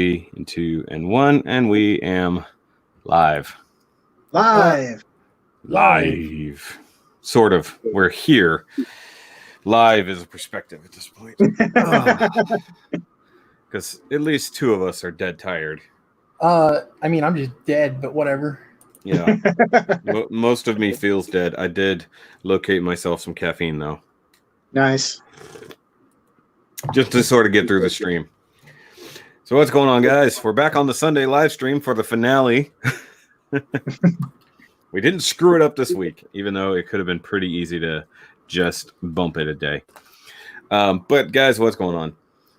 3, and 2, and 1, and we am live. Live. Sort of. We're here. Live is a perspective at this point. Because at least two of us are dead tired. I mean, I'm just dead, but whatever. Yeah. Most of me feels dead. I did locate myself some caffeine, though. Nice. Just to sort of get through the stream. So what's going on, guys? We're back on the Sunday live stream for the finale. We didn't screw it up this week, even though it could have been pretty easy to just bump it a day. But guys, what's going on?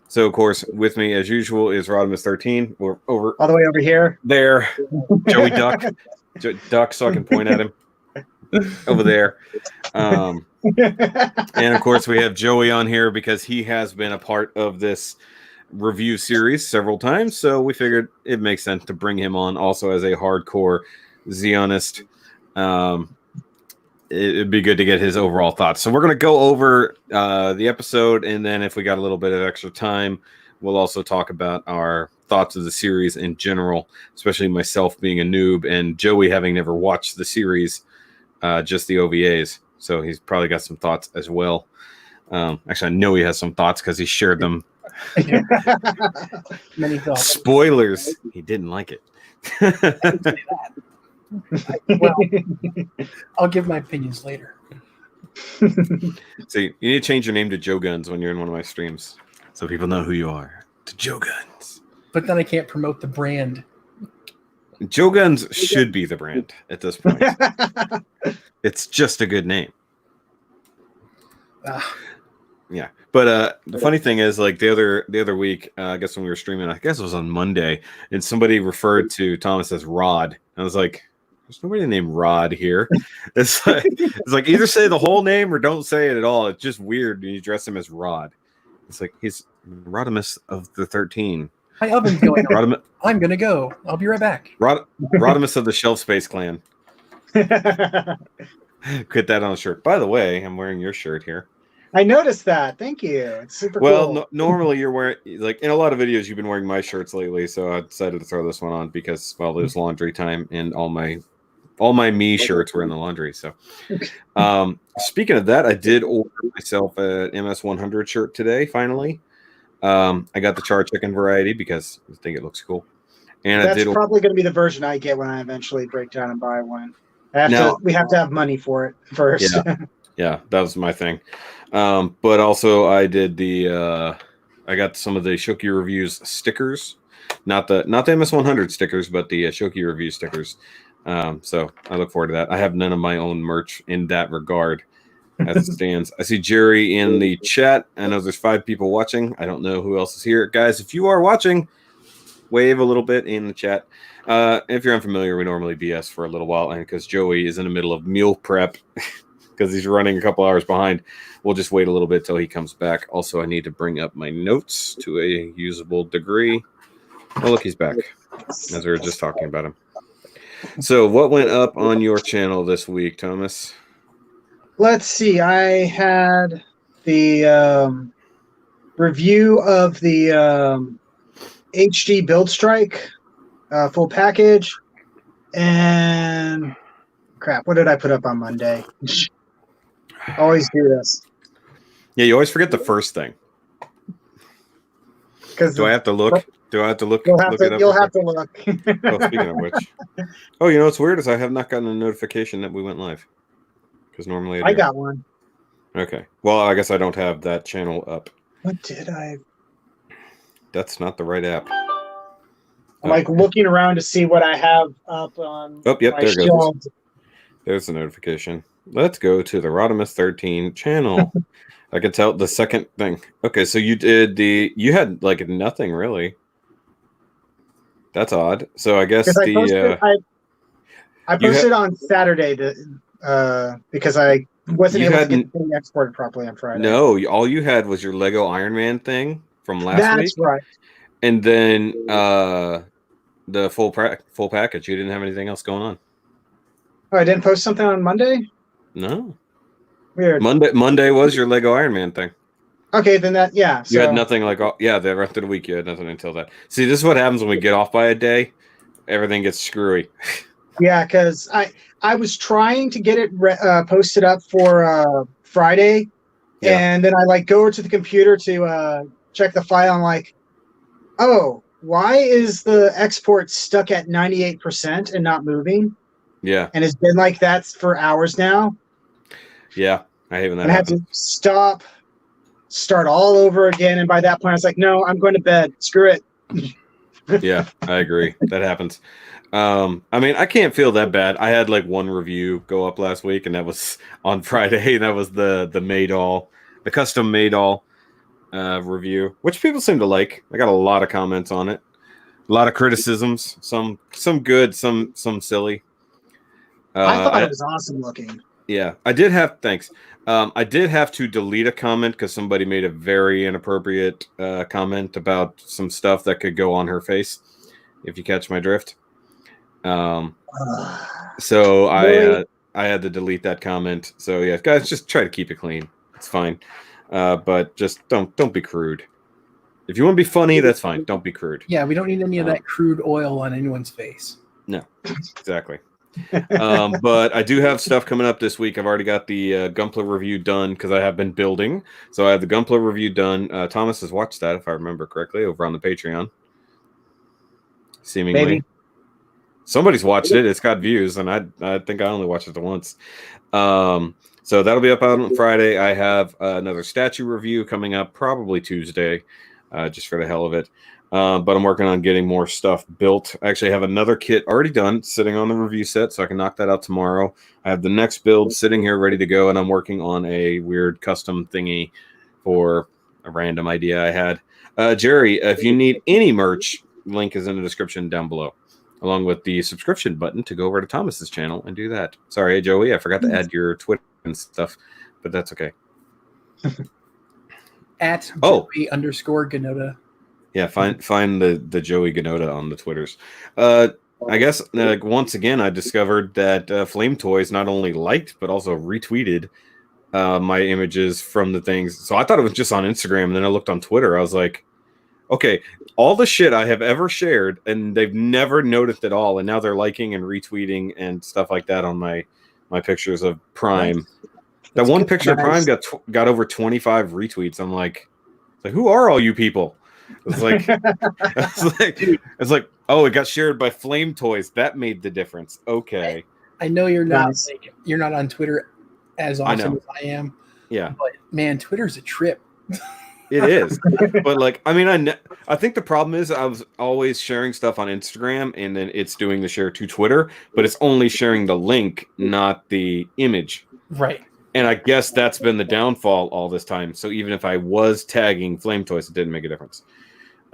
So, of course, with me, as usual, is Rodimus13. We're over all the way over here. There. Joey Duck. Duck, so I can point at him. Over there. And, of course, we have Joey on here because he has been a part of this review series several times. So we figured it makes sense to bring him on also as a hardcore Zeonist. It'd be good to get his overall thoughts. So we're going to go over the episode, and then if we got a little bit of extra time, we'll also talk about our thoughts of the series in general, especially myself being a noob and Joey having never watched the series, just the OVAs. So he's probably got some thoughts as well. Actually, I know he has some thoughts because he shared them. Many thoughts. Spoilers. He didn't like it. Well, I'll give my opinions later. See, you need to change your name to Joe Guns when you're in one of my streams, so people know who you are. To Joe Guns. But then I can't promote the brand. Joe Guns should be the brand at this point. It's just a good name. Yeah, but the funny thing is, like the other week, I guess when we were streaming, I guess it was on Monday, and somebody referred to Thomas as Rod. And I was like, "There's nobody named Rod here." It's like either say the whole name or don't say it at all. It's just weird when you dress him as Rod. It's like he's Rodimus of the 13. My oven's going on. I'm gonna go. I'll be right back. Rodimus of the Shelf Space Clan. Put that on a shirt. By the way, I'm wearing your shirt here. I noticed that. Thank you. It's super cool. Well, normally you're wearing, like in a lot of videos, you've been wearing my shirts lately, so I decided to throw this one on because, well, it was laundry time and all my me shirts were in the laundry. So, speaking of that, I did order myself an MS100 shirt today. Finally, I got the Char chicken variety because I think it looks cool. And that's probably going to be the version I get when I eventually break down and buy one. We have to have money for it first. Yeah, that was my thing. But also I did I got some of the Shoki Reviews stickers, not the MS100 stickers, but the Shoki Review stickers. So I look forward to that. I have none of my own merch in that regard as it stands. I see Jerry in the chat. I know there's 5 people watching. I don't know who else is here. Guys, if you are watching, wave a little bit in the chat. If you're unfamiliar, we normally BS for a little while, and because Joey is in the middle of meal prep because he's running a couple hours behind, we'll just wait a little bit till he comes back. Also, I need to bring up my notes to a usable degree. Oh, look, he's back, as we were just talking about him. So what went up on your channel this week, Thomas? Let's see. I had the review of the HD Build Strike full package, and crap, what did I put up on Monday? Always do this. Yeah, you always forget the first thing. Do I have to look? You'll have to look. You'll have to look. Oh, speaking of which, oh, you know what's weird is I have not gotten a notification that we went live. Because normally I got one. Okay. Well, I guess I don't have that channel up. What did I? That's not the right app. I'm like looking around to see what I have up on. Oh, yep, there shelves. goes. There's the notification. Let's go to the Rodimus 13 channel. I can tell the second thing. Okay, so you had like nothing really. That's odd. So I guess I posted on Saturday because I wasn't able to get the exported properly on Friday. No, all you had was your Lego Iron Man thing from last week. That's right. And then the full package. You didn't have anything else going on. Oh, I didn't post something on Monday? No. Weird. Monday was your Lego Iron Man thing. Okay, then that You had nothing like the rest of the week you had nothing until that. See, this is what happens when we get off by a day. Everything gets screwy. Yeah, because I was trying to get it posted up for Friday, and then I go over to the computer to check the file. I'm like, oh, why is the export stuck at 98% and not moving? Yeah, and it's been like that for hours now. Yeah, I hate when that and I had to start all over again. And by that point, I was like, no, I'm going to bed. Screw it. Yeah, I agree. That happens. I mean, I can't feel that bad. I had like one review go up last week, and that was on Friday. And that was the Maydol, the custom Maydol review, which people seem to like. I got a lot of comments on it, a lot of criticisms. Some good, some silly. I thought it was awesome looking. Yeah, I did have thanks. I did have to delete a comment because somebody made a very inappropriate comment about some stuff that could go on her face. If you catch my drift. So really? I had to delete that comment. So yeah, guys, just try to keep it clean. It's fine. But just don't be crude. If you want to be funny, that's fine. Don't be crude. Yeah, we don't need any of that crude oil on anyone's face. No, exactly. But I do have stuff coming up this week. I've already got the Gunpla review done because I have been building. So I have the Gunpla review done. Thomas has watched that, if I remember correctly, over on the Patreon. Seemingly. Maybe. Somebody's watched it. It's got views, and I think I only watched it once. So that'll be up on Friday. I have another statue review coming up probably Tuesday, just for the hell of it. But I'm working on getting more stuff built. I actually have another kit already done, sitting on the review set, so I can knock that out tomorrow. I have the next build sitting here ready to go, and I'm working on a weird custom thingy for a random idea I had. Jerry, if you need any merch, link is in the description down below, along with the subscription button to go over to Thomas's channel and do that. Sorry, Joey, I forgot to add your Twitter and stuff, but that's okay. At Joey _Ganota. Yeah, find the Joey Ganota on the Twitters. I guess once again I discovered that Flame Toys not only liked but also retweeted my images from the things. So I thought it was just on Instagram, and then I looked on Twitter. I was like, okay, all the shit I have ever shared, and they've never noticed at all, and now they're liking and retweeting and stuff like that on my pictures of Prime. Nice. That one picture of Prime got over 25 retweets. I'm like, who are all you people? It's like, oh, it got shared by Flame Toys. That made the difference. Okay. I know you're not you're not on Twitter as often as I am. Yeah. But man, Twitter's a trip. It is. But I mean, I think the problem is I was always sharing stuff on Instagram, and then it's doing the share to Twitter, but it's only sharing the link, not the image. Right. And I guess that's been the downfall all this time. So even if I was tagging Flame Toys, it didn't make a difference.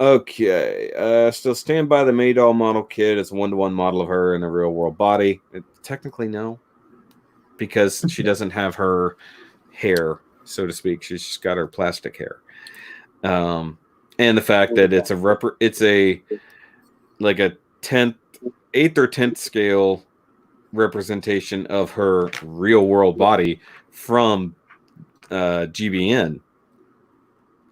Okay. Still stand by the Maydol model kit. It's a 1-to-1 model of her in a real world body. Technically, no. Because she doesn't have her hair, so to speak. She's just got her plastic hair. And the fact that it's a 8th or 10th scale representation of her real world body from GBN.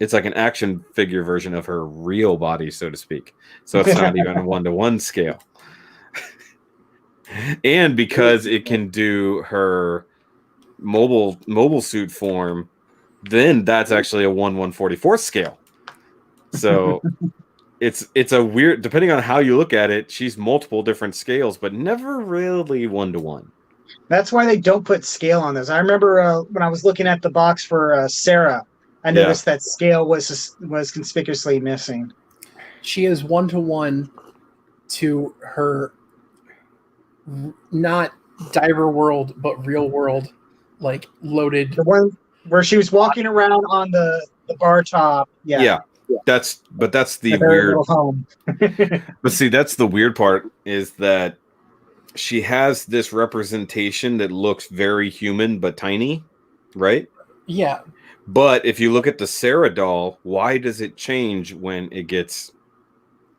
It's like an action figure version of her real body, so to speak. So it's not even a 1-to-1 scale. And because it can do her mobile suit form, then that's actually a 1/144 scale. So it's a weird, depending on how you look at it, she's multiple different scales, but never really 1-to-1. That's why they don't put scale on this. I remember when I was looking at the box for Sarah, I noticed that scale was conspicuously missing. She is 1-to-1 to her, not diver world, but real world, loaded. The one where she was walking around on the bar top. Yeah. That's the weird home. But see, that's the weird part, is that she has this representation that looks very human but tiny, right? Yeah. But if you look at the Sarah doll, why does it change when it gets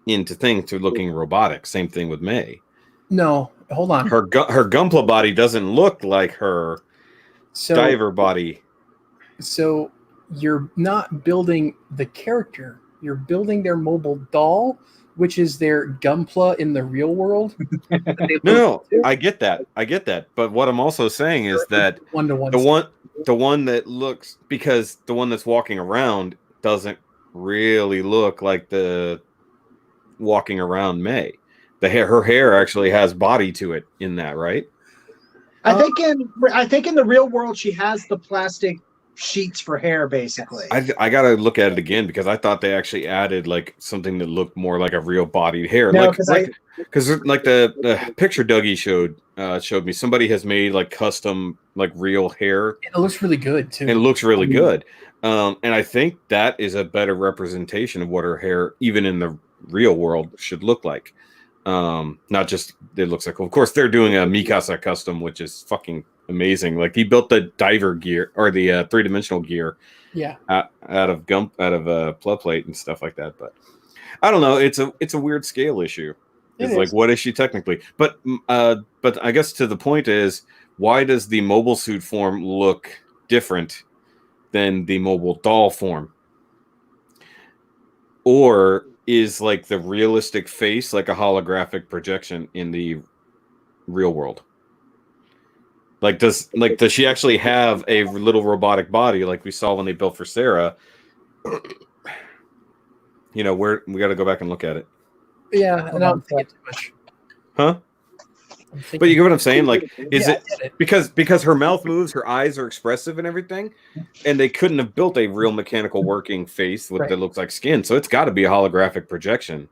into things to looking robotic? Same thing with May. No, hold on. Her Gunpla body doesn't look like her diver body. So you're not building the character. You're building their mobile doll, which is their Gunpla in the real world. No, I get that. But what I'm also saying is that the one that looks, because the one that's walking around doesn't really look like the walking around May. Her hair actually has body to it in that, right? I think in the real world she has the plastic sheets for hair, basically. I gotta look at it again because I thought they actually added like something that looked more like a real bodied hair. No, because like the picture Dougie showed me, somebody has made like custom like real hair. It looks really good too. It looks really good. And I think that is a better representation of what her hair, even in the real world, should look like. Not just it looks like, of course they're doing a Mikasa custom, which is fucking amazing. Like he built the diver gear or the three-dimensional gear out of plug plate and stuff like that. But I don't know, it's a weird scale issue. It's like, what is she technically? But I guess to the point is, why does the mobile suit form look different than the mobile doll form? Or is like the realistic face like a holographic projection in the real world? Like does she actually have a little robotic body like we saw when they built for Sarah? You know, we got to go back and look at it. Yeah, and I don't think it's too much. Huh? But you get what I'm saying? Like, is it because her mouth moves, her eyes are expressive and everything, and they couldn't have built a real mechanical working face that looks like skin, so it's got to be a holographic projection.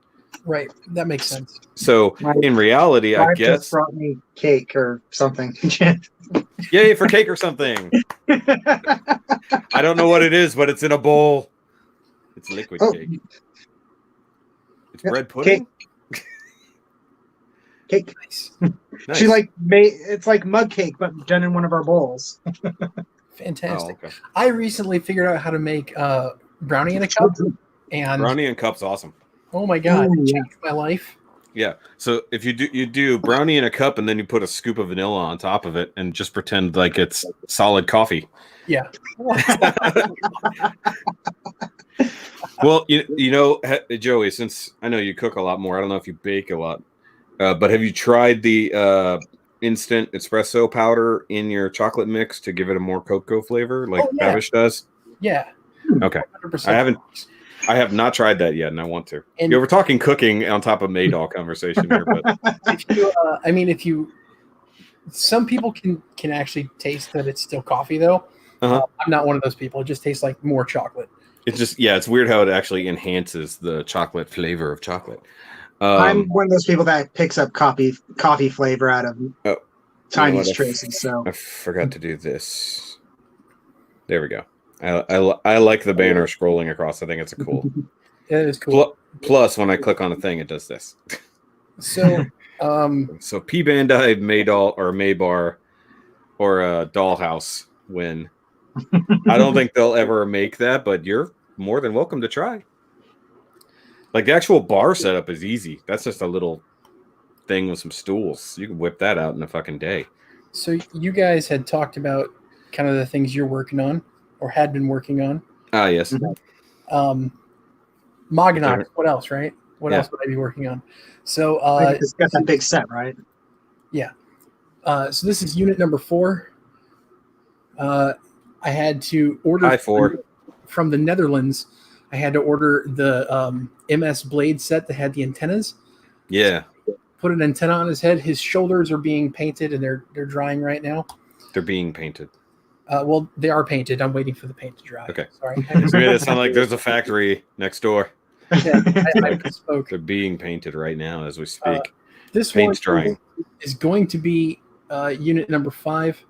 Right, that makes sense. So in reality, I guess just brought me cake or something. Yay for cake or something! I don't know what it is, but it's in a bowl. It's liquid cake. It's bread pudding. Cake. Nice. She it's like mug cake, but done in one of our bowls. Fantastic. Oh, okay. I recently figured out how to make brownie in a cup, and brownie in a cup's awesome. Oh my god, it changed my life. Yeah. So if you do brownie in a cup and then you put a scoop of vanilla on top of it and just pretend like it's solid coffee. Yeah. Well, you know, Joey, since I know you cook a lot more, I don't know if you bake a lot, but have you tried the instant espresso powder in your chocolate mix to give it a more cocoa flavor like Babish does? Yeah. Okay. 100%. I have not tried that yet, and I want to. And we're talking cooking on top of Maydol conversation here, but some people can actually taste that it's still coffee though. I'm not one of those people. It just tastes like more chocolate. It's just it's weird how it actually enhances the chocolate flavor of chocolate. I'm one of those people that picks up coffee flavor out of tiny traces. So I forgot to do this. There we go. I like the banner scrolling across. I think it's cool. It is cool. Plus, when I click on a thing, it does this. So, so P Bandai Maydol or Maybar or Dollhouse win. I don't think they'll ever make that, but you're more than welcome to try. Like the actual bar setup is easy. That's just a little thing with some stools. You can whip that out in a fucking day. So you guys had talked about kind of the things you're working on or had been working on. Ah, yes. Moganox. What else, right? What else would I be working on? So it's got that big set, right? Yeah. So this is unit number 4. I had to order from the Netherlands. I had to order the MS Blade set that had the antennas. Yeah. Put an antenna on his head. His shoulders are being painted, and they're drying right now. They're being painted. Well, they are painted. I'm waiting for the paint to dry. Okay. Sorry. It sounds like there's a factory next door. Yeah, I spoke. They're being painted right now as we speak. This paint's drying. Is going to be unit number 5.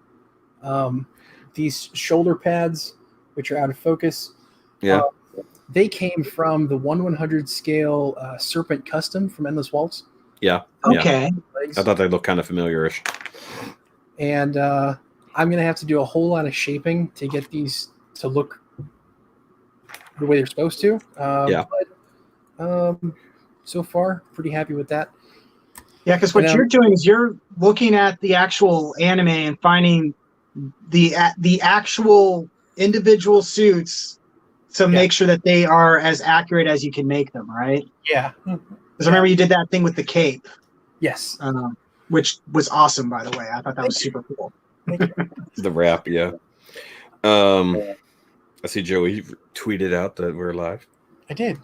These shoulder pads, which are out of focus. Yeah. They came from the 1/100 scale Serpent Custom from Endless Waltz. Yeah. Okay. Yeah. I thought they looked kind of familiar-ish. And I'm going to have to do a whole lot of shaping to get these to look the way they're supposed to. But so far, pretty happy with that. Yeah, because what you're doing is you're looking at the actual anime and finding the actual individual suits So make sure that they are as accurate as you can make them, right? Yeah. Because remember you did that thing with the cape. Yes. Which was awesome, by the way. I thought that was super cool. The wrap, yeah. I see Joey tweeted out that we're live. I did.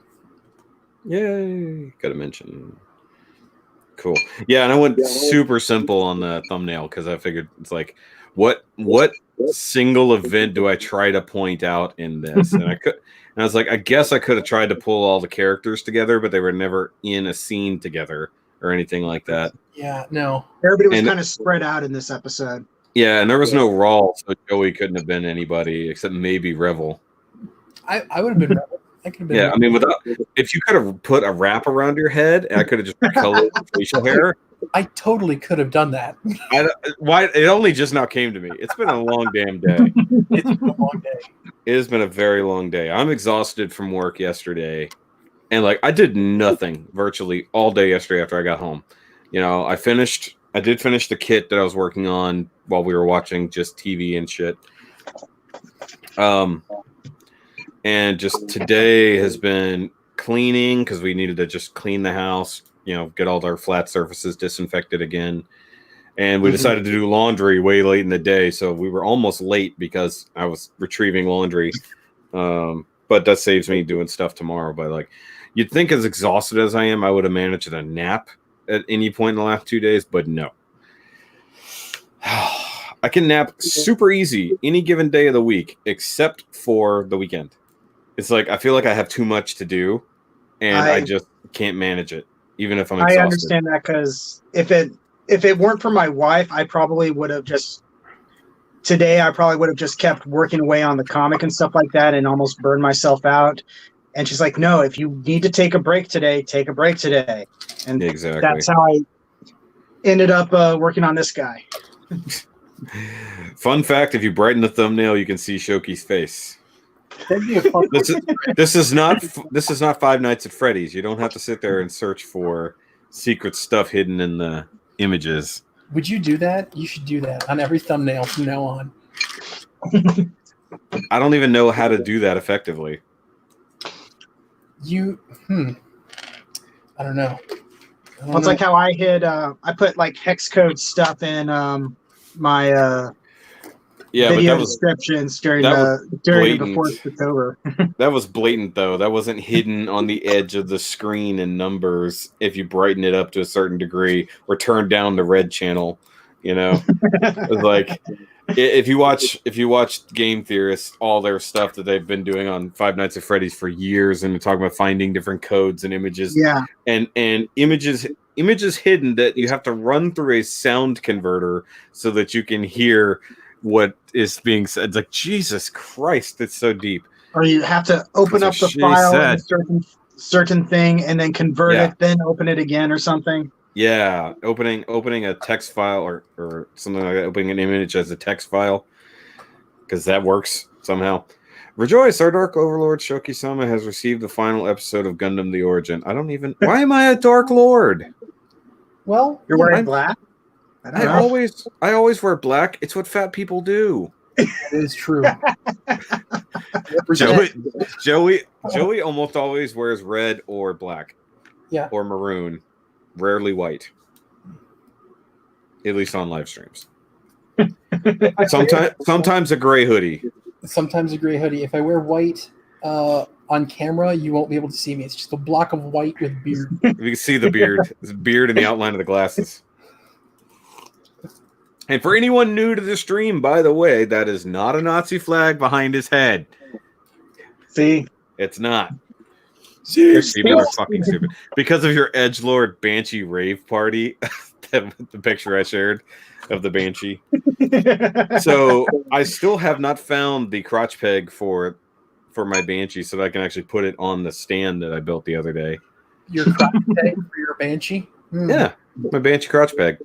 Yay! Got to mention. Cool. Yeah, and I went super simple on the thumbnail because I figured it's like, what single event do I try to point out in this? And I was like, I guess I could have tried to pull all the characters together, but they were never in a scene together or anything like that. Yeah, no. Everybody was kind of spread out in this episode. Yeah, and there was no Rawl, so Joey couldn't have been anybody except maybe Revell. I would have been Revell. I could have been. Yeah, I mean, if you could have put a wrap around your head, and I could have just colored facial hair. I totally could have done that. Why? It only just now came to me. It's been a long damn day. It's been a long day. It has been a very long day. I'm exhausted from work yesterday, and like I did nothing virtually all day yesterday after I got home. You know, I did finish the kit that I was working on while we were watching just TV and shit. And just today has been cleaning because we needed to just clean the house, you know, get all our flat surfaces disinfected again. And we decided to do laundry way late in the day. So we were almost late because I was retrieving laundry. But that saves me doing stuff tomorrow. But like, you'd think as exhausted as I am, I would have managed to nap at any point in the last 2 days, but no. I can nap super easy any given day of the week, except for the weekend. It's like I feel like I have too much to do, and I just can't manage it, even if I'm exhausted. I understand that because if it weren't for my wife, I probably would have just kept working away on the comic and stuff like that, and almost burned myself out. And she's like, "No, if you need to take a break today, take a break today." And exactly. That's how I ended up working on this guy. Fun fact: if you brighten the thumbnail, you can see Shoki's face. This is not Five Nights at Freddy's. You don't have to sit there and search for secret stuff hidden in the images. Would you do that? You should do that on every thumbnail from now on. I don't even know how to do that effectively. I don't know. It's like how I hid. I put like hex code stuff in my video descriptions during and before October. That was blatant though. That wasn't hidden on the edge of the screen in numbers. If you brighten it up to a certain degree or turn down the red channel, you know, it's like if you watch Game Theorists, all their stuff that they've been doing on Five Nights at Freddy's for years, and they're talking about finding different codes and images, and images hidden that you have to run through a sound converter so that you can hear what is being said. It's like, Jesus Christ, it's so deep. Or you have to open up the file in a certain thing and then convert it, then open it again or something. Yeah, opening a text file or something like that, opening an image as a text file, because that works somehow. Rejoice, our Dark Overlord Shoki-sama has received the final episode of Gundam the Origin. Why am I a Dark Lord? Well, you're wearing black? I always wear black. It's what fat people do. It is true. Joey almost always wears red or black. Yeah. Or maroon. Rarely white. At least on live streams. Sometimes a gray hoodie. Sometimes a gray hoodie. If I wear white on camera, you won't be able to see me. It's just a block of white with beard. You can see the beard. It's beard in the outline of the glasses. And for anyone new to the stream, by the way, that is not a Nazi flag behind his head. See? It's not. People are fucking stupid. Because of your edgelord Banshee rave party, the picture I shared of the Banshee. So I still have not found the crotch peg for my Banshee so that I can actually put it on the stand that I built the other day. Your crotch peg for your Banshee? Yeah, my Banshee crotch peg.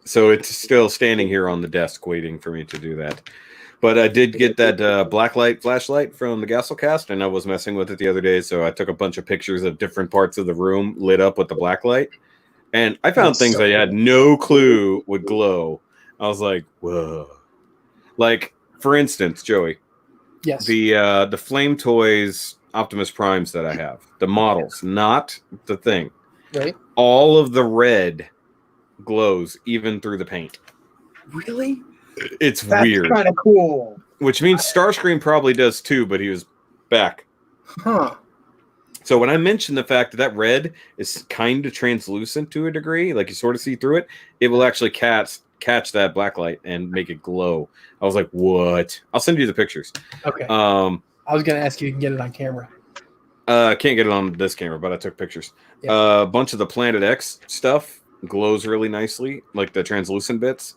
So it's still standing here on the desk waiting for me to do that. But I did get that blacklight flashlight from the Gasselcast, and I was messing with it the other day, so I took a bunch of pictures of different parts of the room lit up with the blacklight. And I found things I had no clue would glow. I was like, whoa. Like, for instance, Joey, Yes. The Flame Toys Optimus Primes that I have, the models, not the thing. Right. All of the red glows even through the paint. Really? It's That's weird. kind of cool. Which means Starscream probably does too, but he was back. Huh. So when I mentioned the fact that that red is kind of translucent to a degree, like you sort of see through it, it will actually catch that black light and make it glow. I was like, what? I'll send you the pictures. Okay. I was going to ask you if you can get it on camera. I can't get it on this camera, but I took pictures. Yeah. A bunch of the Planet X stuff glows really nicely, like the translucent bits.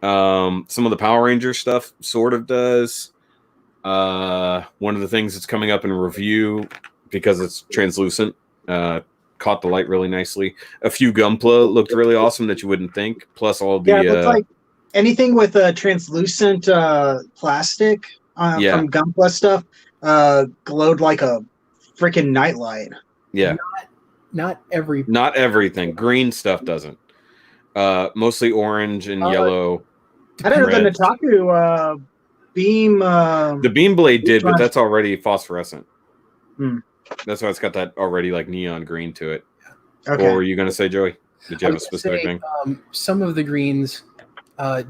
Some of the Power Rangers stuff sort of does. One of the things that's coming up in review, because it's translucent, caught the light really nicely. A few Gunpla looked really awesome that you wouldn't think. Plus all the it looks like anything with a translucent plastic from Gunpla stuff glowed like a freaking nightlight. Yeah. Not everything. Green stuff doesn't. Mostly orange and yellow. I don't know the Nataku beam. The beam blade did, but that's already phosphorescent. Hmm. That's why it's got that already like neon green to it. Okay. What were you going to say, Joey? Did you have a specific thing? Some of the greens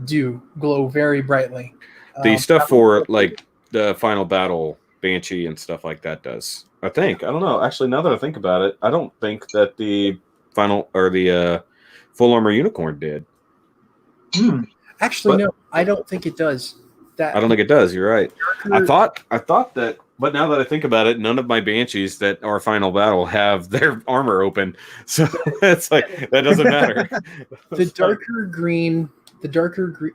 do glow very brightly. The stuff for like the final battle Banshee and stuff like that does. I think. I don't know. Actually, now that I think about it, I don't think that the final or the full armor unicorn did. Actually, no, I don't think it does. I don't think it does. You're right. I thought that, but now that I think about it, none of my Banshees that are final battle have their armor open, so it's like that doesn't matter. The darker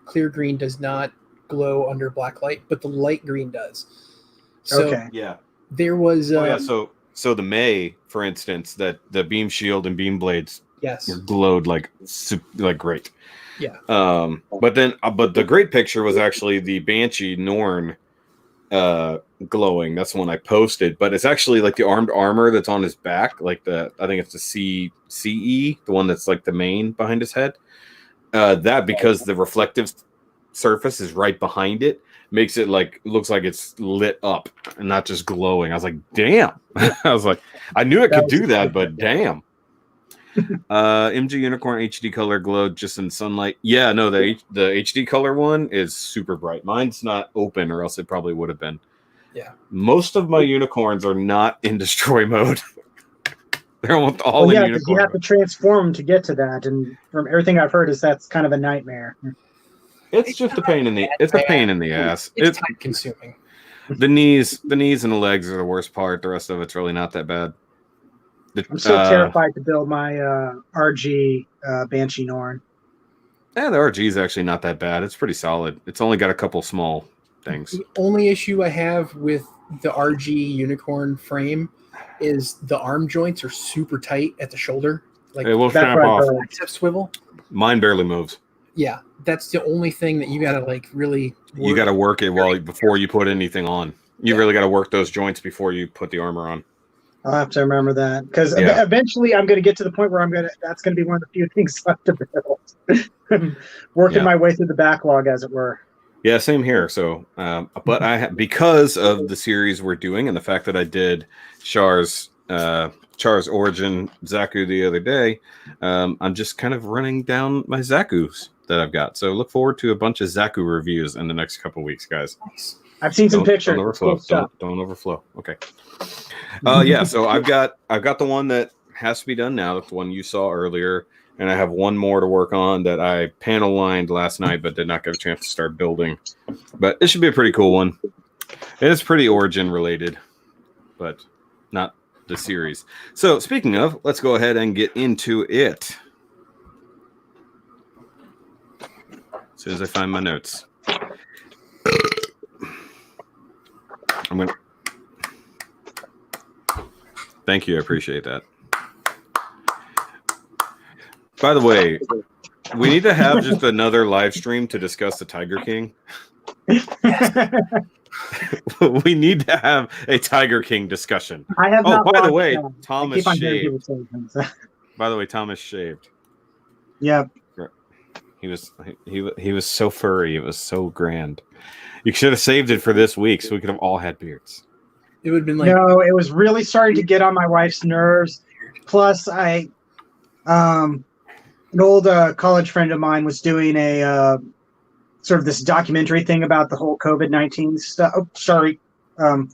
clear green does not glow under black light, but the light green does. So there was. So the May, for instance, that the beam shield and beam blades glowed like great. Yeah. But the great picture was actually the Banshee Norn glowing. That's the one I posted. But it's actually like the armed armor that's on his back, like I think it's the CE, the one that's like the main behind his head. That because the reflective surface is right behind it makes it looks like it's lit up and not just glowing. I was like, damn. I was like, I knew it could do that, but damn. MG Unicorn HD color glowed just in sunlight. Yeah, no, the HD color one is super bright. Mine's not open, or else it probably would have been. Yeah. Most of my unicorns are not in destroy mode. They're all in unicorn. You have to transform to get to that, and from everything I've heard, that's kind of a nightmare. It's just a pain in the ass. It's time consuming. The knees and the legs are the worst part. The rest of it's really not that bad. I'm still terrified to build my RG Banshee Norn. Yeah, the RG is actually not that bad. It's pretty solid. It's only got a couple small things. The only issue I have with the RG Unicorn frame is the arm joints are super tight at the shoulder. Like it will snap off. Except swivel. Mine barely moves. Yeah, that's the only thing that you gotta really. You gotta work it before you put anything on. You really gotta work those joints before you put the armor on. I'll have to remember that because eventually I'm going to get to the point where that's going to be one of the few things left to build. Working my way through the backlog, as it were. Yeah, same here. So, but because of the series we're doing and the fact that I did Char's Origin Zaku the other day, I'm just kind of running down my Zakus that I've got. So look forward to a bunch of Zaku reviews in the next couple of weeks, guys. Nice. I've seen some pictures. Don't overflow. Don't overflow. Okay. So I've got the one that has to be done now. That's the one you saw earlier, and I have one more to work on that I panel lined last night, but did not get a chance to start building. But it should be a pretty cool one. It is pretty Origin related, but not the series. So speaking of, let's go ahead and get into it. As soon as I find my notes. Thank you. I appreciate that. By the way, we need to have just another live stream to discuss the Tiger King. We need to have a Tiger King discussion. I have not by the watched way, them. Thomas shaved. By the way, Thomas shaved. Yep. He was so furry. It was so grand. You should have saved it for this week so we could have all had beards. It would have been like No, it was really starting to get on my wife's nerves. Plus, an old college friend of mine was doing a sort of this documentary thing about the whole COVID-19 stuff. Oh, sorry,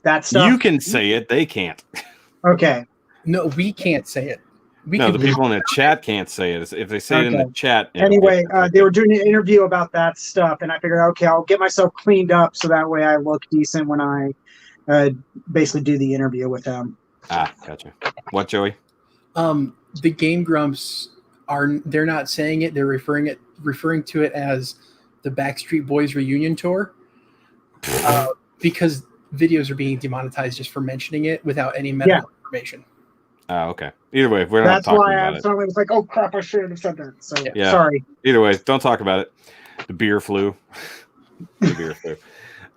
that stuff. You can say it; they can't. Okay. no, we can't say it. The people in the chat can't say it. If they say it in the chat. Anyway, they were doing an interview about that stuff, and I figured, okay, I'll get myself cleaned up so that way I look decent when I basically do the interview with them. Ah, gotcha. What, Joey? The Game Grumps they're not saying it. They're referring to it as the Backstreet Boys reunion tour, because videos are being demonetized just for mentioning it without any medical information. Okay. Either way, we're not talking about it. That's why I suddenly was like, "Oh crap! I should have said that." So yeah. Sorry. Either way, don't talk about it. The beer flu. The beer flu.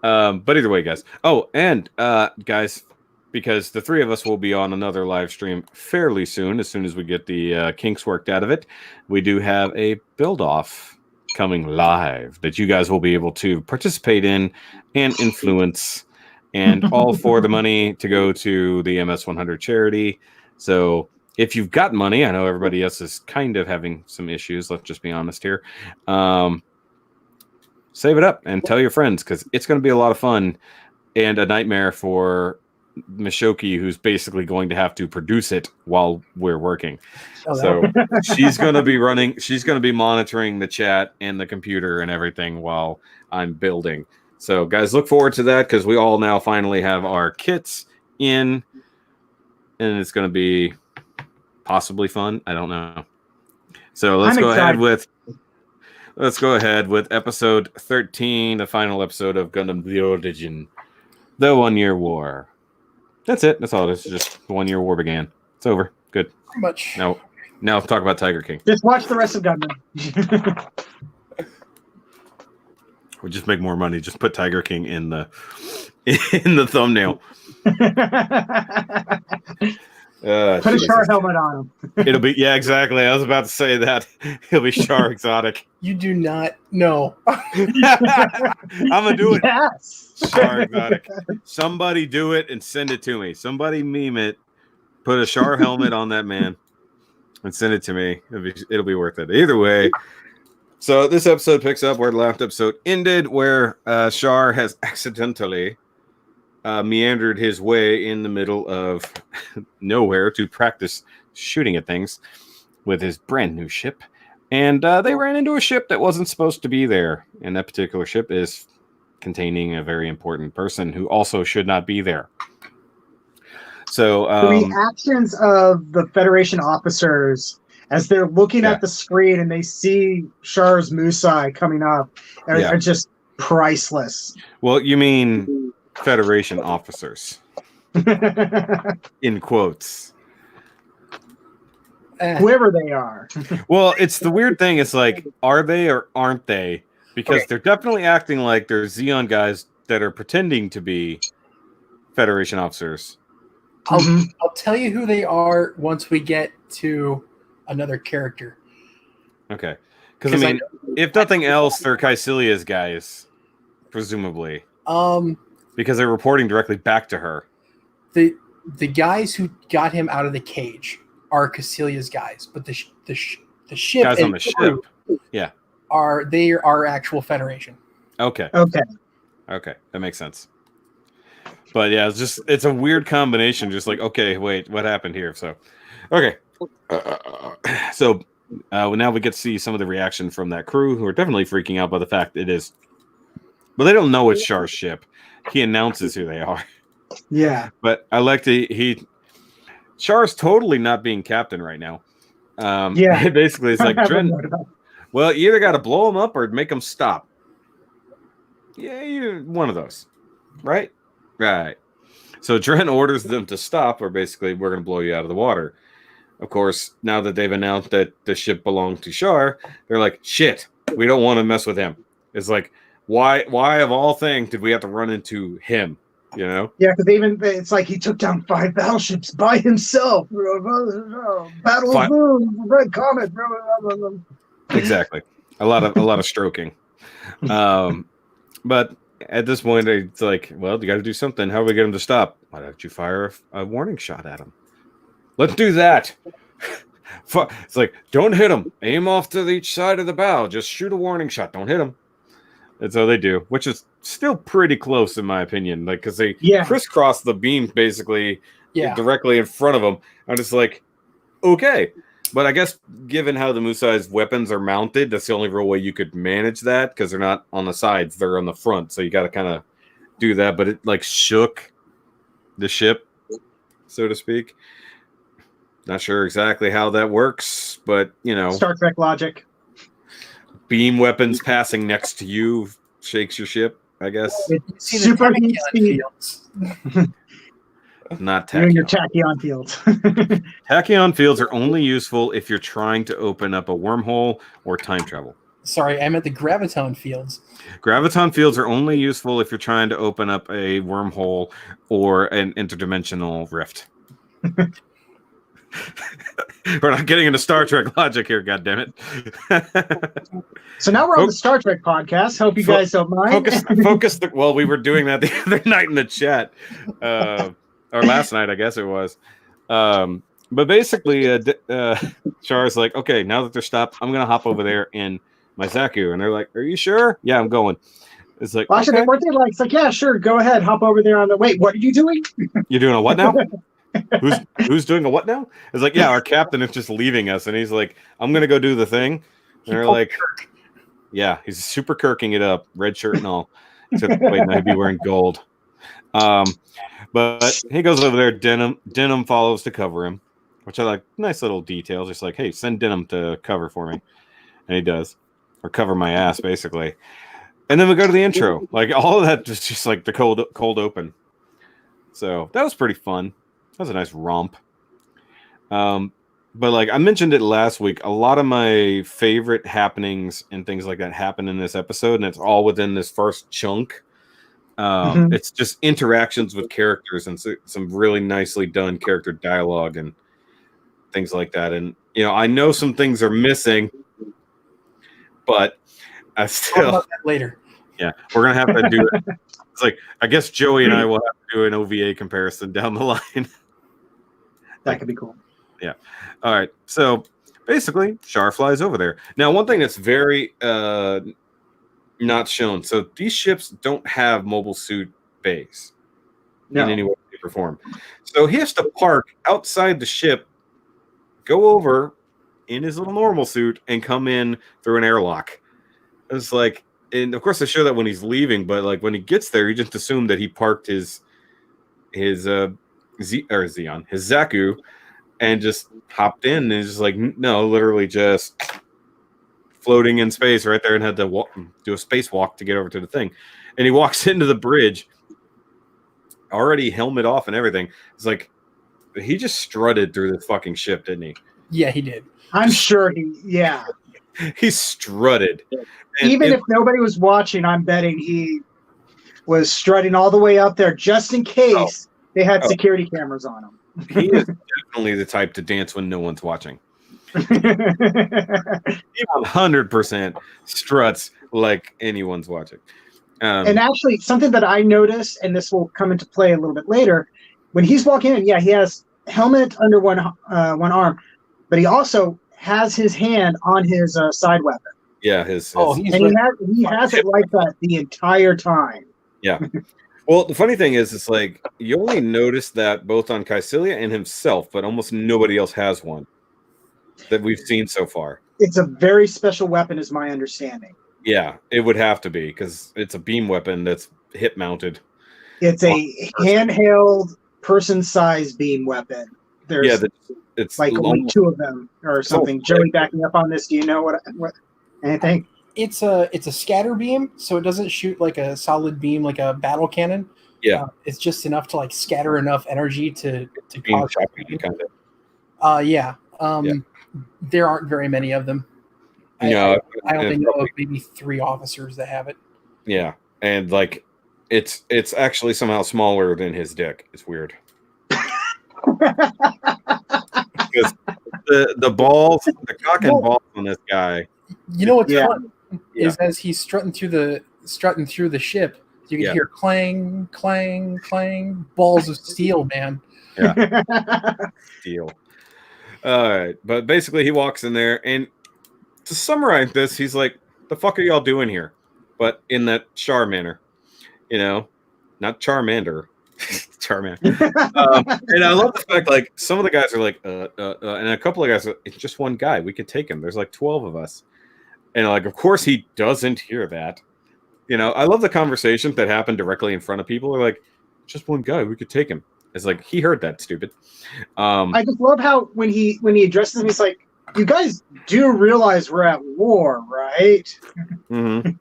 But either way, guys. Oh, and guys, because the three of us will be on another live stream fairly soon as we get the kinks worked out of it, we do have a build-off coming live that you guys will be able to participate in and influence, and all for the money to go to the MS100 charity. So if you've got money, I know everybody else is kind of having some issues. Let's just be honest here. Save it up and tell your friends, because it's going to be a lot of fun and a nightmare for Mishoki, who's basically going to have to produce it while we're working. So she's going to be monitoring the chat and the computer and everything while I'm building. So guys, look forward to that, because we all now finally have our kits in, and it's going to be possibly fun. I don't know. So let's go ahead with episode 13, the final episode of Gundam the Origin, the 1 year war. That's it. That's all it is. Just the 1 year war began. It's over. Good. Pretty much. Now let's talk about Tiger King. Just watch the rest of Gundam. We'll just make more money. Just put Tiger King in the thumbnail. Put a Char helmet on him. It'll be exactly. I was about to say that. It'll be Char exotic. You do not know. I'm gonna do it. Yes. Char exotic. Somebody do it and send it to me. Somebody meme it. Put a Char helmet on that man and send it to me. It'll be worth it. Either way. So this episode picks up where the last episode ended, where Char has accidentally meandered his way in the middle of nowhere to practice shooting at things with his brand new ship. And they ran into a ship that wasn't supposed to be there. And that particular ship is containing a very important person who also should not be there. So the reactions of the Federation officers as they're looking at the screen and they see Char's Musai coming up are just priceless. Well, you mean Federation officers. In quotes. Whoever they are. Well, it's the weird thing. It's like, are they or aren't they? Because they're definitely acting like they're Zeon guys that are pretending to be Federation officers. I'll tell you who they are once we get to another character. Okay. Because, I mean, if nothing else, they're Caecilia's guys, presumably. Because they're reporting directly back to her. The guys who got him out of the cage are Caecilia's guys, but the ship guys on the ship, are actual Federation. Okay, that makes sense. But yeah, it's a weird combination. Just like, okay, wait, what happened here? So, okay, so now we get to see some of the reaction from that crew, who are definitely freaking out by the fact it is, but they don't know it's Char's ship. He announces who they are. Yeah. But I like Char's totally not being captain right now. Basically, it's like, well, you either got to blow him up or make him stop. Yeah, one of those. Right? Right. So Dren orders them to stop, or basically, we're going to blow you out of the water. Of course, now that they've announced that the ship belonged to Char, they're like, shit, we don't want to mess with him. It's like, why of all things did we have to run into him? You know? Yeah, because it's like he took down 5 battleships by himself. Battle of Boom, Red Comet. Exactly. A lot of stroking. But at this point, it's like, well, you got to do something. How do we get him to stop? Why don't you fire a warning shot at him? Let's do that. It's like, don't hit him. Aim off to each side of the bow. Just shoot a warning shot. Don't hit him. And so they do, which is still pretty close in my opinion. Like, because they crisscross the beam basically directly in front of them. I'm just like, okay. But I guess given how the Musai's weapons are mounted, that's the only real way you could manage that, because they're not on the sides, they're on the front. So you got to kind of do that. But it like shook the ship, so to speak. Not sure exactly how that works, but you know, Star Trek logic. Beam weapons passing next to you shakes your ship, I guess. Super heat speed. Not tachyon. Your tachyon. tachyon fields. Tachyon fields are only useful if you're trying to open up a wormhole or time travel. Sorry, I meant the graviton fields. Graviton fields are only useful if you're trying to open up a wormhole or an interdimensional rift. We're not getting into Star Trek logic here, goddammit. So now we're on the Star Trek podcast. Hope you guys don't mind. Focus. Well, we were doing that the other night in the chat, or last night, I guess it was. But basically, Char's like, okay, now that they're stopped, I'm gonna hop over there in my Zaku, and they're like, are you sure? Yeah, I'm going. It's like, well, actually, okay. weren't they like, it's like, yeah, sure, go ahead, hop over there on the. Wait, what are you doing? You're doing a what now? Who's doing a what now? It's like, yeah, our captain is just leaving us, and he's like, I'm gonna go do the thing. And they're like, yeah, he's super kirking it up, red shirt and all. Except wait, no, he'd be wearing gold. But he goes over there. Denim follows to cover him, which I like. Nice little details. Just like, hey, send Denim to cover for me, and he does, or cover my ass, basically. And then we go to the intro. Like all of that, just like the cold open. So that was pretty fun. That was a nice romp. But like I mentioned it last week, a lot of my favorite happenings and things like that happen in this episode, and it's all within this first chunk. It's just interactions with characters and some really nicely done character dialogue and things like that. And you know, I know some things are missing, but I still about that later. Yeah, we're gonna have to do it. It's like I guess Joey and I will have to do an OVA comparison down the line. That could be cool. Yeah. All right. So basically, Char flies over there. Now, one thing that's very not shown. So these ships don't have mobile suit bays in any way, shape, or form. So he has to park outside the ship, go over in his little normal suit, and come in through an airlock. It's like, and of course they show that when he's leaving, but like when he gets there, you just assume that he parked his Zeon, his Zaku, and just hopped in, and it's just like, no, literally just floating in space right there, and had to do a spacewalk to get over to the thing. And he walks into the bridge, already helmet off and everything. It's like he just strutted through the fucking ship, didn't he? Yeah, he did. I'm sure he strutted. Even if nobody was watching, I'm betting he was strutting all the way up there just in case they had security cameras on him. He is definitely the type to dance when no one's watching. He 100% struts like anyone's watching. And actually, something that I noticed, and this will come into play a little bit later, when he's walking in, he has helmet under one arm, but he also has his hand on his side weapon. Yeah, he has it like that the entire time. Yeah. Well, the funny thing is, it's like you only notice that both on Kycilia and himself, but almost nobody else has one that we've seen so far. It's a very special weapon, is my understanding. Yeah, it would have to be because it's a beam weapon that's hip mounted. It's a handheld, person-sized beam weapon. There's it's like only two of them or something. Joey, backing up on this. Do you know what anything? It's a scatter beam, so it doesn't shoot like a solid beam like a battle cannon. Yeah, it's just enough to like scatter enough energy to cause kind of. There aren't very many of them. I only know of maybe 3 officers that have it. Yeah, and like it's actually somehow smaller than his dick. It's weird. Because the balls, the cock and balls on this guy. You know what's fun is as he's strutting through the ship, You can hear clang, clang, clang, balls of steel, man. Yeah. Steel. All right. But basically, he walks in there, and to summarize this, he's like, the fuck are y'all doing here? But in that Char manner, not Charmander. Charmander. And I love the fact, like, some of the guys are like, and a couple of guys are, it's just one guy. We could take him. There's like 12 of us. And like, of course he doesn't hear that. I love the conversation that happened directly in front of people. They're like, just one guy. We could take him. It's like, he heard that, stupid. I just love how when he addresses him, he's like, you guys do realize we're at war, right? Mm-hmm.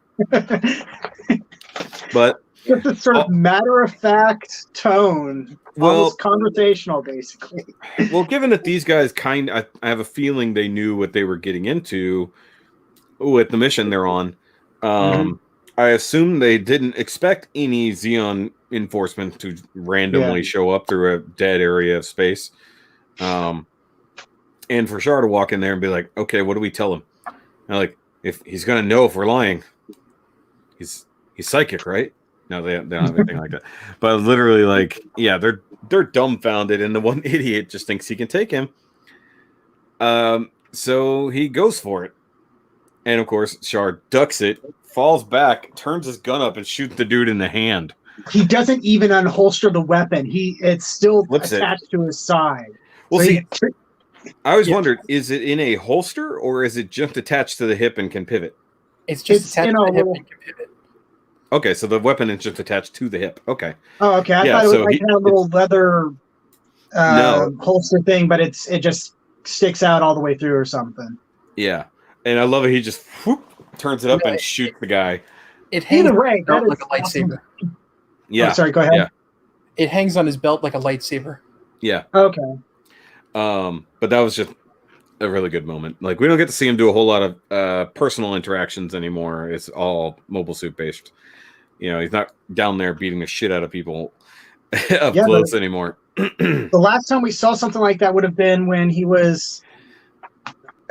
But just a sort of matter-of-fact tone, almost conversational, basically. Well, given that these guys I have a feeling they knew what they were getting into with the mission they're on. I assume they didn't expect any Zeon enforcement to randomly show up through a dead area of space. And for Char to walk in there and be like, okay, what do we tell him? And like, if he's gonna know if we're lying, he's psychic, right? No, they don't have anything like that. But literally, like, yeah, they're dumbfounded, and the one idiot just thinks he can take him. So he goes for it. And of course, Char ducks it, falls back, turns his gun up, and shoots the dude in the hand. He doesn't even unholster the weapon. It's still attached to his side. Well, so I always wondered, is it in a holster or is it just attached to the hip and can pivot? It's just attached to the hip and can pivot. Okay, so the weapon is just attached to the hip. Okay. Oh, okay. I thought it was like a little leather holster thing, but it just sticks out all the way through or something. Yeah. And I love it. He just turns it up and shoots the guy. It hangs on his belt like a lightsaber. Yeah. Oh, sorry, go ahead. Yeah. It hangs on his belt like a lightsaber. Yeah. Okay. But that was just a really good moment. Like, we don't get to see him do a whole lot of personal interactions anymore. It's all mobile suit based. He's not down there beating the shit out of people up close anymore. The last time we saw something like that would have been when he was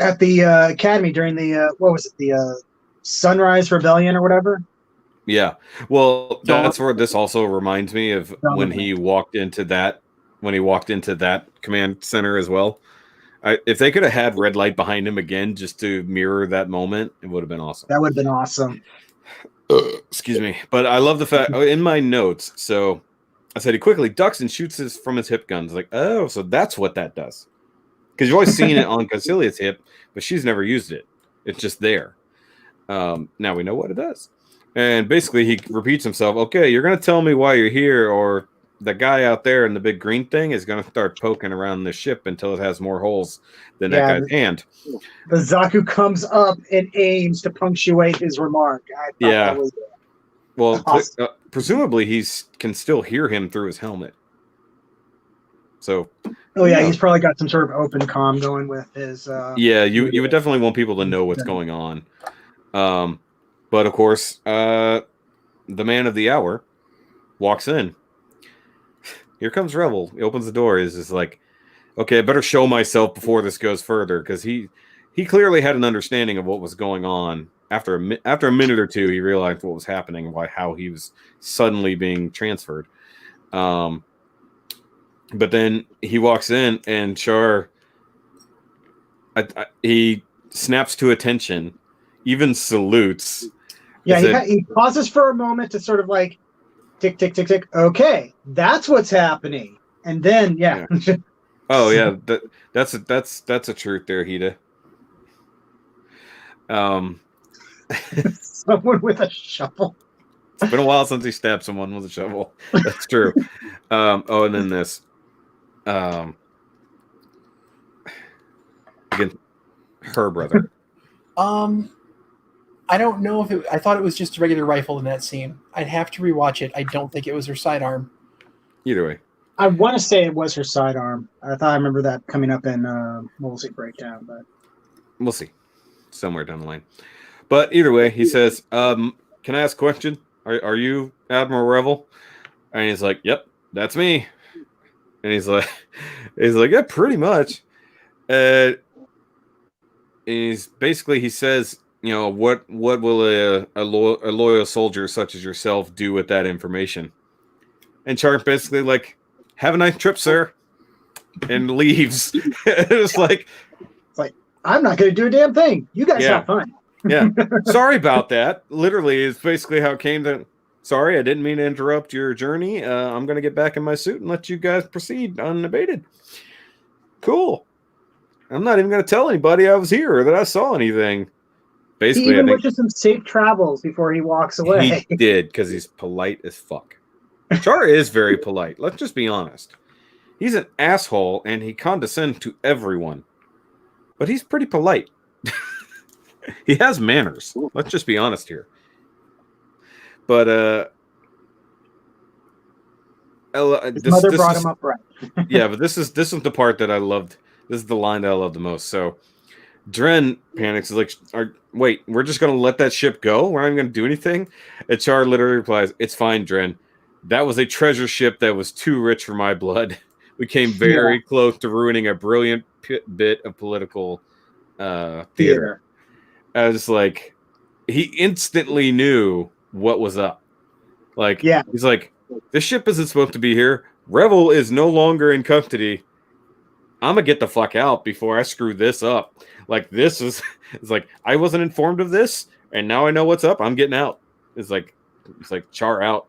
at the academy during the the Sunrise Rebellion or whatever. Yeah. Well, that's where this also reminds me of when he walked into that command center as well. If they could have had red light behind him again just to mirror that moment, it would have been awesome. That would have been awesome. Excuse me. But I love the fact in my notes. So I said he quickly ducks and shoots from his hip guns. Like, oh, so that's what that does. Because you've always seen it on Concilia's hip, but she's never used it. It's just there. Now we know what it does. And basically he repeats himself, okay, you're going to tell me why you're here, or the guy out there in the big green thing is going to start poking around the ship until it has more holes than that guy's hand. The Zaku comes up and aims to punctuate his remark. That was awesome. Presumably he can still hear him through his helmet. So, he's probably got some sort of open comm going with his. You would definitely want people to know what's going on. But of course, the man of the hour walks in. Here comes Revell. He opens the door. He's just like, okay, I better show myself before this goes further, because he clearly had an understanding of what was going on. After a minute or two, he realized what was happening and how he was suddenly being transferred. But then he walks in, and Char, he snaps to attention, even salutes. Yeah, he pauses for a moment to sort of like, tick, tick, tick, tick. Okay, that's what's happening. And then, Oh yeah, that's a truth there, Hida. Someone with a shovel. It's been a while since he stabbed someone with a shovel. That's true. And then this. Again, her brother. I don't know if I thought it was just a regular rifle in that scene. I'd have to rewatch it. I don't think it was her sidearm. Either way. I want to say it was her sidearm. I thought I remember that coming up in Mobile Suit Breakdown, but we'll see. Somewhere down the line. But either way, he says, can I ask a question? Are you Admiral Revell? And he's like, yep, that's me. And he's like, yeah, pretty much. He says, what will a loyal soldier such as yourself do with that information? And Char basically like, have a nice trip, sir, and leaves. It's like, I'm not going to do a damn thing. You guys Yeah. have fun. yeah, sorry about that. Literally, is basically how it came to. Sorry, I didn't mean to interrupt your journey. I'm going to get back in my suit and let you guys proceed unabated. Cool. I'm not even going to tell anybody I was here or that I saw anything. He Basically, even I think wishes him safe travels before he walks away. he did because he's polite as fuck. Char is very polite. Let's just be honest. He's an asshole and he condescends to everyone, but he's pretty polite. He has manners. Let's just be honest here. But His mother brought him up right. Yeah, but this is the part that I loved. This is the line that I love the most. So Dren panics, is like, wait, we're just gonna let that ship go? We're not even gonna do anything? And Char literally replies, "It's fine, Dren. That was a treasure ship that was too rich for my blood. We came very close to ruining a brilliant bit of political theater." I was like, he instantly knew what was up. Like, he's like, this ship isn't supposed to be here. Revell is no longer in custody. I'm gonna get the fuck out before I screw this up. Like, this is, it's like, I wasn't informed of this, and now I know what's up. I'm getting out. It's like Char out,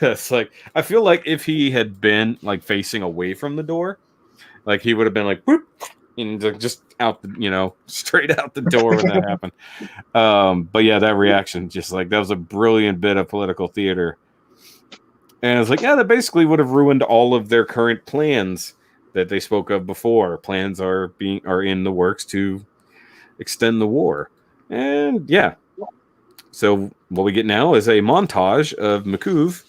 It's like, I feel like if he had been like facing away from the door, like he would have been like, whoop, and just out the, straight out the door when that happened. But yeah, that reaction, just like, that was a brilliant bit of political theater. And it's like, yeah, that basically would have ruined all of their current plans that they spoke of before. Plans are in the works to extend the war. And yeah. So what we get now is a montage of Makuv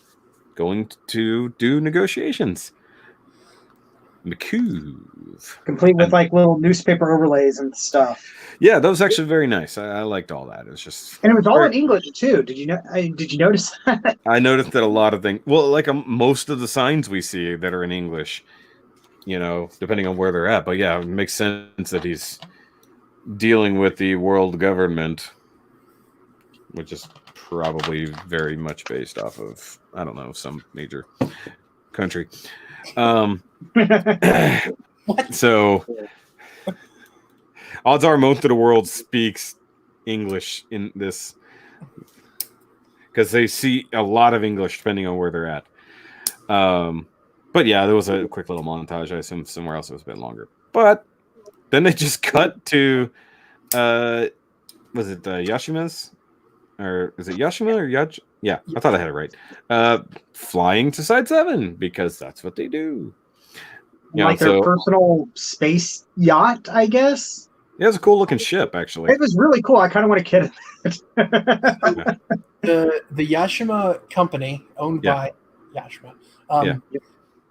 going to do negotiations. Makuv. Complete with like little newspaper overlays and stuff. Yeah, that was actually very nice. I liked all that. It was just, and it was all in English too. Did you notice that? I noticed that a lot of things. Well, like most of the signs we see that are in English, depending on where they're at. But yeah, it makes sense that he's dealing with the world government, which is probably very much based off of, I don't know, some major country. So odds are most of the world speaks English in this, because they see a lot of English depending on where they're at. But yeah, there was a quick little montage. I assume somewhere else it was a bit longer. But then they just cut to, was it Yashima's? Or is it Yashima or Yaj? Yeah, I thought I had it right. Flying to Side 7, because that's what they do. Like their personal space yacht, I guess. Yeah, it's a cool looking ship, actually. It was really cool. I kind of want to kid it. The Yashima company, owned by Yashima.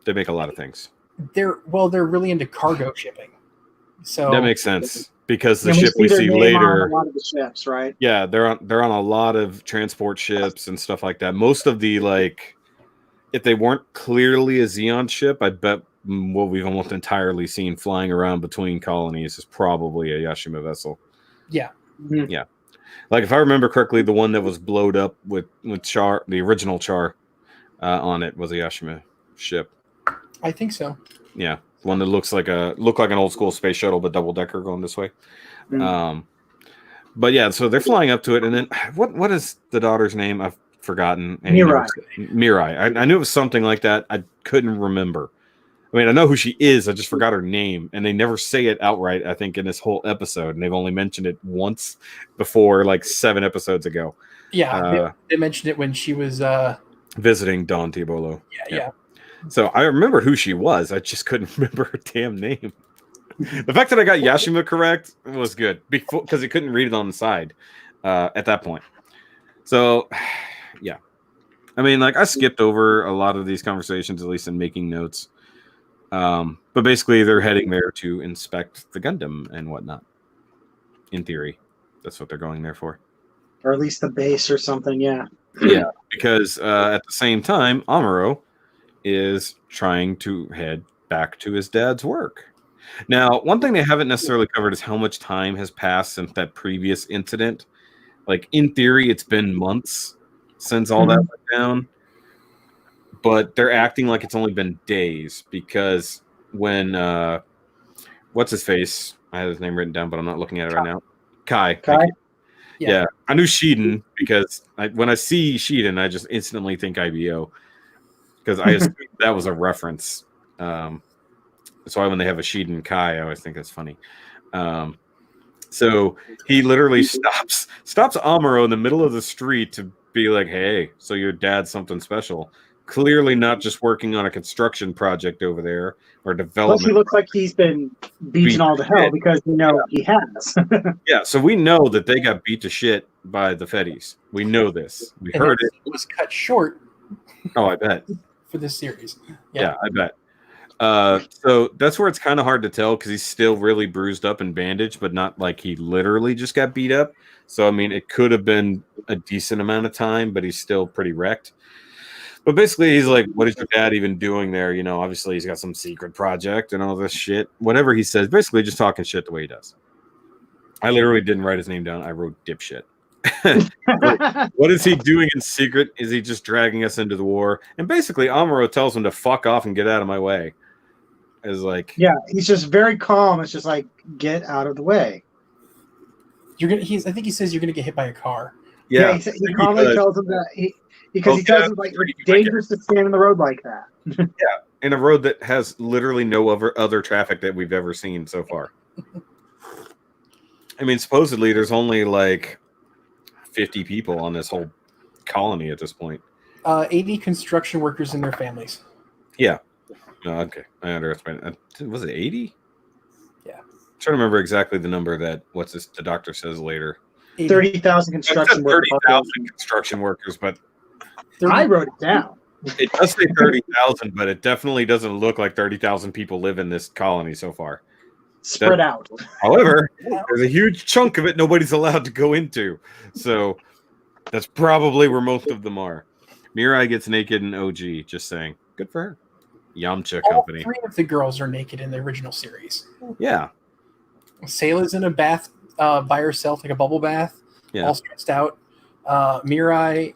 They make a lot of things. They're really into cargo shipping. So that makes sense, because the ship we see later, a lot of the ships, right? Yeah, they're on a lot of transport ships and stuff like that. Most of the, like, if they weren't clearly a Zeon ship, I bet what we've almost entirely seen flying around between colonies is probably a Yashima vessel. Yeah. Mm-hmm. Yeah. Like, if I remember correctly, the one that was blowed up with Char, the original Char, on it was a Yashima ship. I think so. Yeah. One that looked like an old school space shuttle, but double decker going this way. Mm. But yeah, so they're flying up to it, and then what is the daughter's name? I've forgotten. Mirai. Mirai. I knew it was something like that. I couldn't remember. I mean, I know who she is. I just forgot her name, and they never say it outright, I think, in this whole episode, and they've only mentioned it once before, like 7 episodes ago. Yeah, they mentioned it when she was visiting Don Tibolo. Yeah. So I remember who she was. I just couldn't remember her damn name. The fact that I got Yashima correct was good, because he couldn't read it on the side at that point. So, yeah. I mean, like, I skipped over a lot of these conversations, at least in making notes. But basically, they're heading there to inspect the Gundam and whatnot. In theory, that's what they're going there for. Or at least the base or something, yeah. Yeah, because at the same time, Amuro is trying to head back to his dad's work. Now, one thing they haven't necessarily covered is how much time has passed since that previous incident. Like, in theory, it's been months since all that went down, but they're acting like it's only been days because when what's his face? I had his name written down, but I'm not looking at it right now. Kai. Thank you. Yeah, I knew Sheeden because when I see Sheeden, I just instantly think IBO because I assumed that was a reference. That's why when they have a Sheeden Kai, I always think that's funny. So he literally stops Amuro in the middle of the street to be like, "Hey, so your dad's something special." Clearly not just working on a construction project over there or development. Plus, he looks like he's been beaten all to hell because he has. Yeah, so we know that they got beat to shit by the Fetties. We know this. We heard it. It was cut short. Oh, I bet. For this series. Yeah, I bet. So that's where it's kind of hard to tell because he's still really bruised up and bandaged, but not like he literally just got beat up. So, I mean, it could have been a decent amount of time, but he's still pretty wrecked. But basically, he's like, what is your dad even doing there? You know, obviously, he's got some secret project and all this shit. Whatever he says, basically just talking shit the way he does. I literally didn't write his name down. I wrote dipshit. What is he doing in secret? Is he just dragging us into the war? And basically, Amuro tells him to fuck off and get out of my way. Is like, yeah, he's just very calm. It's just like, get out of the way. I think he says you're gonna get hit by a car. Yeah, he calmly tells him that he tells him like it's dangerous to stand in the road like that. Yeah, in a road that has literally no other traffic that we've ever seen so far. I mean, supposedly there's only like 50 people on this whole colony at this point. 80 construction workers and their families. Yeah. Oh, okay. I underestimated. Was it 80? Yeah. I'm trying to remember exactly the number that the doctor says later. 30,000 construction workers. 30,000 construction workers, but I wrote it down. It does say 30,000, but it definitely doesn't look like 30,000 people live in this colony so far. Spread out. However, there's a huge chunk of it nobody's allowed to go into. So that's probably where most of them are. Mirai gets naked in OG, just saying. Good for her. Yamcha Company. All 3 of the girls are naked in the original series. Yeah. Sayla's in a bath by herself, like a bubble bath, all stressed out. Mirai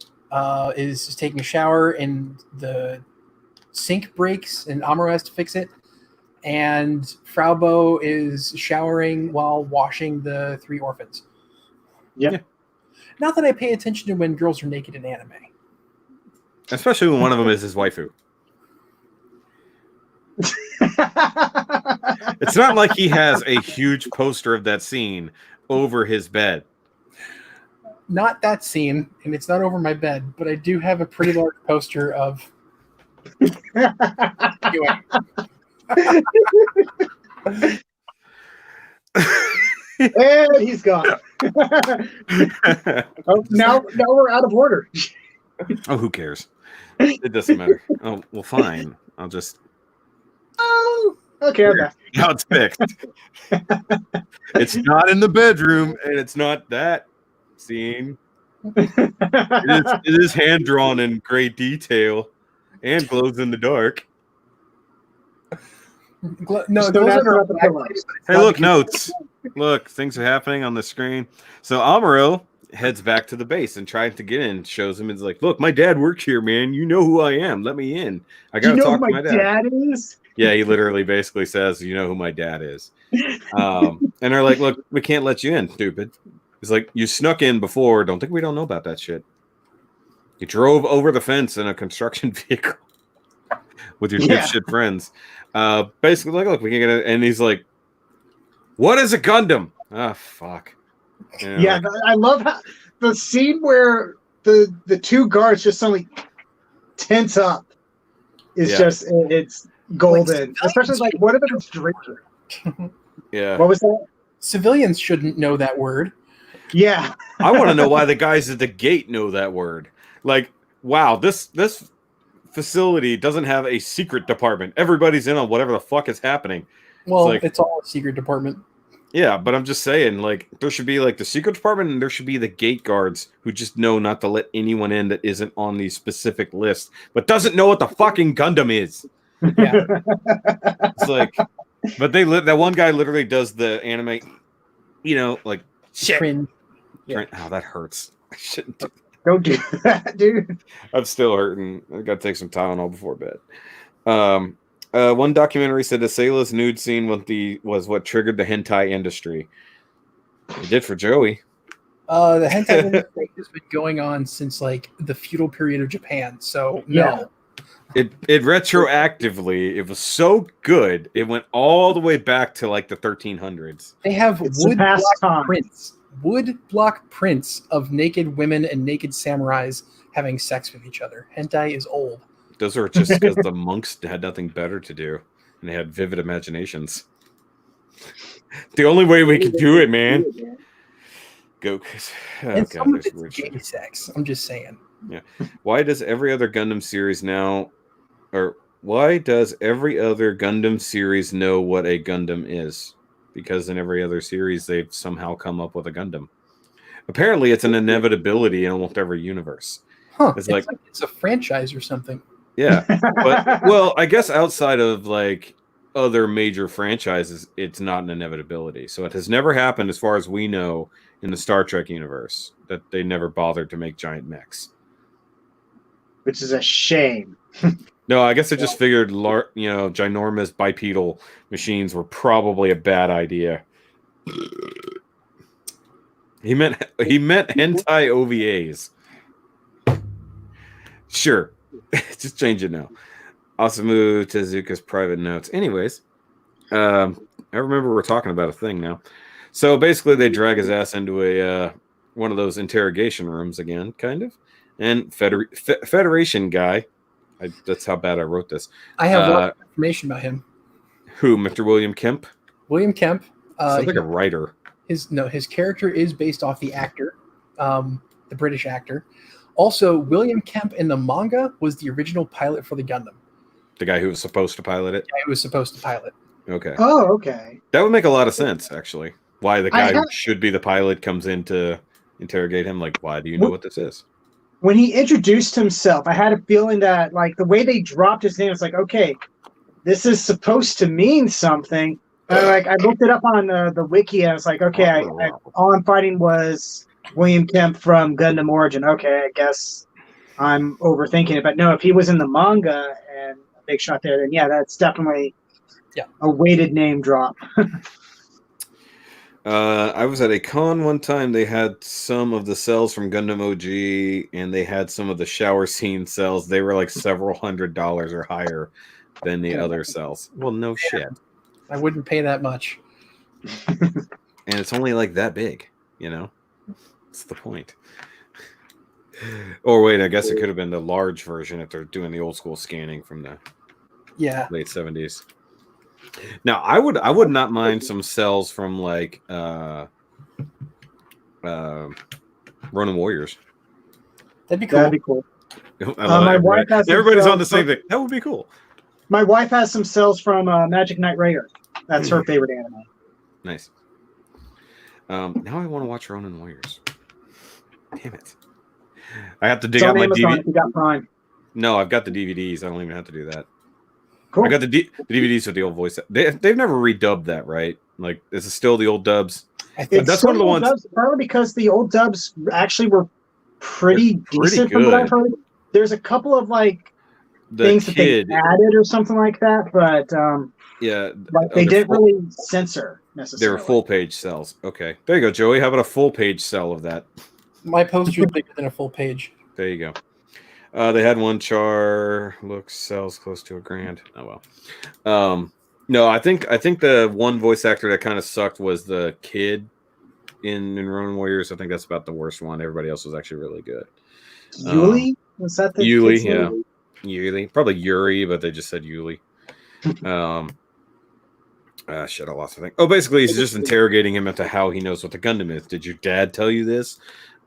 is just taking a shower and the sink breaks and Amuro has to fix it. And Fraubo is showering while washing the 3 orphans. Yep. Yeah. Not that I pay attention to when girls are naked in anime. Especially when one of them is his waifu. It's not like he has a huge poster of that scene over his bed. Not that scene, and it's not over my bed, but I do have a pretty large poster of. And he's gone. Now we're out of order. Oh, who cares? It doesn't matter. Oh, well, fine. I'll just. Oh, okay. Now it's fixed. It's not in the bedroom, and it's not that scene. It is hand drawn in great detail and glows in the dark. Hey, look, notes. Look, things are happening on the screen. So Amuro heads back to the base and tries to get in. Shows him, it's like, look, my dad works here, man. You know who I am. Let me in. I gotta talk to my dad. Is? Yeah, he literally basically says, you know who my dad is. And they're like, look, we can't let you in, stupid. He's like, you snuck in before. Don't think we don't know about that shit. You drove over the fence in a construction vehicle with your dipshit friends. Basically, like, look, we can get it. And he's like, what is a Gundam? Ah, fuck. Yeah, I love how the scene where the 2 guards just suddenly tense up is just it's golden. Especially like one of them is drinking. Yeah. What was that? Civilians shouldn't know that word. Yeah. I want to know why the guys at the gate know that word. Like, wow, this facility doesn't have a secret department. Everybody's in on whatever the fuck is happening. Well, it's all a secret department. Yeah, but I'm just saying, like, there should be like the secret department, and there should be the gate guards who just know not to let anyone in that isn't on these specific lists, but doesn't know what the fucking Gundam is. Yeah. It's like, But that one guy literally does the anime, like shit. Cringe. Yeah. Oh, that hurts. I shouldn't do that. Don't do that, dude. I'm still hurting. I got to take some Tylenol before bed. One documentary said the Sayla's nude scene was what triggered the hentai industry. It did for Joey. The hentai industry has been going on since like the feudal period of Japan. So no. It retroactively, it was so good. It went all the way back to like the 1300s. They have wood block prints of naked women and naked samurais having sex with each other. Hentai is old. Those are just because the monks had nothing better to do, and they had vivid imaginations. The only way we could do it, man. Go. And some of it's gay sex. I'm just saying. Yeah. Why does every other Gundam series know what a Gundam is? Because in every other series, they've somehow come up with a Gundam. Apparently, it's an inevitability in almost every universe. Huh? It's like it's a franchise or something. Yeah. But well, I guess outside of like other major franchises, it's not an inevitability. So it has never happened, as far as we know, in the Star Trek universe, that they never bothered to make giant mechs. Which is a shame. No, I guess I just figured, ginormous bipedal machines were probably a bad idea. He meant hentai OVAs. Sure. Just change it now. Osamu Tezuka's private notes. Anyways, I remember we're talking about a thing now. So basically, they drag his ass into a one of those interrogation rooms again, kind of. And Federation guy. That's how bad I wrote this. I have a lot of information about him. Who, Mr. William Kemp? William Kemp. Sounds like a writer. His character is based off the actor, the British actor. Also, William Kemp in the manga was the original pilot for the Gundam. The guy who was supposed to pilot it? Yeah, he was supposed to pilot. Okay. Oh, okay. That would make a lot of sense, actually. Why the guy who should be the pilot comes in to interrogate him. Like, why do you know what this is? When he introduced himself, I had a feeling that, like, the way they dropped his name, it's like, okay, this is supposed to mean something. I looked it up on the wiki, and I was like, okay, all I'm fighting was William Kemp from Gundam Origin. Okay, I guess I'm overthinking it. But no, if he was in the manga and a big shot there, then yeah, that's definitely a weighted name drop. I was at a con one time. They had some of the cells from Gundam OG, and they had some of the shower scene cells. They were like several $100s or higher than the other cells. Well, no shit. I wouldn't pay that much. And it's only like that big, That's the point. Or wait, I guess it could have been the large version if they're doing the old school scanning from the late 70s. Now, I would not mind some cells from like Ronin Warriors. That'd be cool. That'd be cool. My wife has everybody's on the same thing. That would be cool. My wife has some cells from Magic Knight Raider. That's her favorite anime. Nice. Now I want to watch Ronin Warriors. Damn it! I have to dig out my DVD. You got Prime. No, I've got the DVDs. I don't even have to do that. Cool. I got the DVDs with the old voice. They've never redubbed that, right? Like, this is still the old dubs. I think that's one of the ones. Dubs, probably because the old dubs actually were pretty decent from what I've heard. There's a couple of things that they added or something like that, but they didn't really censor necessarily. They were full page cells. Okay, there you go, Joey. How about a full page cell of that? My poster is bigger than a full page. There you go. They had one Char sells close to $1,000. Oh well. No, I think the one voice actor that kind of sucked was the kid in Ronin Warriors. I think that's about the worst one. Everybody else was actually really good. Yuli? Was that the Yuli? Yeah, Yuli. Probably Yuri, but they just said Yuli. Shit, I lost the thing. Oh, basically, he's just interrogating him as to how he knows what the Gundam is. Did your dad tell you this?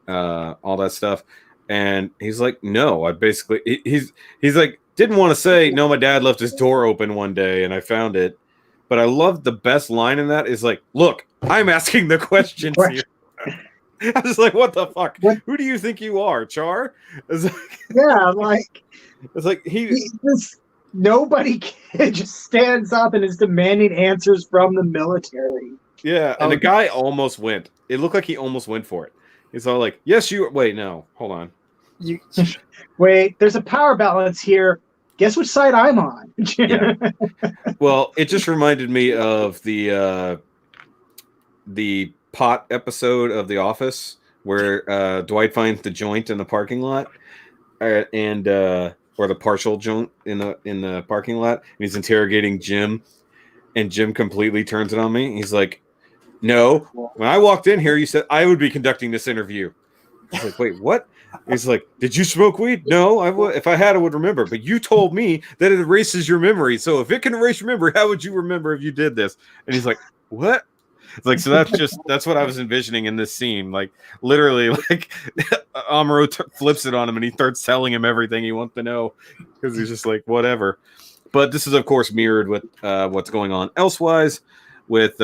All that stuff. And he's like, no, I basically, he's like, didn't want to say, no, my dad left his door open one day and I found it. But I love the best line in that is like, look, I'm asking the questions here. I was like, what the fuck? What? Who do you think you are, Char? It's like, yeah, like, it's like nobody just stands up and is demanding answers from the military. Yeah, and the guy almost went. It looked like he almost went for it. He's all like, "Yes, you." Wait, no, hold on. Wait, there's a power balance here. Guess which side I'm on. Yeah. Well, it just reminded me of the pot episode of The Office where Dwight finds the joint in the parking lot, or the partial joint in the parking lot, and he's interrogating Jim, and Jim completely turns it on me. He's like, "No, when I walked in here, you said I would be conducting this interview." He's like, "Wait, what?" He's like, "Did you smoke weed?" "No, I would. If I had, I would remember. But you told me that it erases your memory. So if it can erase your memory, how would you remember if you did this?" And he's like, "What?" It's like, so that's what I was envisioning in this scene. Like, literally, like Amuro flips it on him and he starts telling him everything he wants to know because he's just like, whatever. But this is, of course, mirrored with what's going on elsewise, with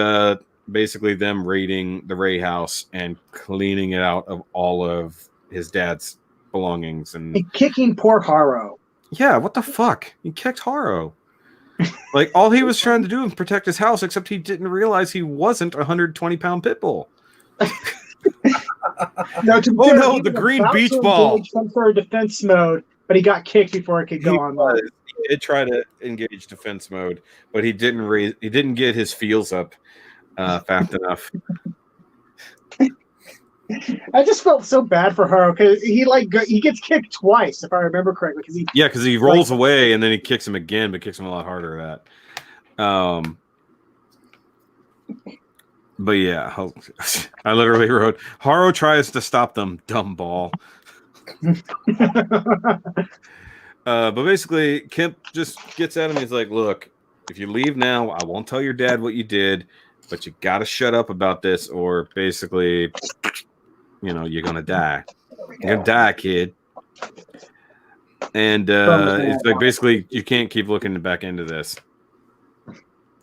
basically them raiding the Ray house and cleaning it out of all of his dad's belongings and kicking poor Haro. Yeah, what the fuck? He kicked Haro. Like, all he was trying to do was protect his house, except he didn't realize he wasn't a 120-pound pit bull. No, the green beach ball. Some sort of defense mode, but he got kicked before it could go on. He did try to engage defense mode, but he didn't get his feels up fast enough. I just felt so bad for Haro because he gets kicked twice, if I remember correctly. Because he rolls away and then he kicks him again, but kicks him a lot harder at that. But yeah, I literally wrote, "Haro tries to stop them, dumb ball." But basically, Kemp just gets at him. He's like, "Look, if you leave now, I won't tell your dad what you did, but you got to shut up about this, or basically, you're gonna die. You're gonna die, kid." And it's like, basically, you can't keep looking back into this.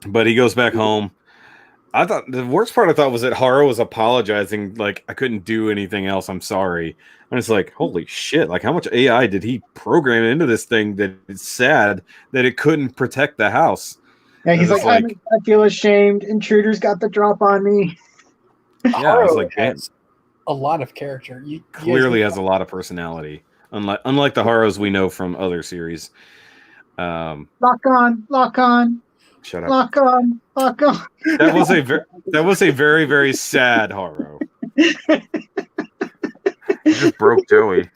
But he goes back home. I thought the worst part was that Haro was apologizing, like, "I couldn't do anything else. I'm sorry." And it's like, holy shit! Like, how much AI did he program into this thing that it's sad that it couldn't protect the house? Yeah, he's like, I feel ashamed. Intruders got the drop on me. Yeah, I was like, damn. A lot of character. You clearly has a lot of personality, unlike the Haros we know from other series. Lock on. Shut up. Lock on. That was a very, very sad Haro. You just broke Joey.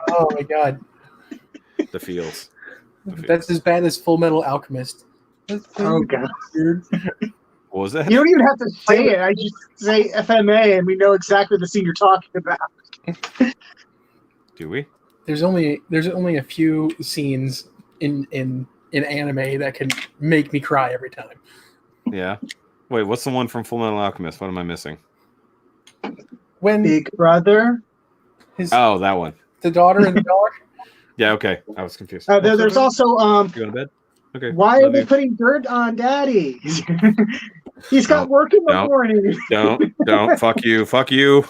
Oh my god. The feels. That's as bad as Full Metal Alchemist. Oh god. What was that? You don't even have to say it. I just say FMA and we know exactly the scene you're talking about. Do we? There's only a few scenes in anime that can make me cry every time. Yeah. Wait, what's the one from Full Metal Alchemist? What am I missing? When Big Brother. That one. The daughter and the dog. Yeah. Okay. I was confused. There's also You going to bed? Okay. Why are they putting dirt on Daddy? He's got work in the morning. Don't. Fuck you,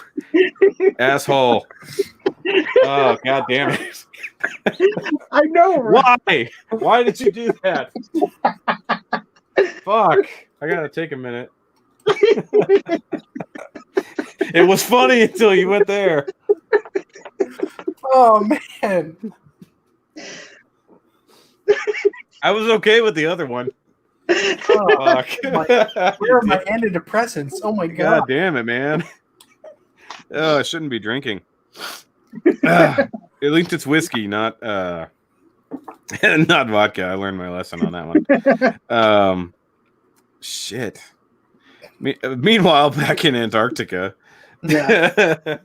asshole. Oh, god damn it. I know. Right? Why did you do that? Fuck. I gotta take a minute. It was funny until you went there. Oh man. I was okay with the other one. Oh, where are my antidepressants? Oh my god. God damn it, man. Oh, I shouldn't be drinking. At least it's whiskey, not vodka. I learned my lesson on that one. Shit. Meanwhile, back in Antarctica. Yeah.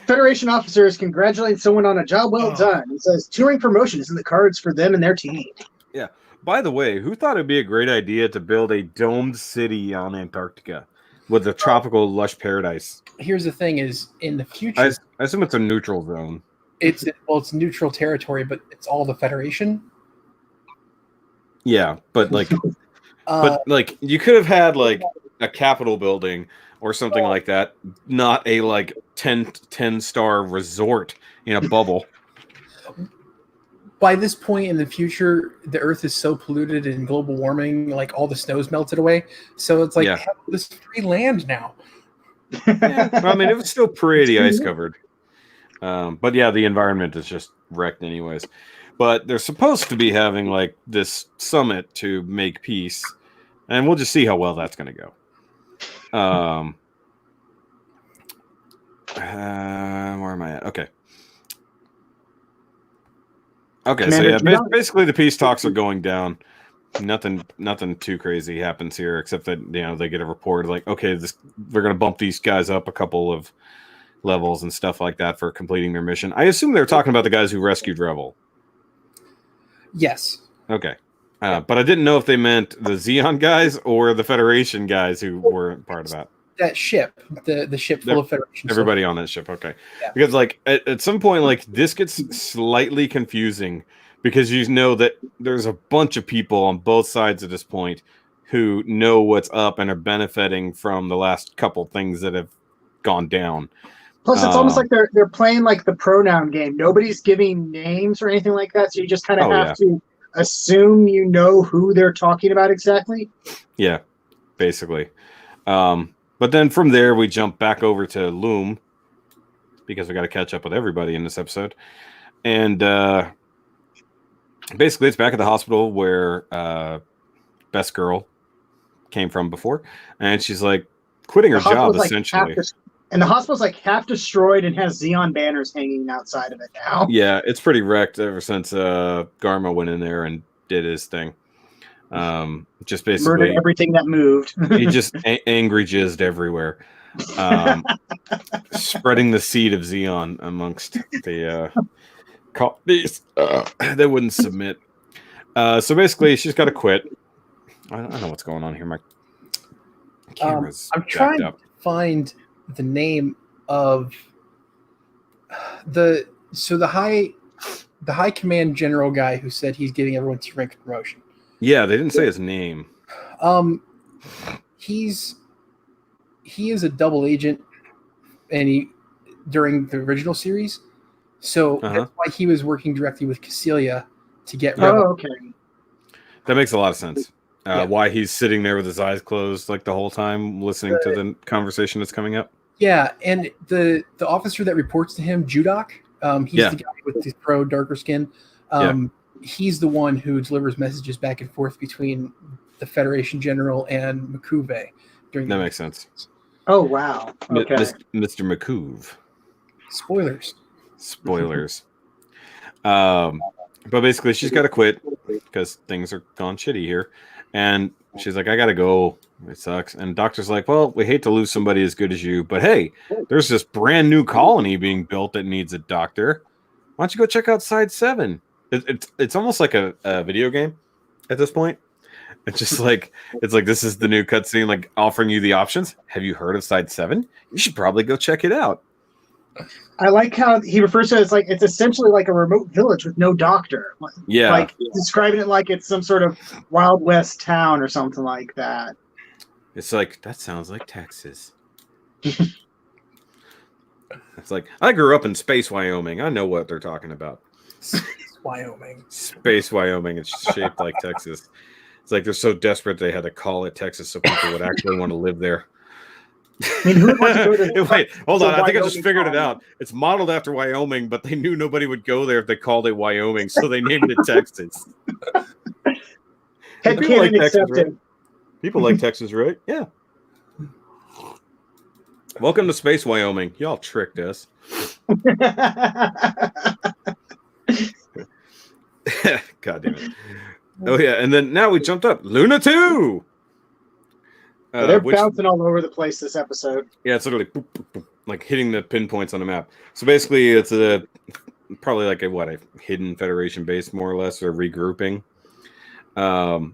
Federation officers congratulating someone on a job well done. It says touring promotion is in the cards for them and their team. Yeah. By the way, who thought it'd be a great idea to build a domed city on Antarctica with a tropical lush paradise? Here's the thing: is in the future, I assume it's a neutral zone. It's neutral territory, but it's all the Federation. Yeah, but like, you could have had like a Capitol building or something like that, not a like 10-star resort in a bubble. by this point in the future, the Earth is so polluted in global warming, like all the snow's melted away. So it's like hell, this free land now. Yeah, well, I mean, it was still pretty ice covered. But yeah, the environment is just wrecked anyways. But they're supposed to be having like this summit to make peace, and we'll just see how well that's going to go. Where am I at? Okay. Commander, so yeah, basically the peace talks are going down. Nothing too crazy happens here, except that they get a report like, okay, we're going to bump these guys up a couple of levels and stuff like that for completing their mission. I assume they're talking about the guys who rescued Revell. Yes. Okay. But I didn't know if they meant the Zeon guys or the Federation guys who weren't part of that. That ship, the ship full of Federation. Everybody on that ship, okay. Yeah. Because like at some point, like this gets slightly confusing because you know that there's a bunch of people on both sides at this point who know what's up and are benefiting from the last couple things that have gone down. Plus, it's almost like they're playing like the pronoun game. Nobody's giving names or anything like that, so you just kind of have to assume you know who they're talking about exactly. Yeah, basically. But then from there, we jump back over to Loom because we got to catch up with everybody in this episode. And basically, it's back at the hospital where Best Girl came from before. And she's like quitting her job, essentially. And the hospital's like half destroyed and has Zeon banners hanging outside of it now. Yeah, it's pretty wrecked ever since Garma went in there and did his thing. Just basically murdered everything that moved. He just angry jizzed everywhere, spreading the seed of Zeon amongst the colonies that wouldn't submit. So basically, she's got to quit. I don't know what's going on here. My camera's I'm trying to find the name of the high command general guy who said he's getting everyone to rank promotion. Yeah, they didn't say his name. He is a double agent, and during the original series, so that's why he was working directly with Cassilia to get Revell. Oh, okay. That makes a lot of sense. Why he's sitting there with his eyes closed like the whole time, listening to the conversation that's coming up. Yeah, and the officer that reports to him, Judok, he's the guy with the darker skin. He's the one who delivers messages back and forth between the Federation General and Makuve. That makes sense. Oh, wow. Okay. Mr. Makuve. Spoilers. But basically, she's got to quit because things are gone shitty here. And she's like, I got to go. It sucks. And doctor's like, well, we hate to lose somebody as good as you, but hey, there's this brand new colony being built that needs a doctor. Why don't you go check out Side 7? It's almost like a video game at this point. It's just like, this is the new cutscene, like offering you the options. Have you heard of Side 7? You should probably go check it out. I like how he refers to it as like it's essentially like a remote village with no doctor. Yeah. Like describing it like it's some sort of Wild West town or something like that. It's like, that sounds like Texas. It's like, I grew up in Space Wyoming. I know what they're talking about. Space Wyoming. It's shaped like Texas. It's like they're so desperate they had to call it Texas so people would actually want to live there. I mean, who would want to go to Wait, hold on. I think I just figured it out. It's modeled after Wyoming, but they knew nobody would go there if they called it Wyoming, so they named it Texas. People like Texas, right? People like Texas, right? Yeah. Welcome to Space Wyoming. Y'all tricked us. God damn it. Oh, yeah. And then now we jumped up. Luna 2! They're bouncing all over the place this episode. Yeah, it's literally boop, boop, boop, like hitting the pinpoints on the map. So basically, it's probably like a hidden Federation base, more or less, or regrouping.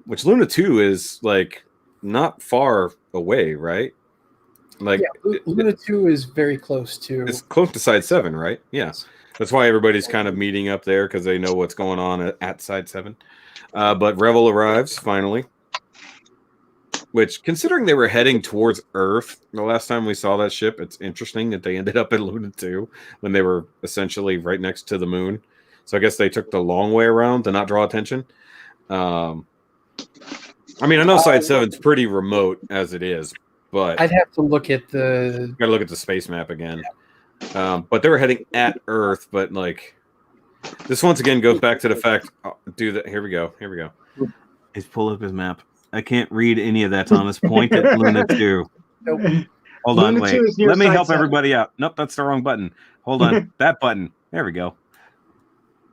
Which Luna 2 is like not far away, right? Like Luna 2 is very close to. It's close to Side 7, right? Yeah. That's why everybody's kind of meeting up there because they know what's going on at Side 7. But Revell arrives finally. Which, considering they were heading towards Earth the last time we saw that ship, it's interesting that they ended up in Luna 2 when they were essentially right next to the moon. So I guess they took the long way around to not draw attention. I mean, I know Side 7's pretty remote as it is, but I'd have to look at the. Gotta look at the space map again. But they were heading at Earth, but like this once again goes back to the fact. Do that. Here we go. He's pulled up his map. I can't read any of that, Thomas. Point at Luna 2. Nope. Hold on, wait. Let me help everybody out. Nope, that's the wrong button. Hold on. That button. There we go.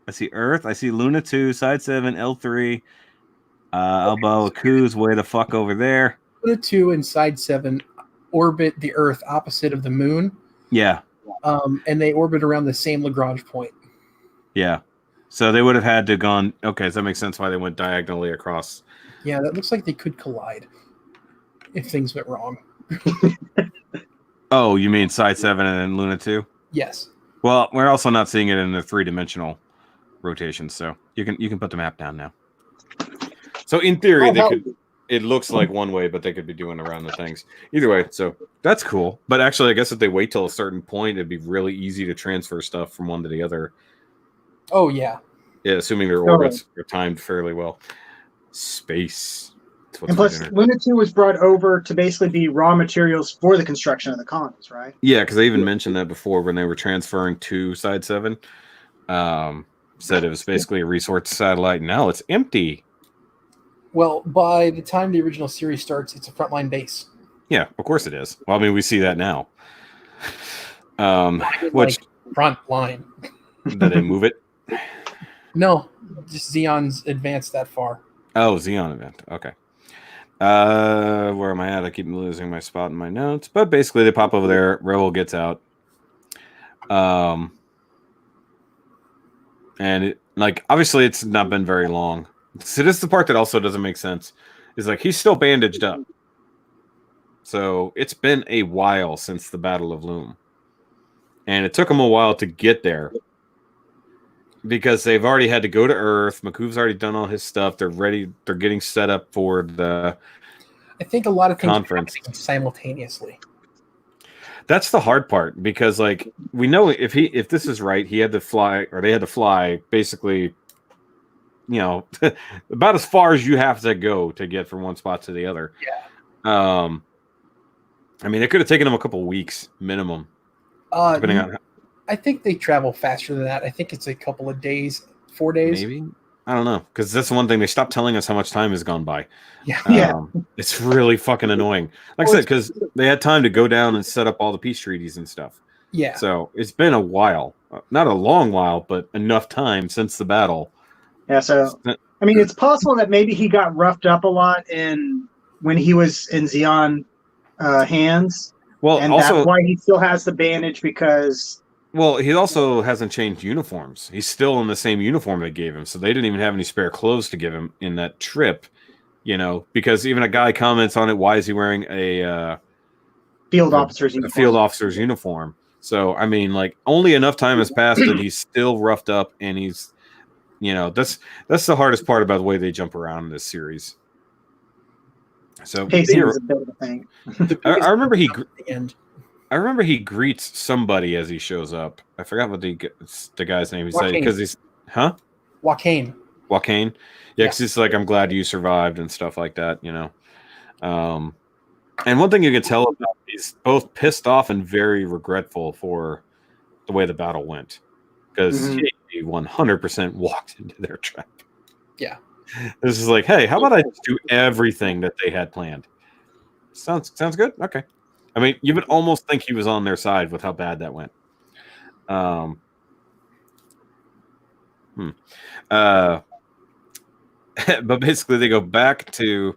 I see Earth. I see Luna 2, Side 7, L3. Elbow, Aku's way the fuck over there. Luna 2 and Side 7 orbit the Earth opposite of the moon. Yeah. And they orbit around the same Lagrange point. Yeah. So they would have had to gone. Okay, so that makes sense why they went diagonally across. Yeah, that looks like they could collide if things went wrong. Oh, you mean Side 7 and then Luna 2? Yes. Well, we're also not seeing it in the 3-dimensional rotation, so you can put the map down now. So in theory, it looks like one way, but they could be doing around the things. Either way, so that's cool. But actually, I guess if they wait till a certain point, it'd be really easy to transfer stuff from one to the other. Oh, yeah. Yeah, assuming their orbits are timed fairly well. Space. And plus, Luna 2 was brought over to basically be raw materials for the construction of the colonies, right? Yeah, because they even mentioned that before when they were transferring to Side 7. Said it was basically a resource satellite. Now it's empty. Well, by the time the original series starts, it's a frontline base. Yeah, of course it is. Well, I mean, we see that now. Which like front line? Did they move it? No, just Zeon's advanced that far. Oh, Zeon event. Okay. Where am I at? I keep losing my spot in my notes. But basically, they pop over there. Revell gets out. And it, like, obviously, it's not been very long. So this is the part that also doesn't make sense. Is like he's still bandaged up. So it's been a while since the Battle of Loom. And it took them a while to get there. Because they've already had to go to Earth. Makuve's already done all his stuff. They're ready. They're getting set up for the I think a lot of things conference simultaneously. That's the hard part because, like, we know if this is right, he had to fly, or they had to fly, basically, you know, about as far as you have to go to get from one spot to the other. Yeah. I mean, it could have taken them a couple weeks minimum, depending on. I think they travel faster than that. I think it's a couple of days, 4 days. Maybe. I don't know. Because that's one thing. They stopped telling us how much time has gone by. Yeah. It's really fucking annoying. Like I said, because they had time to go down and set up all the peace treaties and stuff. Yeah. So it's been a while. Not a long while, but enough time since the battle. Yeah, so, I mean, it's possible that maybe he got roughed up a lot when he was in Zeon hands. Well, and also, that's why he still has the bandage because... Well, he also hasn't changed uniforms. He's still in the same uniform they gave him, so they didn't even have any spare clothes to give him in that trip, you know, because even a guy comments on it, why is he wearing a field officer's uniform? So, I mean, like, only enough time has passed that he's still roughed up, and he's, you know, that's the hardest part about the way they jump around in this series. So, pacing is a bit of a thing. I remember I remember he greets somebody as he shows up. I forgot what the guy's name he said because he's Joaquin. Yeah, because he's like, I'm glad you survived and stuff like that, you know. And one thing you can tell about he's both pissed off and very regretful for the way the battle went because he 100% walked into their trap. Yeah, this is like, hey, how about I just do everything that they had planned? Sounds good. Okay. I mean, you would almost think he was on their side with how bad that went. But basically, they go back to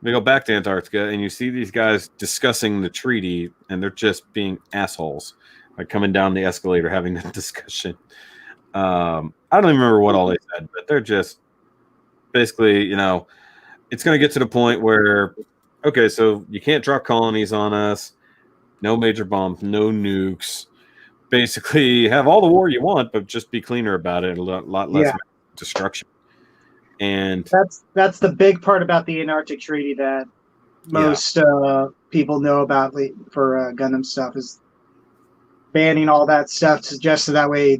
Antarctica, and you see these guys discussing the treaty, and they're just being assholes, like coming down the escalator having that discussion. I don't even remember what all they said, but they're just basically, you know, it's going to get to the point where, okay, so you can't drop colonies on us, no major bombs, no nukes. Basically, have all the war you want, but just be cleaner about it. A lot less destruction. And that's the big part about the Antarctic Treaty that most people know about for Gundam stuff is banning all that stuff, just so that way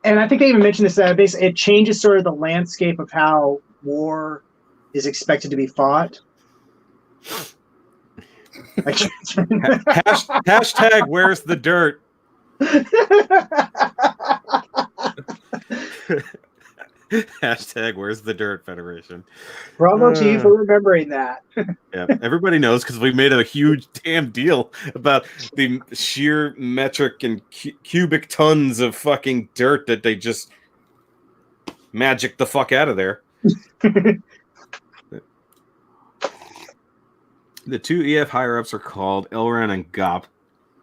And I think they even mentioned this, that basically it changes sort of the landscape of how war is expected to be fought. Hashtag where's the dirt? Hashtag where's the dirt, Federation. Bravo to you for remembering that. Yeah, everybody knows because we made a huge damn deal about the sheer metric and cubic tons of fucking dirt that they just magic the fuck out of there. The two EF higher-ups are called Elran and Gop.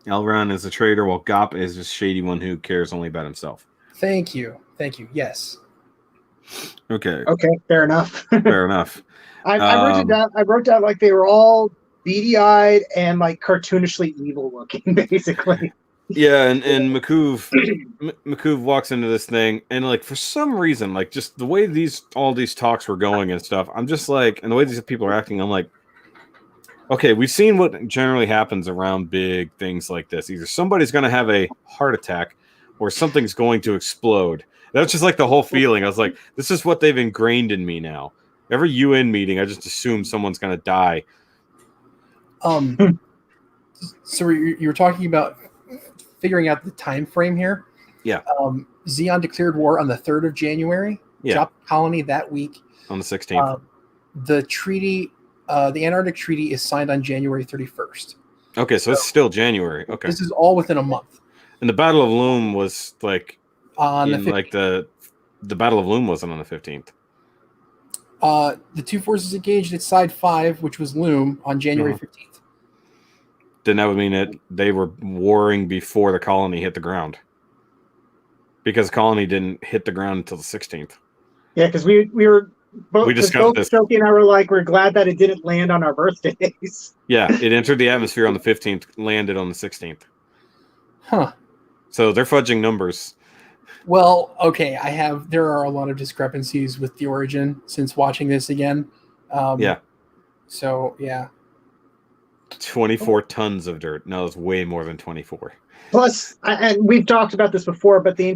Elran is a traitor, while Gop is a shady one who cares only about himself. Thank you. Yes. Okay. Fair enough. Fair enough. I wrote down like they were all beady-eyed and like cartoonishly evil looking, basically. Yeah, and Makuv walks into this thing, and like for some reason, like just the way all these talks were going and stuff, I'm just like, and the way these people are acting, I'm like, okay, we've seen what generally happens around big things like this. Either somebody's going to have a heart attack, or something's going to explode. That's just like the whole feeling. I was like, this is what they've ingrained in me now. Every UN meeting, I just assume someone's going to die. So you were talking about figuring out the time frame here. Yeah. Zeon declared war on the 3rd of January. Yeah. Dropped the colony that week. On the 16th. The treaty, the Antarctic Treaty, is signed on January 31st. Okay, so it's still January. Okay. This is all within a month. And the Battle of Loom was like on the 15th. Like the Battle of Loom wasn't on the 15th. The two forces engaged at Side 5, which was Loom, on January 15th. Then that would mean that they were warring before the colony hit the ground. Because the colony didn't hit the ground until the 16th. Yeah, because we were both Shoki and I were like, we're glad that it didn't land on our birthdays. Yeah, it entered the atmosphere on the 15th, landed on the 16th. Huh. So they're fudging numbers. Well, okay, there are a lot of discrepancies with the Origin since watching this again. Yeah. So, yeah. 24 tons of dirt. No, it's way more than 24. Plus, and we've talked about this before, but the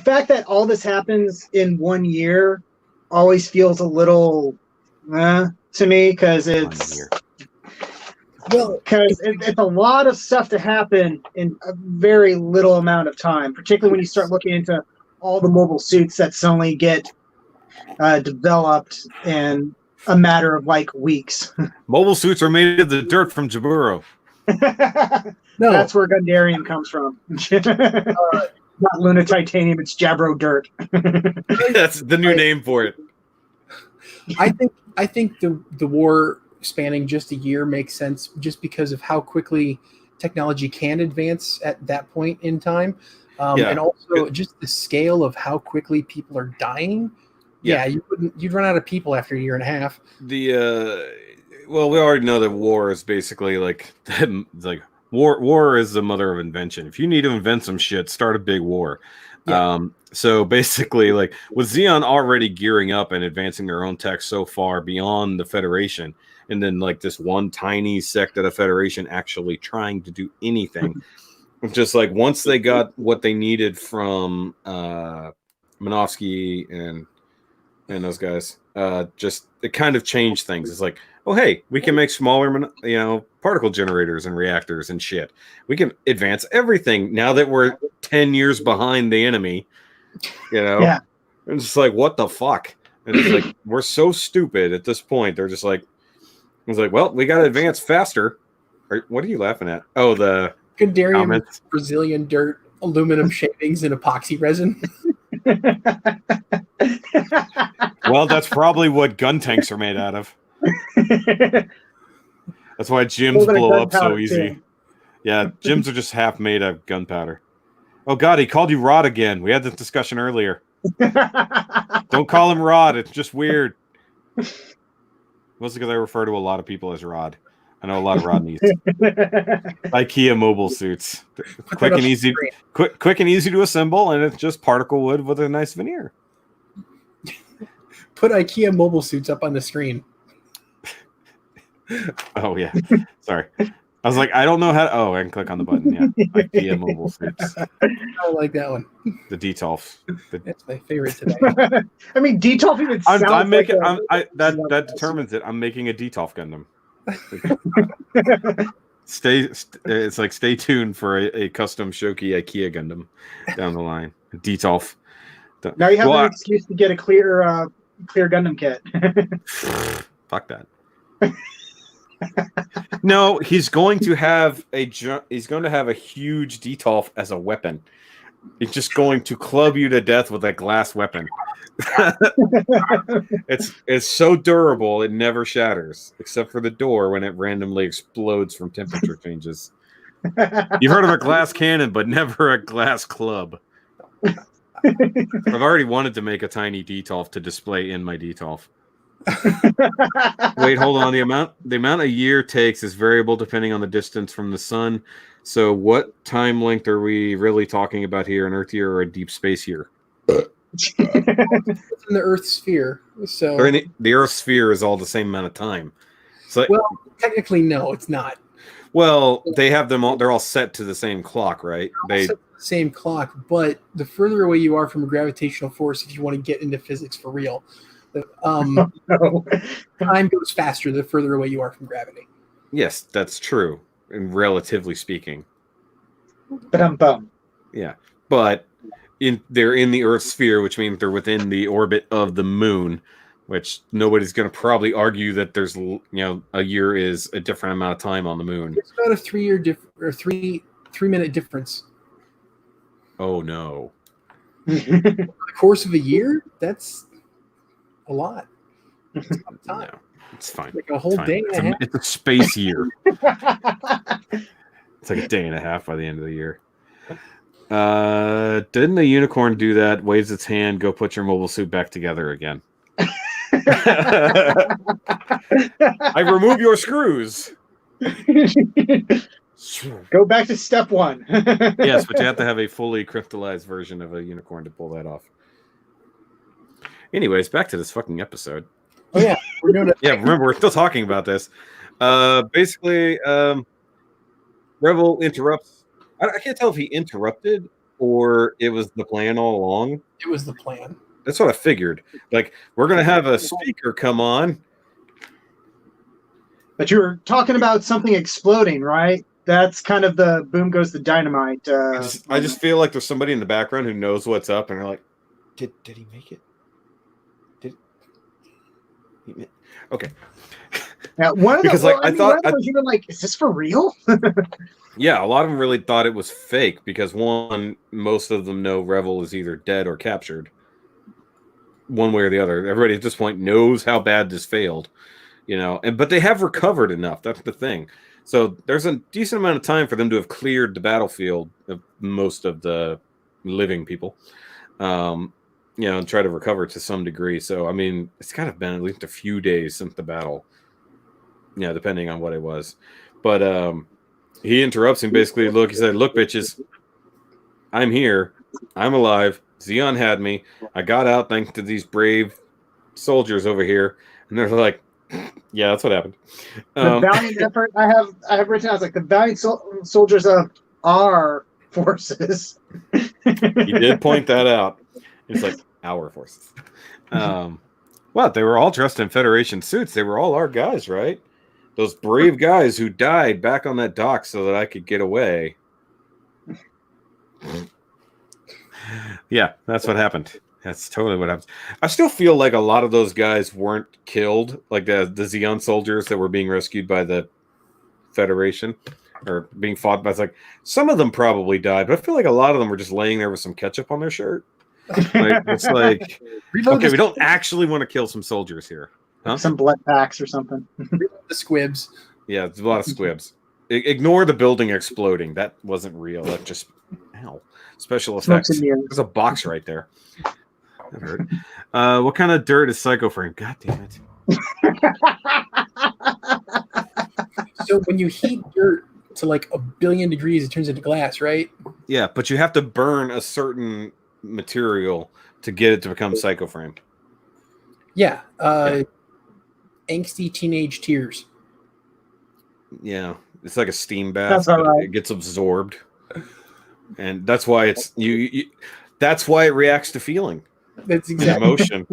fact that all this happens in 1 year always feels a little to me, because it's a lot of stuff to happen in a very little amount of time, particularly when you start looking into all the mobile suits that suddenly get developed in a matter of like weeks. Mobile suits are made of the dirt from Jaburo. No, that's where Gundarium comes from. Not Luna Titanium, it's Jabro Dirt. That's the new name for it. I think the war spanning just a year makes sense just because of how quickly technology can advance at that point in time. And also just the scale of how quickly people are dying. Yeah, you'd run out of people after a year and a half. Well, we already know that war is basically like war is the mother of invention. If you need to invent some shit, start a big war. Yeah. So basically, like with Zeon already gearing up and advancing their own tech so far beyond the Federation, and then like this one tiny sect of the Federation actually trying to do anything. Just like once they got what they needed from Minovsky and those guys, just it kind of changed things. It's like, oh hey, we can make smaller, particle generators and reactors and shit. We can advance everything now that we're 10 years behind the enemy. Yeah. And it's just like, what the fuck? And it's like we're so stupid at this point. They're just like, it's like, well, we got to advance faster. What are you laughing at? Oh, the Gundarium, Brazilian dirt, aluminum shavings, and epoxy resin. Well, that's probably what gun tanks are made out of. That's why gyms blow up so easy. Too. Yeah, gyms are just half made of gunpowder. Oh God, he called you Rod again. We had this discussion earlier. Don't call him Rod. It's just weird. Mostly because I refer to a lot of people as Rod. I know a lot of Rodneys. IKEA mobile suits. Quick and easy to assemble, and it's just particle wood with a nice veneer. Put IKEA mobile suits up on the screen. Oh yeah. Sorry. I was like, I don't know how. Oh, I can click on the button. Yeah, IKEA mobile suits. I like that one. The Detolf. That's my favorite today. I mean, Detolf even sounds I'm making. like That determines it. I'm making a Detolf Gundam. It's like stay tuned for a custom Shoki IKEA Gundam down the line. Detolf. Now you have an excuse to get a clear Gundam kit. Fuck that. No, he's going to have a huge Detolf as a weapon. He's just going to club you to death with a glass weapon. It's so durable it never shatters, except for the door when it randomly explodes from temperature changes. You've heard of a glass cannon, but never a glass club. I've already wanted to make a tiny Detolf to display in my Detolf. Wait, hold on. The amount a year takes is variable depending on the distance from the sun. So what time length are we really talking about here? An Earth year or a deep space year? It's in the Earth sphere. So the Earth sphere is all the same amount of time. So well, technically no, it's not. Well, they have them all. They're all set to the same clock, right? Same clock, but the further away you are from a gravitational force, if you want to get into physics for real, time goes faster the further away you are from gravity. Yes, that's true, and relatively speaking. Yeah, but they're in the Earth sphere, which means they're within the orbit of the moon, which nobody's going to probably argue that there's a year is a different amount of time on the moon. It's about a 3-minute difference. Oh no! Over the course of a year, that's a lot. It's time. No, it's fine. Like a whole day and a half. It's a space year. It's like a day and a half by the end of the year. Didn't the unicorn do that? Waves its hand. Go put your mobile suit back together again. I remove your screws. Go back to step 1. Yes, but you have to have a fully crystallized version of a unicorn to pull that off. Anyways, back to this fucking episode. Oh yeah, we're doing it. Yeah, remember we're still talking about this. Basically, Revell interrupts. I can't tell if he interrupted or it was the plan all along. It was the plan. That's what I figured. Like, we're gonna have a speaker come on. But you were talking about something exploding, right? That's kind of the boom goes the dynamite. I just feel like there's somebody in the background who knows what's up, and they're like, "Did he make it? Okay." Yeah, because I thought you were like, "Is this for real?" Yeah, a lot of them really thought it was fake because one, most of them know Revell is either dead or captured, one way or the other. Everybody at this point knows how bad this failed, but they have recovered enough. That's the thing. So there's a decent amount of time for them to have cleared the battlefield of most of the living people, and try to recover to some degree. So, I mean, it's kind of been at least a few days since the battle, depending on what it was. But he interrupts him basically. He said, "Look, bitches, I'm here. I'm alive. Zeon had me. I got out thanks to these brave soldiers over here." And they're like, "Yeah, that's what happened." The valiant effort I have written. I was like, the valiant soldiers of our forces. He did point that out. It's like our forces. Well, they were all dressed in Federation suits. They were all our guys, right? Those brave guys who died back on that dock so that I could get away. Yeah, that's what happened. That's totally what happened. I still feel like a lot of those guys weren't killed, like the Zeon soldiers that were being rescued by the Federation or being fought by. It's like some of them probably died, but I feel like a lot of them were just laying there with some ketchup on their shirt. Like, it's like, okay, we don't actually want to kill some soldiers here. Huh? Some blood packs or something. The squibs. Yeah, there's a lot of squibs. Ignore the building exploding. That wasn't real. That just special effects. There's a box right there. That hurt. What kind of dirt is Psycho Frame? God damn it. So when you heat dirt to like 1 billion degrees, it turns into glass, right? Yeah, but you have to burn a certain material to get it to become Psycho Frame. Yeah. Angsty teenage tears. Yeah, it's like a steam bath. That's all right. It gets absorbed, and that's why it's you. That's why it reacts to feeling. That's exactly emotion.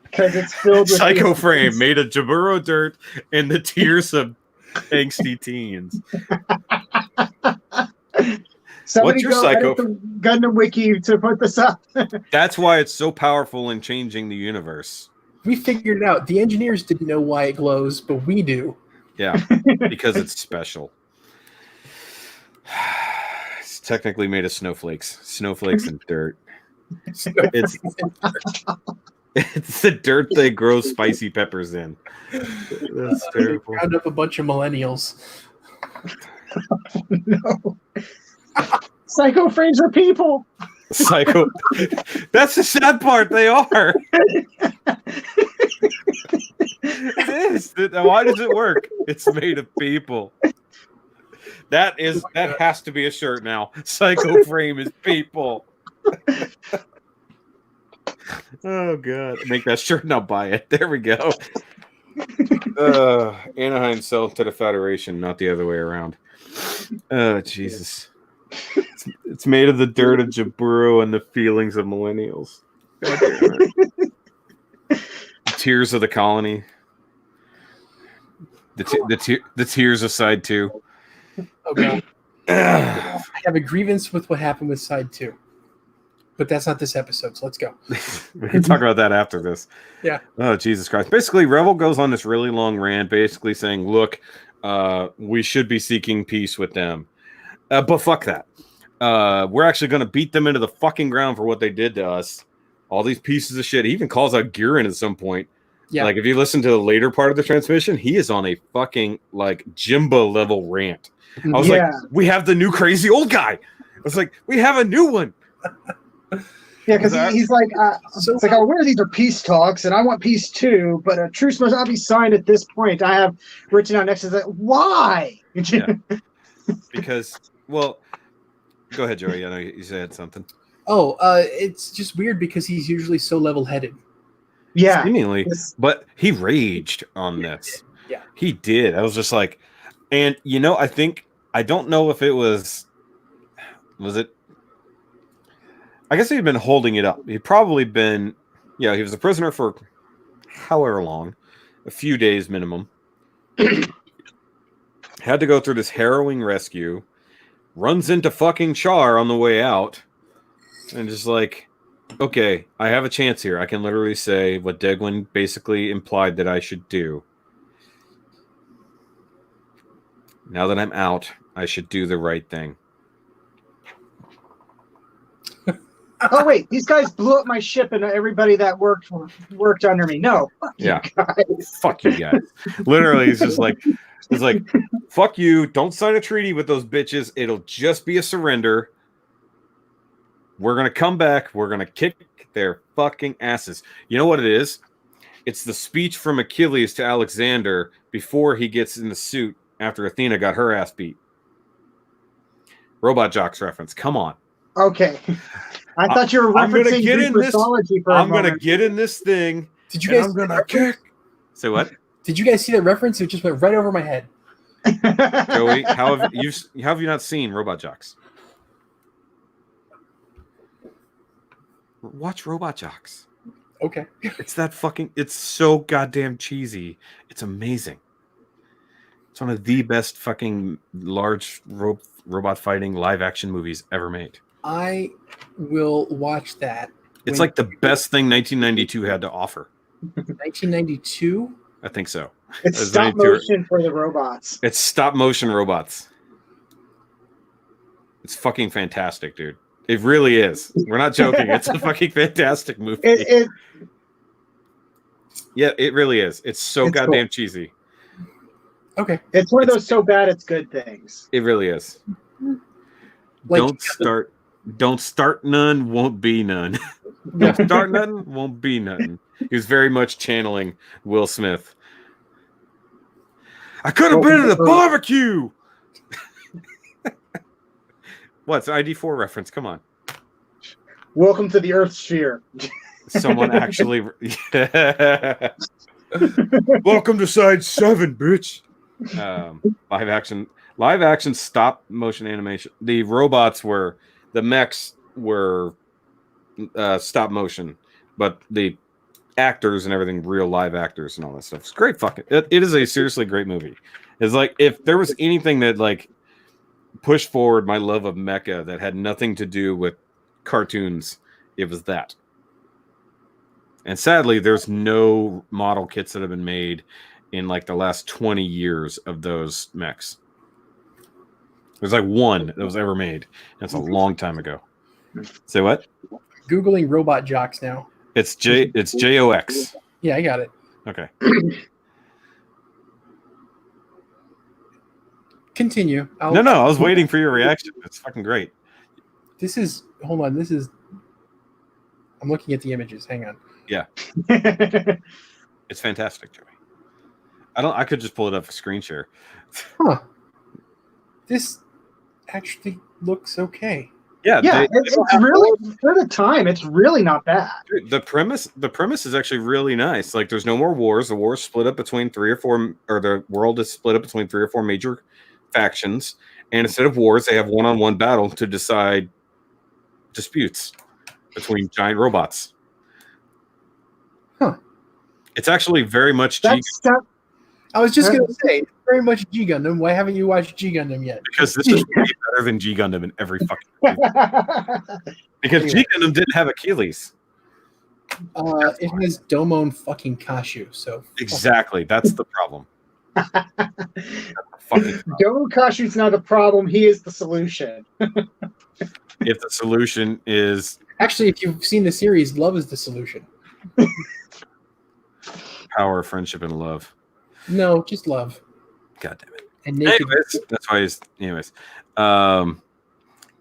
Because it's filled with Psycho Frame made of Jaburo dirt and the tears of angsty teens. Somebody What's your go Psycho? edit the Gundam Wiki to put this up. That's why it's so powerful in changing the universe. We figured it out. The engineers didn't know why it glows, but we do. Yeah, because it's special. It's technically made of snowflakes and dirt. It's the dirt they grow spicy peppers in. That's terrible. Round up a bunch of millennials. No. Psycho frames are people. Psycho. That's the sad part. They are. It is. Why does it work? It's made of people. That has to be a shirt now. Psycho Frame is people. Oh god. Make that shirt and I'll buy it. There we go. Anaheim sell to the Federation, not the other way around. Oh Jesus. It's made of the dirt of Jaburo and the feelings of millennials. God damn it. The tears of the colony. The tears of side 2. Oh god. I have a grievance with what happened with side 2. But that's not this episode, so let's go. We can talk about that after this. Yeah. Oh, Jesus Christ. Basically, Revell goes on this really long rant, basically saying, look, we should be seeking peace with them. But fuck that. We're actually going to beat them into the fucking ground for what they did to us. All these pieces of shit. He even calls out Gurren at some point. Yeah. Like, if you listen to the later part of the transmission, he is on a fucking, like, Jimba level rant. I was like, we have the new crazy old guy. I was like, we have a new one. Yeah, because he's like, it's like, I'm aware these are peace talks, and I want peace too, but a truce must not be signed at this point. I have written out next to that. Why? Yeah. Because, well, go ahead, Joey. I know you said something. Oh, it's just weird because he's usually so level-headed. Yeah. Seemingly. But he raged on this. Yeah. He did. I was just like, and, you know, I don't know if it was it? I guess he'd been holding it up. He'd probably been, he was a prisoner for however long, a few days minimum. Had to go through this harrowing rescue, runs into fucking Char on the way out, and just like, okay, I have a chance here. I can literally say what Degwin basically implied that I should do. Now that I'm out, I should do the right thing. Oh wait, these guys blew up my ship and everybody that worked under me. No, fuck you guys. Fuck you guys. Literally, it's like, fuck you. Don't sign a treaty with those bitches. It'll just be a surrender. We're gonna come back. We're gonna kick their fucking asses. You know what it is? It's the speech from Achilles to Alexander before he gets in the suit after Athena got her ass beat. Robot Jocks reference. Come on. Okay. I thought you were referencing Greek mythology for a moment. I'm going to get in this thing. Did you guys? I'm going to kick. Say what? Did you guys see that reference? It just went right over my head. Joey, how have you not seen Robot Jocks? Watch Robot Jocks. Okay. It's so goddamn cheesy. It's amazing. It's one of the best fucking large robot fighting live action movies ever made. I will watch that. It's like the best thing 1992 had to offer. 1992? I think so. It's stop motion for the robots. It's stop motion robots. It's fucking fantastic, dude. It really is. We're not joking. It's a fucking fantastic movie. Yeah, it really is. It's so goddamn cheesy. Okay. It's one of those so bad it's good things. It really is. Like, don't start none, won't be none. Don't start nothing, won't be nothing. He was very much channeling Will Smith. I could have been at a barbecue. What's ID4 reference? Come on. Welcome to the Earth sphere. Someone actually. Welcome to side 7, bitch. Live action stop motion animation. The mechs were stop motion, but the actors and everything real live actors and all that stuff. It's great it is a seriously great movie. It's like if there was anything that like pushed forward my love of mecha that had nothing to do with cartoons, it was that. And sadly, there's no model kits that have been made in like the last 20 years of those mechs. There's like one that was ever made. That's a long time ago. Say what? Googling robot jocks now. It's JOX. Yeah, I got it. Okay. Continue. No, I was waiting for your reaction. It's fucking great. Hold on. I'm looking at the images. Hang on. Yeah. It's fantastic, Joey. I could just pull it up for screen share. Huh. This actually looks okay. Yeah, it's really for the time. It's really not bad. Dude, the premise is actually really nice. Like, there's no more wars. The war is split up between the world is split up between 3 or 4 major factions, and instead of wars, they have one-on-one battle to decide disputes between giant robots. Huh? It's actually very much G. I was just going to say, it's very much G Gundam. Why haven't you watched G Gundam yet? Because this is way better than G Gundam in every fucking movie. Because G Gundam didn't have Achilles. It has Domon fucking Kashu. So exactly, that's the problem. Domon Kashu's not the problem. He is the solution. If the solution is actually, if you've seen the series, love is the solution. Power, friendship, and love. No, just love. God damn it. And naked. That's why he's. Anyways, I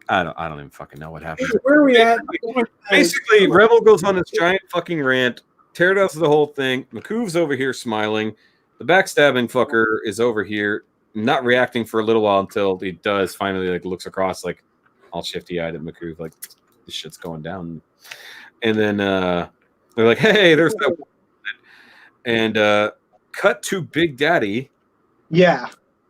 don't even fucking know what happened. Where are we at? Basically, Revell goes on this giant fucking rant, tear down the whole thing. McCoov's over here smiling. The backstabbing fucker is over here, not reacting for a little while until he does finally like looks across like all shifty eyed at McCoov, like this shit's going down. And then they're like, "Hey, there's that." And cut to Big Daddy. Yeah.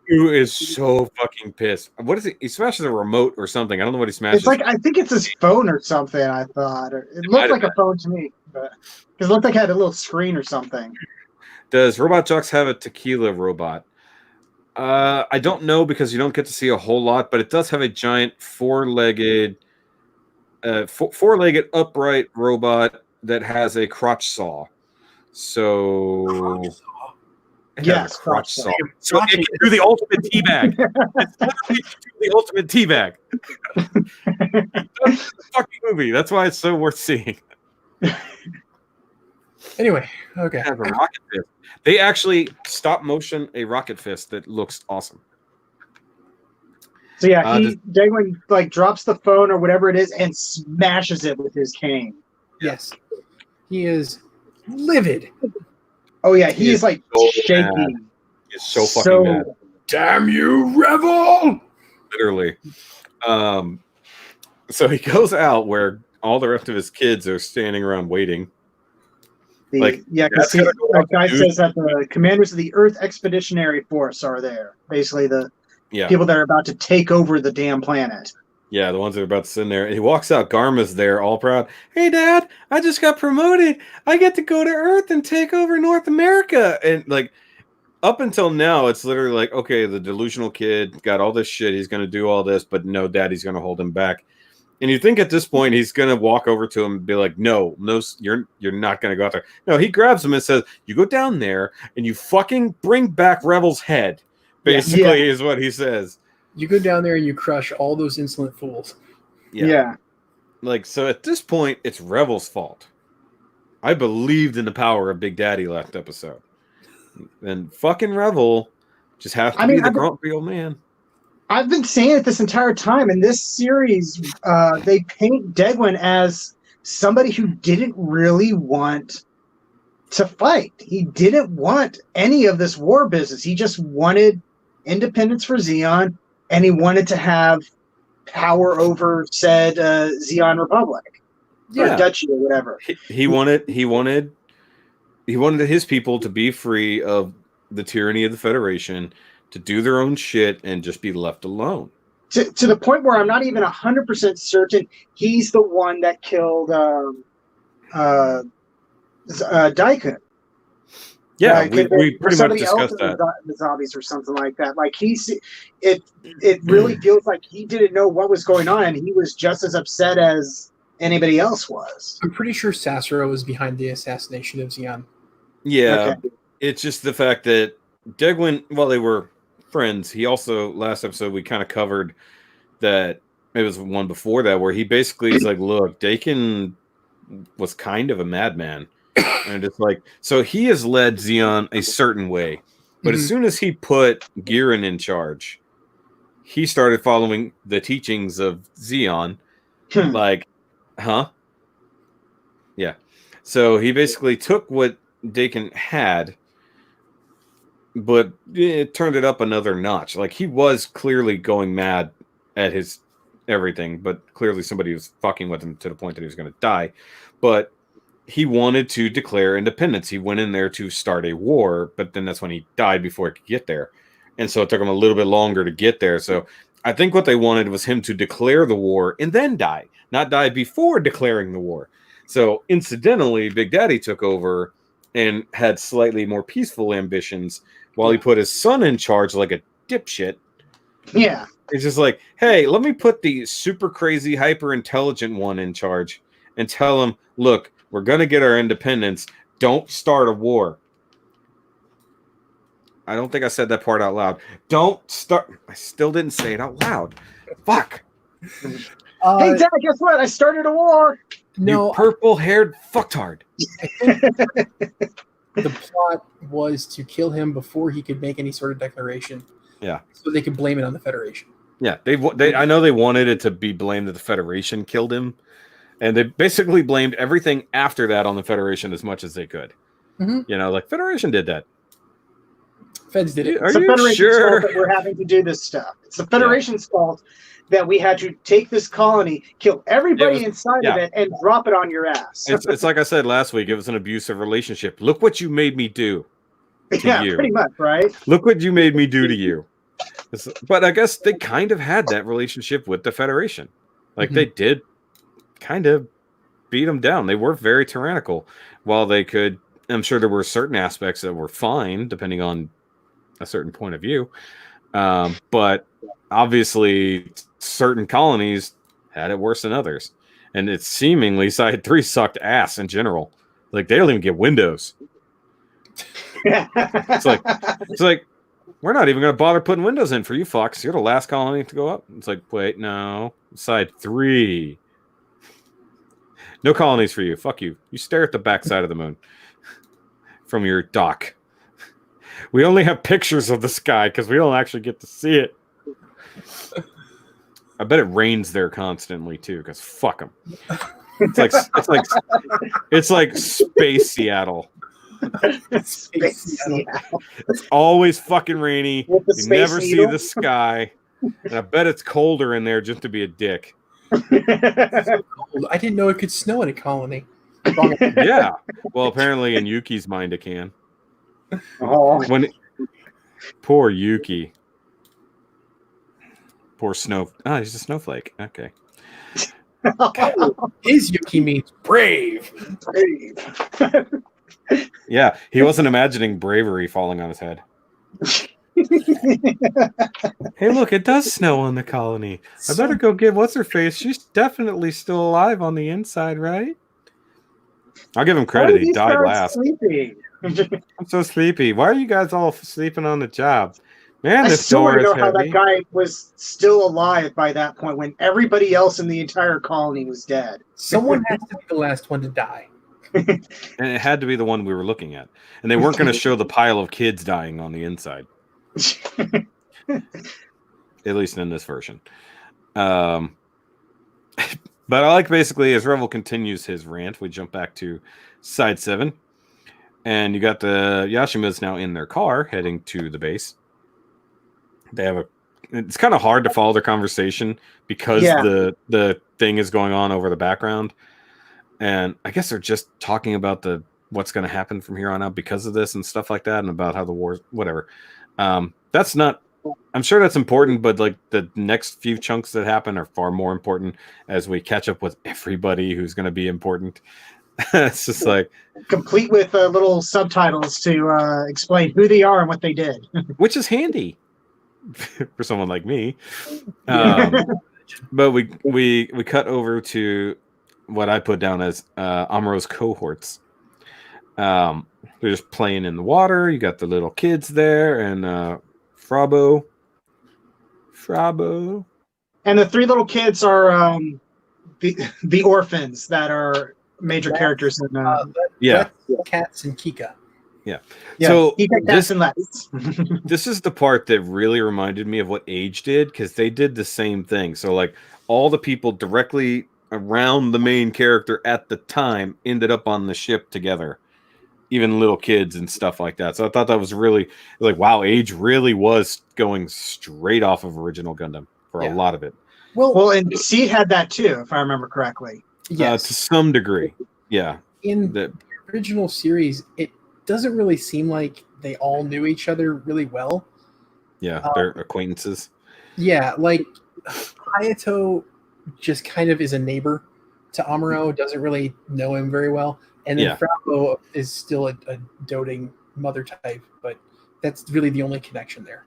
Who is so fucking pissed. What is it? He smashes a remote or something. I don't know what he smashes. It's like, I think it's his phone or something, I thought. It looked like a phone to me. Because it looked like it had a little screen or something. Does Robot Jocks have a tequila robot? I don't know because you don't get to see a whole lot, but it does have a giant four-legged upright robot that has a crotch saw. So yes, crotch saw. So it can do the ultimate teabag. It's literally the ultimate teabag. That's the fucking movie. That's why it's so worth seeing. Anyway, okay. Have a rocket fist. They actually stop motion a rocket fist that looks awesome. So yeah, Degwin like drops the phone or whatever it is and smashes it with his cane. Yes, he is livid. Oh yeah, he is like so shaky. Mad. He's so fucking mad. Damn you, Revell! Literally. So he goes out where all the rest of his kids are standing around waiting. Because that guy says that the commanders of the Earth Expeditionary Force are there. Basically, the people that are about to take over the damn planet. Yeah, the ones that are about to sit in there. And he walks out. Garma's there, all proud. Hey, Dad, I just got promoted. I get to go to Earth and take over North America. And, like, up until now, it's literally like, okay, the delusional kid got all this shit. He's going to do all this, but no, Daddy's going to hold him back. And you think at this point he's going to walk over to him and be like, no, you're not going to go out there. No, he grabs him and says, you go down there and you fucking bring back Revell's head, basically, is what he says. You go down there and you crush all those insolent fools. Yeah. Like, so at this point, it's Revell's fault. I believed in the power of Big Daddy last episode. And fucking Revell just has to be the grumpy old man. I've been saying it this entire time. In this series, they paint Degwin as somebody who didn't really want to fight. He didn't want any of this war business. He just wanted independence for Zeon, and he wanted to have power over said Zeon Republic or Duchy or whatever. He wanted his people to be free of the tyranny of the Federation, to do their own shit and just be left alone. To the point where I'm not even 100% certain he's the one that killed Daikun. Yeah, we pretty much discussed that. The zombies or something like that. Like it really feels like he didn't know what was going on, and he was just as upset as anybody else was. I'm pretty sure Sasuro was behind the assassination of Zeon. Yeah, okay. It's just the fact that Degwin, while they were friends, he also, last episode we kind of covered that, it was one before that, where he basically is like, look, Daikun was kind of a madman. And it's like, so he has led Zeon a certain way. But as soon as he put Giran in charge, he started following the teachings of Zeon. Like, huh? Yeah. So he basically took what Daikun had, but it turned it up another notch. Like, he was clearly going mad at his everything, but clearly somebody was fucking with him to the point that he was going to die. But he wanted to declare independence. He went in there to start a war, but then that's when he died before he could get there. And so it took him a little bit longer to get there. So I think what they wanted was him to declare the war and then die, not die before declaring the war. So incidentally, Big Daddy took over and had slightly more peaceful ambitions while he put his son in charge like a dipshit. Yeah. It's just like, hey, let me put the super crazy, hyper intelligent one in charge and tell him, look, we're going to get our independence. Don't start a war. I don't think I said that part out loud. Don't start. I still didn't say it out loud. Fuck. Hey, Dad, guess what? I started a war. No, you purple-haired fucktard. The plot was to kill him before he could make any sort of declaration. Yeah. So they could blame it on the Federation. Yeah. They I know they wanted it to be blamed that the Federation killed him. And they basically blamed everything after that on the Federation as much as they could. Mm-hmm. You know, like, Federation did that. Feds did it. Are you Federation's sure? fault that we're having to do this stuff. It's the Federation's fault that we had to take this colony, kill everybody inside of it, and drop it on your ass. It's like I said last week. It was an abusive relationship. Look what you made me do to you. Pretty much, right? Look what you made me do to you. But I guess they kind of had that relationship with the Federation. Like, they did kind of beat them down. They were very tyrannical. While they could, I'm sure there were certain aspects that were fine, depending on a certain point of view. But obviously, certain colonies had it worse than others. And it's seemingly Side 3 sucked ass in general. Like, they don't even get windows. It's like, we're not even going to bother putting windows in for you, fucks. You're the last colony to go up. It's like, wait, no. Side 3. No colonies for you. Fuck you. You stare at the backside of the moon from your dock. We only have pictures of the sky because we don't actually get to see it. I bet it rains there constantly too, because fuck them. It's like space Seattle. It's always fucking rainy. You never see the sky. And I bet it's colder in there just to be a dick. So cold. I didn't know it could snow in a colony. Yeah. Well, apparently in Yuki's mind it can. Oh. Poor Yuki. Poor snow. Oh, he's a snowflake. Okay. His Yuki means brave. Yeah, he wasn't imagining bravery falling on his head. Hey, look, it does snow on the colony. I better go get what's-her-face. She's definitely still alive on the inside, right? I'll give him credit. He died last. I'm so sleepy. Why are you guys all sleeping on the job? Man, this door is heavy. I still don't know how that guy was still alive by that point when everybody else in the entire colony was dead. Someone has to be the last one to die. And it had to be the one we were looking at. And they weren't going to show the pile of kids dying on the inside. At least in this version. But I like basically as Revell continues his rant, we jump back to Side 7. And you got the Yashimas now in their car heading to the base. They have it's kind of hard to follow their conversation because the thing is going on over the background. And I guess they're just talking about what's going to happen from here on out because of this and stuff like that, and about how the war, whatever. That's not I'm sure that's important, but like the next few chunks that happen are far more important as we catch up with everybody who's going to be important. It's just like complete with little subtitles to explain who they are and what they did, which is handy for someone like me. Yeah. But we cut over to what I put down as Amuro's cohorts. They're just playing in the water. You got the little kids there, and Frabo. And the three little kids are the orphans that are major characters in Yeah. Cats and Kika. Yeah. Yeah, So Kika, Cats, and Let's. this is the part that really reminded me of what Age did, because they did the same thing. So like all the people directly around the main character at the time ended up on the ship together, even little kids and stuff like that. So I thought that was really like, wow, Age really was going straight off of original Gundam for a lot of it. Well, and Seed had that too, if I remember correctly. Yes, to some degree. Yeah. In the original series, it doesn't really seem like they all knew each other really well. Yeah, they're acquaintances. Yeah, like Hayato just kind of is a neighbor to Amuro, doesn't really know him very well. And then Frabo is still a doting mother type, but that's really the only connection there.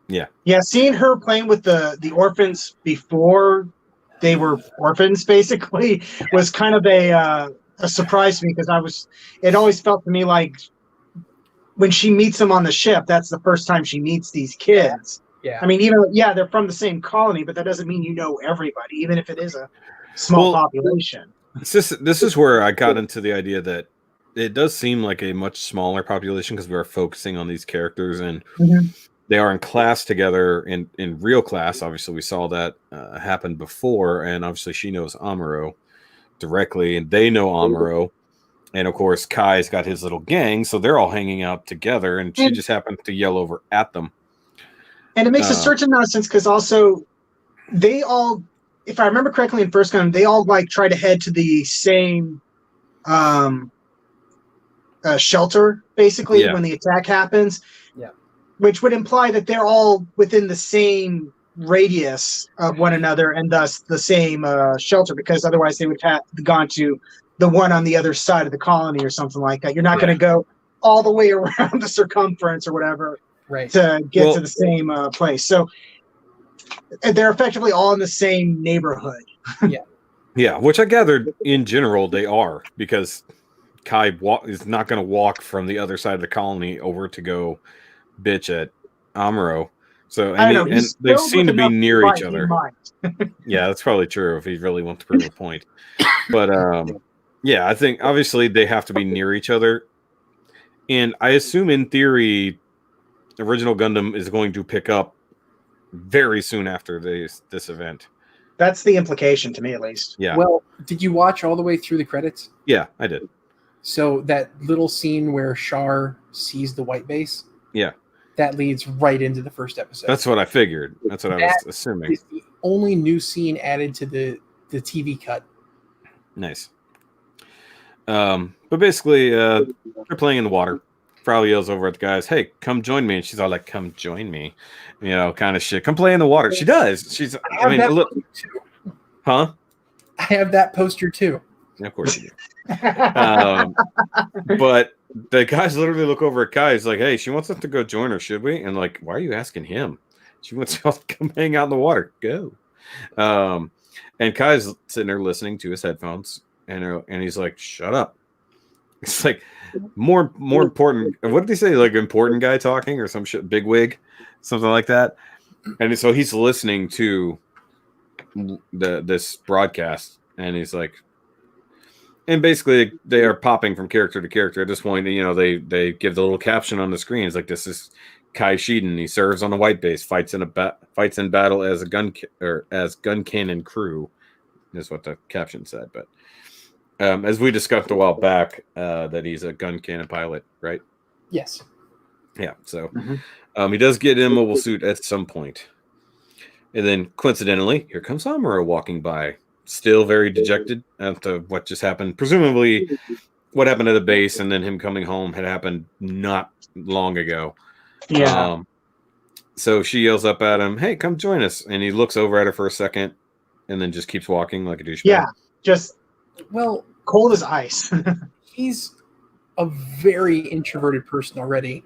Yeah. Yeah, seeing her playing with the orphans before they were orphans, basically, was kind of a surprise to me, because it always felt to me like when she meets them on the ship, that's the first time she meets these kids. Yeah. I mean, they're from the same colony, but that doesn't mean you know everybody, even if it is a small population. This is where I got into the idea that it does seem like a much smaller population because we are focusing on these characters, and they are in class together in real class. Obviously, we saw that happen before, and obviously she knows Amuro directly, and they know Amuro. And of course, Kai's got his little gang, so they're all hanging out together, and she just happened to yell over at them. And it makes a certain amount of sense, because also they all, if I remember correctly in First Gun, they all like try to head to the same shelter, basically, when the attack happens. Yeah. Which would imply that they're all within the same radius of one another, and thus the same shelter, because otherwise they would have gone to the one on the other side of the colony or something like that. You're not going to go all the way around the circumference or whatever to get to the same place. So they're effectively all in the same neighborhood. Yeah, which I gathered in general they are, because Kai is not going to walk from the other side of the colony over to go bitch at Amuro. So and they seem to be near each other. Yeah, that's probably true if he really wants to prove a point. But yeah, I think obviously they have to be near each other, and I assume in theory, original Gundam is going to pick up very soon after this event. That's the implication to me, at least. Yeah. Well, did you watch all the way through the credits? Yeah, I did. So that little scene where Char sees the white base. Yeah. That leads right into the first episode. That's what I figured. That's what I was assuming. It's the only new scene added to the TV cut. Nice. But basically, they're playing in the water. Frau yells over at the guys, "Hey, come join me!" And she's all like, "Come join me," kind of shit. Come play in the water. She does. She's. I mean, look. Huh? I have that poster too. Of course you do. But the guys literally look over at Kai. He's like, "Hey, she wants us to go join her, should we?" And like, why are you asking him? She wants y'all to come hang out in the water. Go. And Kai's sitting there listening to his headphones, and he's like, "Shut up." It's like more important. What did he say? Like important guy talking or some shit, big wig, something like that. And so he's listening to this broadcast, and he's like, and basically they are popping from character to character at this point. They give the little caption on the screen. It's like, this is Kai Shiden. He serves on the white base, fights in battle as as gun cannon crew, is what the caption said. But as we discussed a while back, that he's a gun cannon pilot, right? Yes. Yeah. So he does get in a mobile suit at some point. And then coincidentally, here comes Amuro walking by, still very dejected after what just happened. Presumably what happened at the base and then him coming home had happened not long ago. Yeah. So she yells up at him, "Hey, come join us!" And he looks over at her for a second, and then just keeps walking like a douchebag. Yeah, just cold as ice. He's a very introverted person already.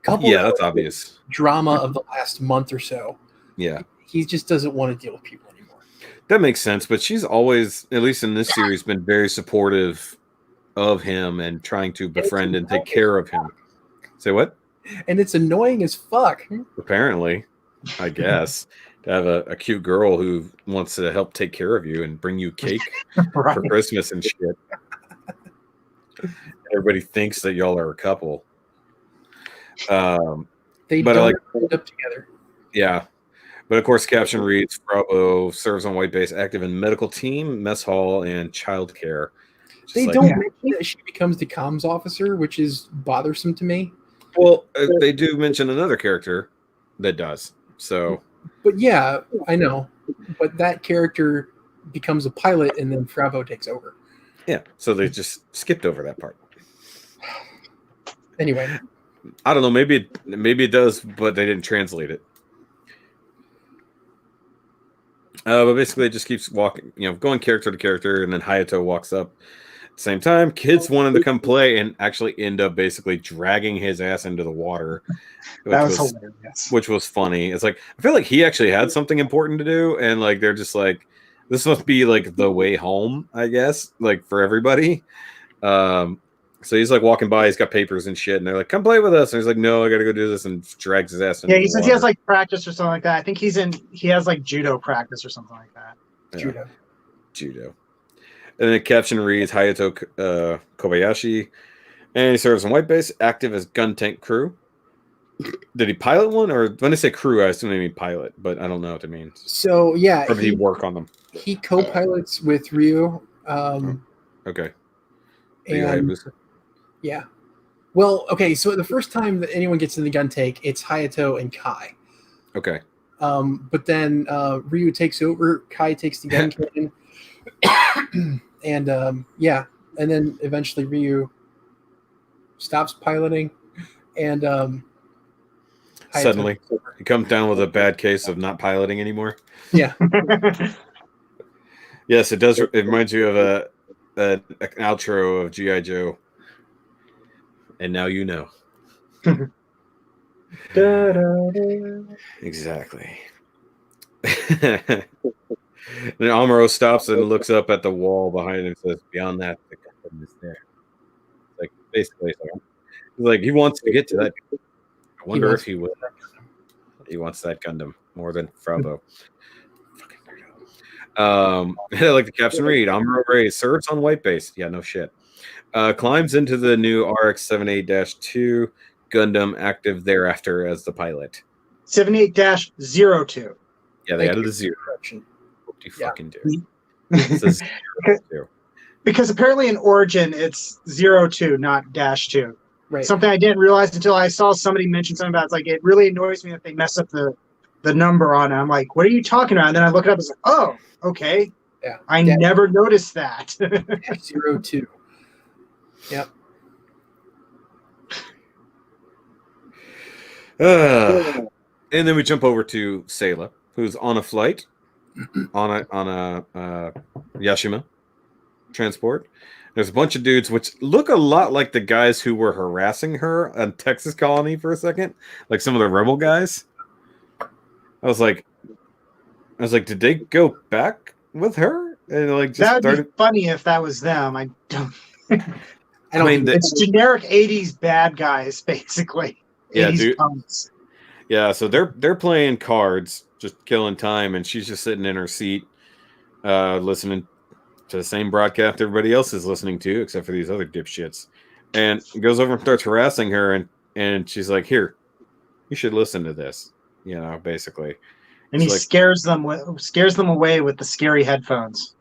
That's obvious. Drama of the last month or so. Yeah, he just doesn't want to deal with people anymore. That makes sense. But she's always, at least in this series, been very supportive of him and trying to befriend and take care of him. Say what? And it's annoying as fuck. Apparently, I guess, to have a cute girl who wants to help take care of you and bring you cake for Christmas and shit. Everybody thinks that y'all are a couple. They don't end up together. Yeah. But of course, caption reads, Bravo serves on white base, active in medical team, mess hall, and childcare. They don't mention that she becomes the comms officer, which is bothersome to me. Well, they do mention another character that does. So, but yeah, I know. But that character becomes a pilot, and then Bravo takes over. Yeah, so they just skipped over that part. Anyway, I don't know. Maybe it does, but they didn't translate it. But basically, it just keeps walking, going character to character, and then Hayato walks up. At the same time, kids wanted to come play and actually end up basically dragging his ass into the water. That was hilarious. Which was funny. It's like, I feel like he actually had something important to do, and like they're just like, this must be like the way home, I guess, like for everybody. So he's like walking by, he's got papers and shit, and they're like, come play with us. And he's like, no, I gotta go do this, and drags his ass into he the says water. he has like practice or something like that. I think he has like judo practice or something like that. Yeah. Judo. And the caption reads, Hayato Kobayashi, and he serves on white base, active as gun tank crew. Did he pilot one? Or when I say crew, I assume they mean pilot, but I don't know what it means. So, yeah. Or did he work on them? He co-pilots with Ryu. Okay. And, yeah. Well, okay, so the first time that anyone gets in the gun tank, it's Hayato and Kai. Okay. But then Ryu takes over, Kai takes the gun cannon. And and then eventually Ryu stops piloting, and suddenly he comes down with a bad case of not piloting anymore. Yeah. Yes, it does. It reminds you of an outro of G.I. Joe. And now you know. Exactly. Then Amuro stops and looks up at the wall behind him and says, beyond that, the Gundam is there. Like, basically, like he wants to get to that. I wonder if he will. He wants that Gundam more than Bravo. Fucking weirdo. Like the caption read, Amuro Ray serves on white base. Yeah, no shit. Climbs into the new RX-78-2 Gundam, active thereafter as the pilot. 78-02. Yeah, they added a zero. What do you fucking do? Because apparently in Origin it's 02, not -2. Right. Something I didn't realize until I saw somebody mention something about. It's like, it really annoys me that they mess up the number on it. I'm like, what are you talking about? And then I look it up and it's like, oh, okay. Yeah. I never noticed that. 02. Yep. And then we jump over to Sayla, who's on a flight on a Yashima transport. There's a bunch of dudes which look a lot like the guys who were harassing her on Texas Colony for a second, like some of the rebel guys. I was like, did they go back with her? And like, just that would be funny if that was them. I don't. I mean, it's generic 80s bad guys, basically. Yeah, 80s dude. punks. Yeah, so they're playing cards, just killing time, and she's just sitting in her seat, listening to the same broadcast everybody else is listening to, except for these other dipshits. And goes over and starts harassing her, and she's like, "Here, you should listen to this," basically. And he scares them away with the scary headphones.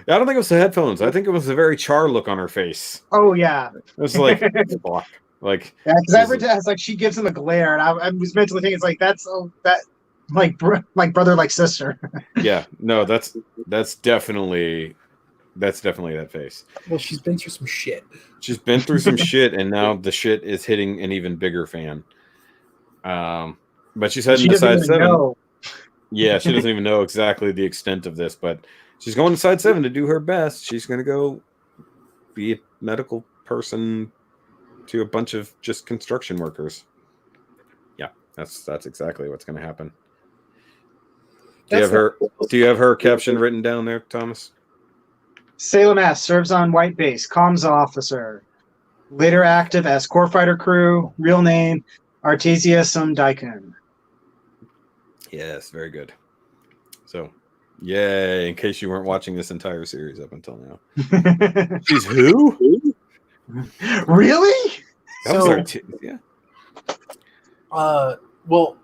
I don't think it was the headphones. I think it was a very Char look on her face. Oh yeah, it was like, fuck. Like, yeah, because every time it's like she gives him a glare, and I was mentally thinking, it's like that's like brother, like sister. Yeah, no, that's definitely that face. Well, she's been through some shit. She's been through some shit, and now the shit is hitting an even bigger fan. But But she's heading She to doesn't side even 7. know. Yeah, she doesn't even know exactly the extent of this, but she's going to side 7 to do her best. She's going to go be a medical person to a bunch of just construction workers. Yeah, that's exactly what's going to happen. Do you have her caption written down there, Thomas? Salem S serves on White Base, comms officer. Later active as core fighter crew. Real name Artesia Daikun. Yes, very good. So, yay! In case you weren't watching this entire series up until now, she's who? Really? That was yeah. Well,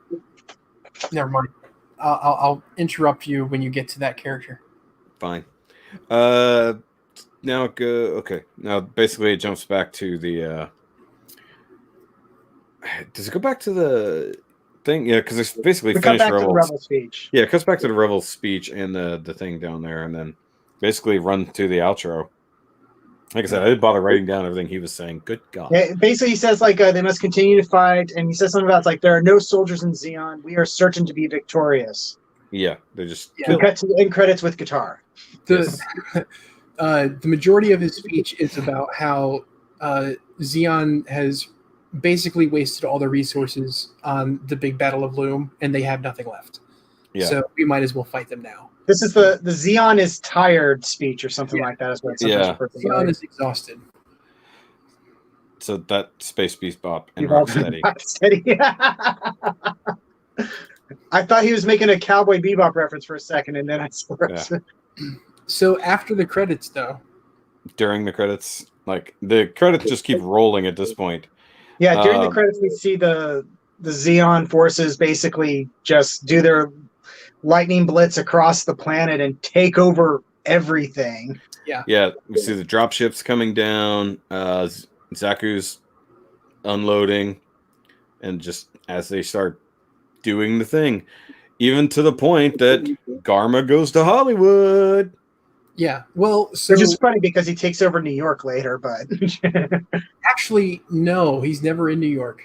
never mind. I'll interrupt you when you get to that character. Fine. Now go. Okay. Now basically it jumps back to the. Does it go back to the thing? Yeah, because it's basically We come finished back to the Revell's Rebel speech. Yeah, it comes back to the Revel speech and the thing down there, and then basically run to the outro. Like I said, I didn't bother writing down everything he was saying. Good God. Yeah, basically, he says like they must continue to fight, and he says something about like there are no soldiers in Zeon. We are certain to be victorious. Yeah, they just We cut to the end credits with guitar. The majority of his speech is about how Zeon has basically wasted all their resources on the big Battle of Loom, and they have nothing left. Yeah. So we might as well fight them now. This is the Zeon is tired speech or something like that. Is what it's sometimes referred to. Zeon is exhausted. So that Space Beast Bop and Rocksteady. I thought he was making a Cowboy Bebop reference for a second, and then I swerved. Yeah. So after the credits, though. During the credits, like the credits just keep rolling at this point. Yeah, during the credits, we see the Zeon forces basically just do their lightning blitz across the planet and take over everything. Yeah, we see the drop ships coming down. Zaku's unloading, and just as they start doing the thing, even to the point that Garma goes to Hollywood. Yeah, well, so which is funny because he takes over New York later, but actually, no, he's never in New York.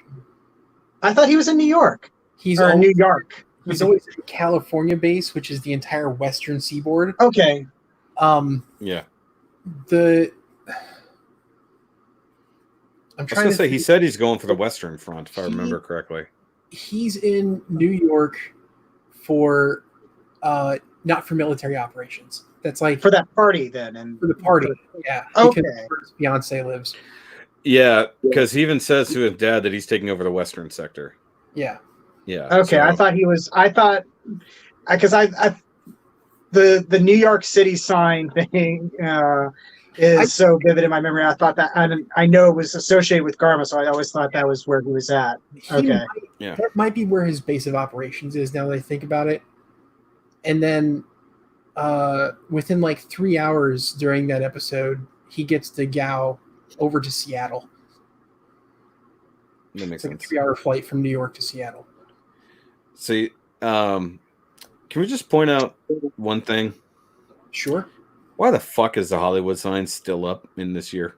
I thought he was in New York. He's in New York. He's always in California base, which is the entire western seaboard. Okay. Yeah. I'm trying to say he said he's going for the Western Front, if I remember correctly. He's in New York for not for military operations. That's like for that party then, and for the party. Yeah. Okay. Because where his fiance lives. Yeah, because he even says to his dad that he's taking over the Western sector. Yeah. Yeah. Okay, so. I thought because the New York City sign thing is so vivid in my memory. I thought that, and I know it was associated with Garma, so I always thought that was where he was at. Okay. That might be where his base of operations is now that I think about it. And then within like 3 hours during that episode, he gets the Gao over to Seattle. That makes sense. Like a 3-hour flight from New York to Seattle. See, can we just point out one thing? Sure. Why the fuck is the Hollywood sign still up in this year?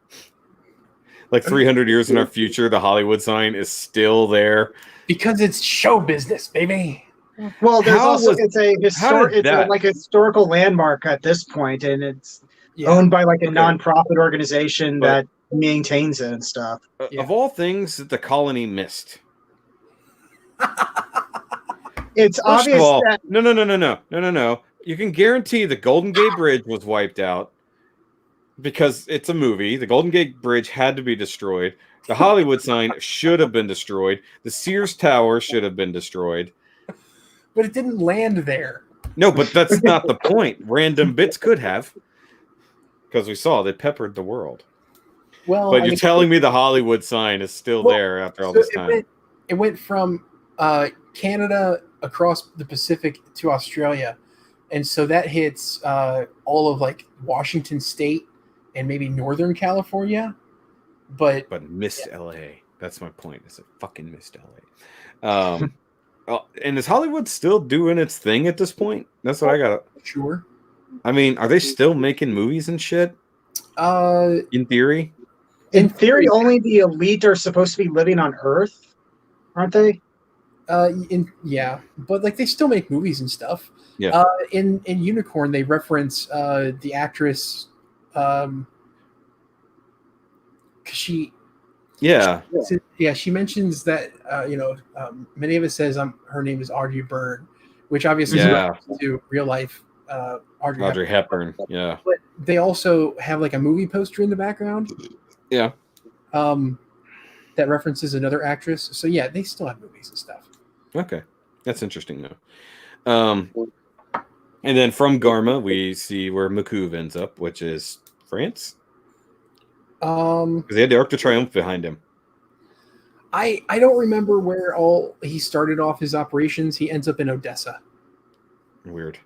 Like 300 years in our future, the Hollywood sign is still there. Because it's show business, baby. Well, it's like a historical landmark at this point, and it's owned by like a nonprofit organization that maintains it and stuff. Of all things that the colony missed. It's obvious that No. You can guarantee the Golden Gate Bridge was wiped out because it's a movie. The Golden Gate Bridge had to be destroyed. The Hollywood sign should have been destroyed. The Sears Tower should have been destroyed. But it didn't land there. No, but that's not the point. Random bits could have. Because we saw they peppered the world. Well, but you're telling me the Hollywood sign is still there after all this time. It went from Canada across the Pacific to Australia. And so that hits all of like Washington State and maybe Northern California. But missed LA. That's my point. It's a fucking missed LA. And is Hollywood still doing its thing at this point? That's what I got. Sure. I mean, are they still making movies and shit? In theory? In theory, only the elite are supposed to be living on Earth, aren't they? But like they still make movies and stuff. Yeah. In Unicorn, they reference the actress, 'cause she she mentions that Mineva says her name is Audrey Byrne, which obviously is a reference to real life Audrey Hepburn. Yeah, but they also have like a movie poster in the background. Yeah. That references another actress. So yeah, they still have movies and stuff. Okay, that's interesting though. And then from Garma, we see where Makuv ends up, which is France. Because he had the Arc de Triomphe behind him. I don't remember where all he started off his operations. He ends up in Odessa. Weird.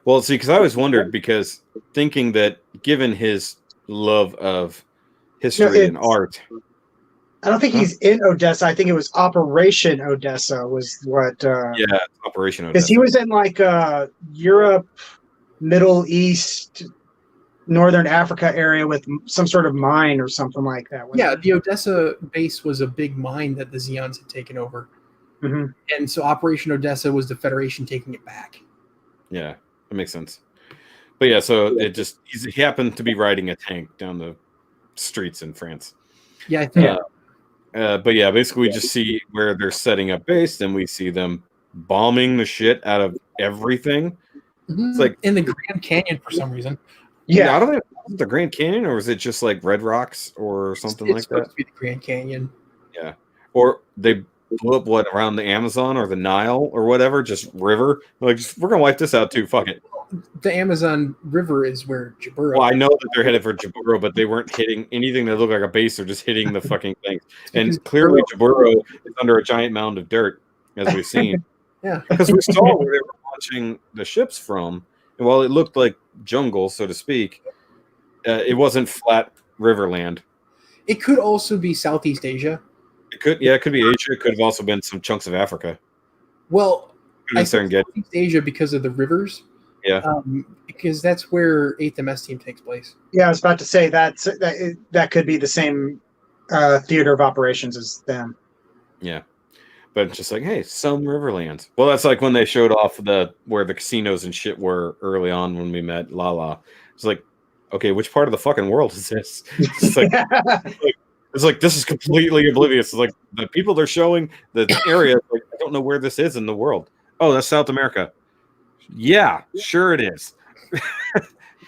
Well, see, because I always wondered, because thinking that given his love of history and art, I don't think he's in Odessa. I think it was Operation Odessa was what. Operation Odessa. Because he was in like Europe, Middle East, Northern Africa area with some sort of mine or something like that. Yeah, the Odessa base was a big mine that the Zeons had taken over. Mm-hmm. And so Operation Odessa was the Federation taking it back. Yeah, that makes sense. But yeah, so he happened to be riding a tank down the streets in France. Yeah, I think. But yeah, basically we just see where they're setting up base, then we see them bombing the shit out of everything. Mm-hmm. It's like in the Grand Canyon for some reason. Yeah, I don't know. Was it the Grand Canyon, or was it just like Red Rocks or something like that? It's supposed to be the Grand Canyon. Yeah, or they blew up around the Amazon or the Nile or whatever, just river. Like, we're gonna wipe this out too. Fuck it. The Amazon River is where Jaburo. Well, I know that they're headed for Jaburo, but they weren't hitting anything that looked like a base. They're just hitting the fucking things. And clearly, Jaburo is under a giant mound of dirt, as we've seen. Yeah, because we saw where they were launching the ships from, and while it looked like jungle, so to speak, it wasn't flat riverland. It could also be Southeast Asia. It could be Asia. It could have also been some chunks of Africa. Well, I think Southeast Asia because of the rivers. Yeah, because that's where 8th MS team takes place. Yeah, I was about to say that could be the same theater of operations as them. Yeah, but it's just like, hey, some riverlands. Well, that's like when they showed off where the casinos and shit were early on when we met Lala. It's like, okay, which part of the fucking world is this? It's like, it's like this is completely oblivious. It's like the people they're showing, the area. Like, I don't know where this is in the world. Oh, that's South America. Yeah, sure it is.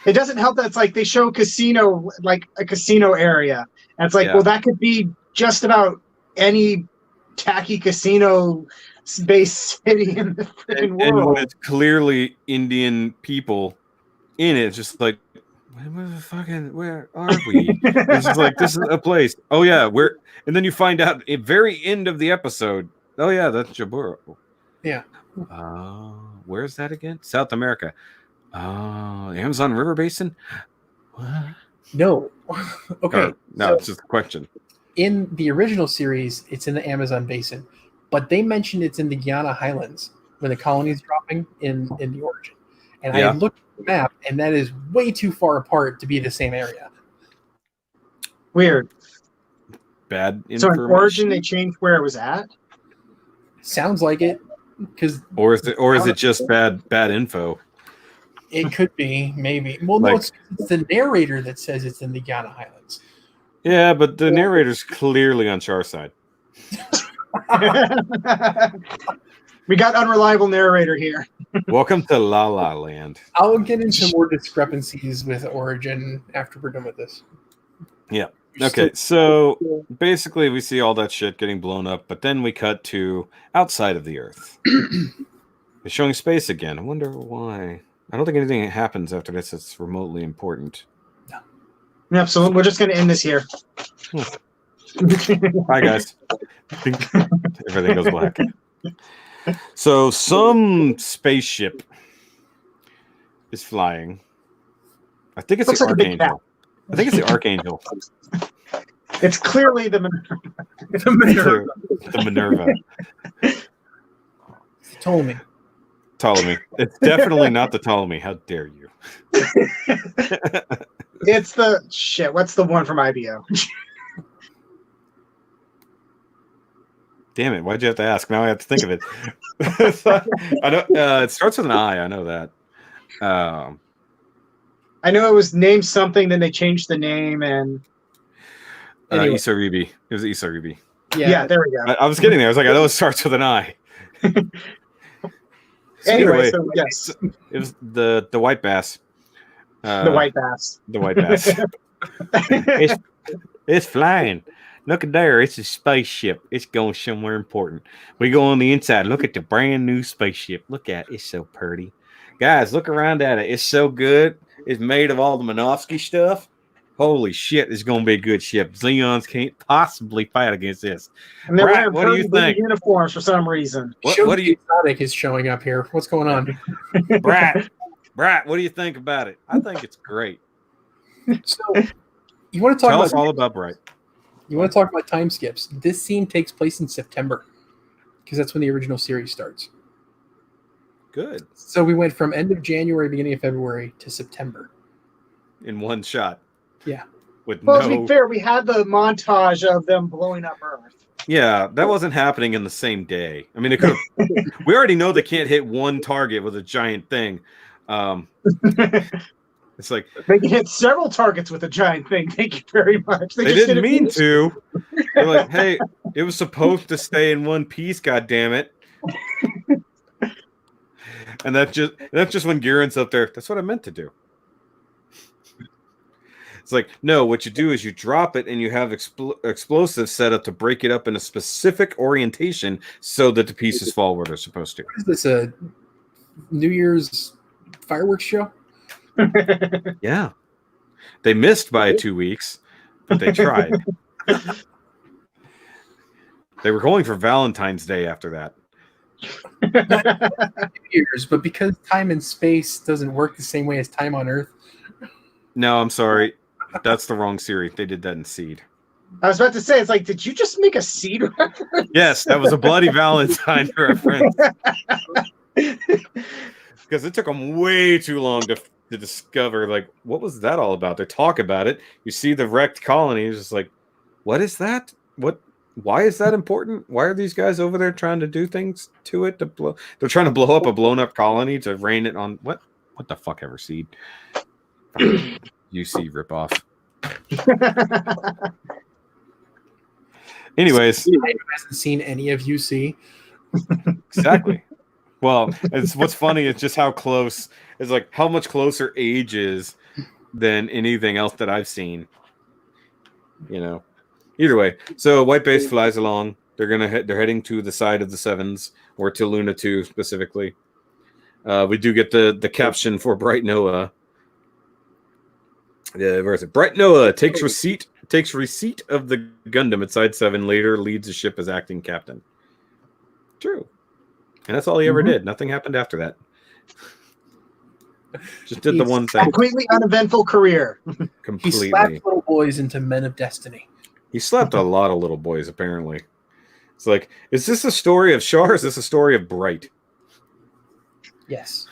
It doesn't help that it's like they show casino, like a casino area. And it's like, well, that could be just about any tacky casino based city in the freaking world. And when it's clearly Indian people in it, it's just like, where are we? It's just like, this is a place. Oh yeah, and then you find out at the very end of the episode, oh yeah, that's Jaburo. Yeah. Where's that again? South America. Oh, the Amazon River Basin? What? No. Okay. No, it's just a question. In the original series, it's in the Amazon Basin, but they mentioned it's in the Guyana Highlands when the colony is dropping in the Origin. And I looked at the map, and that is way too far apart to be the same area. Weird. Bad information. So in Origin, they changed where it was at? Sounds like it. Or is it just bad info? It could be, maybe. Well, no, it's the narrator that says it's in the Guyana Highlands. Yeah, but the narrator's clearly on Char's side. We got unreliable narrator here. Welcome to La La Land. I'll get into more discrepancies with Origin after we're done with this. Yeah. Okay, so basically we see all that shit getting blown up, but then we cut to outside of the Earth. They're showing space again. I wonder why. I don't think anything happens after this that's remotely important. No. Yep, so we're just going to end this here. Bye, guys. Everything goes black. So some spaceship is flying. I think it's the Archangel. I think it's the Archangel. It's clearly the Minerva. The Minerva. Ptolemy. It's definitely not the Ptolemy. How dare you? It's the shit. What's the one from IBO? Damn it! Why'd you have to ask? Now I have to think of it. I know it starts with an I. I know that. I know it was named something, then they changed the name, and Anyway. Isaribi. It was Isaribi. Yeah, there we go. I was getting there. I was like, I know it starts with an I. Anyway, so yes, it was the white bass. The white bass. The white bass. it's flying. Look at there. It's a spaceship. It's going somewhere important. We go on the inside. Look at the brand new spaceship. Look at it. It's so pretty. Guys, look around at it. It's so good. It's made of all the Minovsky stuff. Holy shit, it's going to be a good ship. Zeons can't possibly fight against this. And they're Brett, wearing what do you think? uniforms for some reason. What do you? Thematic is showing up here. What's going on? Brett, what do you think about it? I think it's great. So, you want to talk Tell about us all about Bright. You want to talk about time skips? This scene takes place in September because that's when the original series starts. Good. So we went from end of January, beginning of February to September in one shot. Yeah. To be fair, we had the montage of them blowing up Earth. Yeah, that wasn't happening in the same day. I mean, it could. We already know they can't hit one target with a giant thing. It's like they can hit several targets with a giant thing. Thank you very much. They didn't mean to. They're like, hey, it was supposed to stay in one piece. God damn it! And that's just when Garen's up there. That's what I meant to do. It's like, no, what you do is you drop it and you have explosives set up to break it up in a specific orientation so that the pieces fall where they're supposed to. What is this, a New Year's fireworks show? Yeah. They missed by 2 weeks, but they tried. They were going for Valentine's Day after that. Years, but because time and space doesn't work the same way as time on Earth. No, I'm sorry. That's the wrong series. They did that in Seed. I was about to say, it's like, did you just make a Seed reference? Yes, that was a Bloody Valentine reference. Because it took them way too long to discover, like, what was that all about? They talk about it. You see the wrecked colony. It's just like, what is that? Why is that important? Why are these guys over there trying to do things to it? They're trying to blow up a blown up colony to rain it on what the fuck ever, Seed? UC ripoff. Anyways, I haven't seen any of UC. Exactly. Well, it's what's funny is just how close. It's like how much closer age is than anything else that I've seen. You know. Either way, so White Base flies along. They're heading to the side of the Sevens, or to Luna 2 specifically. We do get the caption for Bright Noah. Where is it? Bright Noah takes receipt of the Gundam at Side 7. Later leads the ship as acting captain. True, and that's all he ever did. Nothing happened after that. Just did the one thing. Completely uneventful career. Completely. He slapped little boys into men of destiny. He slapped a lot of little boys, apparently. It's like, is this a story of Char? Or is this a story of Bright? Yes.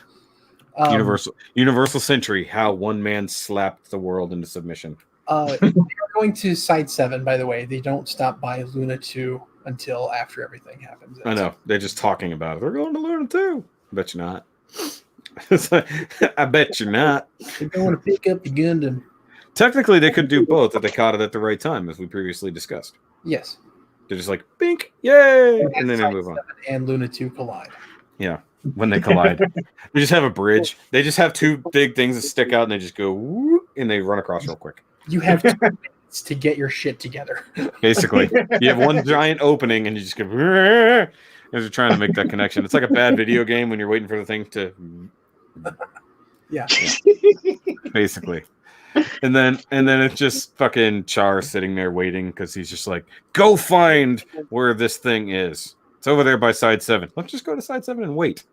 Universal Century, how one man slapped the world into submission. They're going to Side 7, by the way. They don't stop by Luna 2 until after everything happens. I know. They're just talking about it. They're going to Luna 2. I bet you're not. I bet you're not. They're going to pick up the Gundam. Technically, they could do both if they caught it at the right time, as we previously discussed. Yes. They're just like, bink, yay! And then they move on. And Luna 2 collide. Yeah, when they collide. They just have a bridge. They just have two big things that stick out, and they just go, whoop, and they run across real quick. You have 2 minutes to get your shit together. Basically. You have one giant opening, and you just go, as you're trying to make that connection. It's like a bad video game when you're waiting for the thing to... Yeah. Basically. And then it's just fucking Char sitting there waiting because he's just like, go find where this thing is. It's over there by Side 7. Let's just go to Side 7 and wait.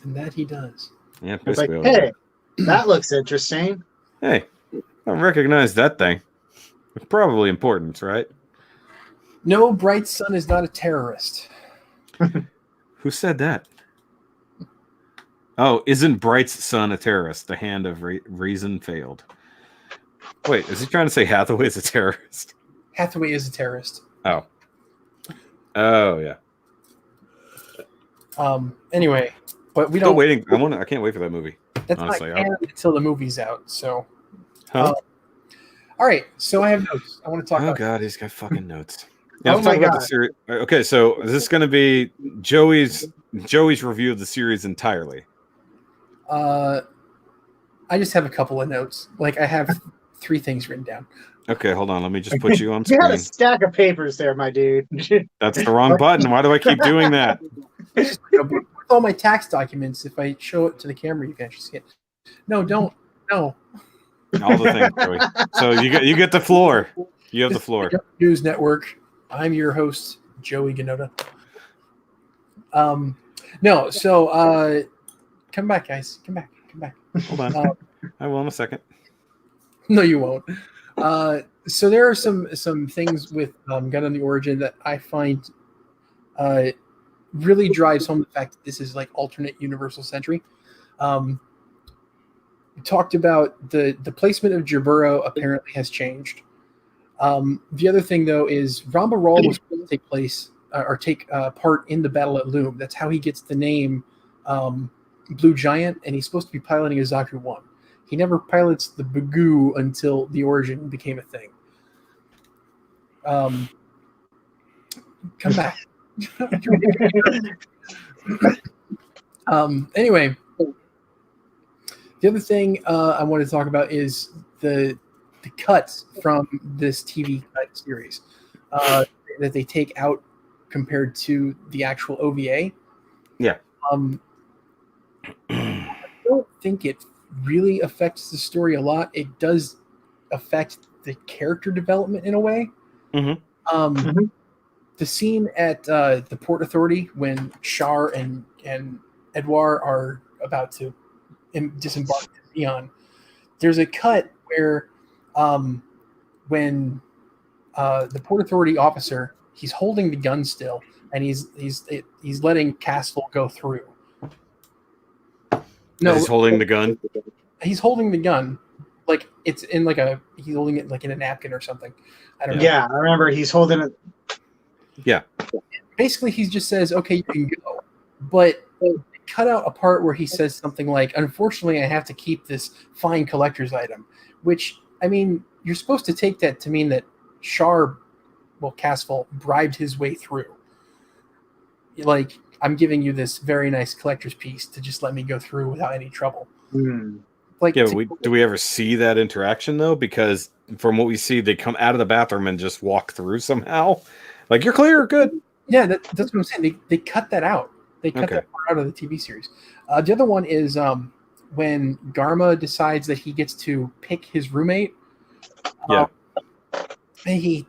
And that he does. Yeah, it's like, hey, that looks interesting. Hey, I don't recognize that thing. It's probably important, right? No, Bright's son is not a terrorist. Who said that? Oh, isn't Bright's son a terrorist? The hand of reason failed. Wait, is he trying to say Hathaway is a terrorist? Hathaway is a terrorist. Oh. Oh yeah. Anyway, but we Still don't. waiting. I can't wait for that movie. That's Honestly, not canon until the movie's out. So, huh? All right. So I have notes. I want to talk Oh about. god, he's got fucking notes. Yeah, Oh let's talk my about the God. series. Okay, so is this going to be Joey's review of the series entirely? I just have a couple of notes. Like I have 3 things written down. Okay, hold on. Let me just put you on You had a screen. stack of papers there, my dude. That's the wrong button. Why do I keep doing that? With all my tax documents, if I show it to the camera, you can actually see it. No, don't. No. All the things, Joey. So you get the floor. You have the floor. News Network. I'm your host, Joey Ganoda. No, so come back, guys. Come back. Hold on. I will in a second. No, you won't. So there are some things with Gundam the Origin that I find really drives home the fact that this is like alternate universal century. We talked about the placement of Jaburo apparently has changed. The other thing though is Ramba Ral was supposed to take place or take part in the battle at Loom. That's how he gets the name Blue Giant, and he's supposed to be piloting a Zaku 1. He never pilots the Bagoo until the Origin became a thing. Come back. Anyway, the other thing I want to talk about is the cuts from this TV cut series that they take out compared to the actual OVA. Yeah. I don't think it really affects the story a lot. It does affect the character development in a way. Mm-hmm. The scene at the Port Authority when Char and Edouard are about to disembark in Zeon, there's a cut where when the Port Authority officer, he's holding the gun still, and he's letting Castle go through. No, he's holding the gun. He's holding the gun, like it's in like he's holding it like in a napkin or something. I don't know. Yeah, I remember he's holding it. Yeah. Basically, he just says, "Okay, you can go," but they cut out a part where he says something like, "Unfortunately, I have to keep this fine collector's item," which, I mean, you're supposed to take that to mean that Castle bribed his way through. Like, I'm giving you this very nice collector's piece to just let me go through without any trouble. Like, yeah, do we ever see that interaction though? Because from what we see, they come out of the bathroom and just walk through somehow. Like, you're clear, good. Yeah, that's what I'm saying. They cut that out. They cut that part out of the TV series. The other one is when Garma decides that he gets to pick his roommate. Yeah. He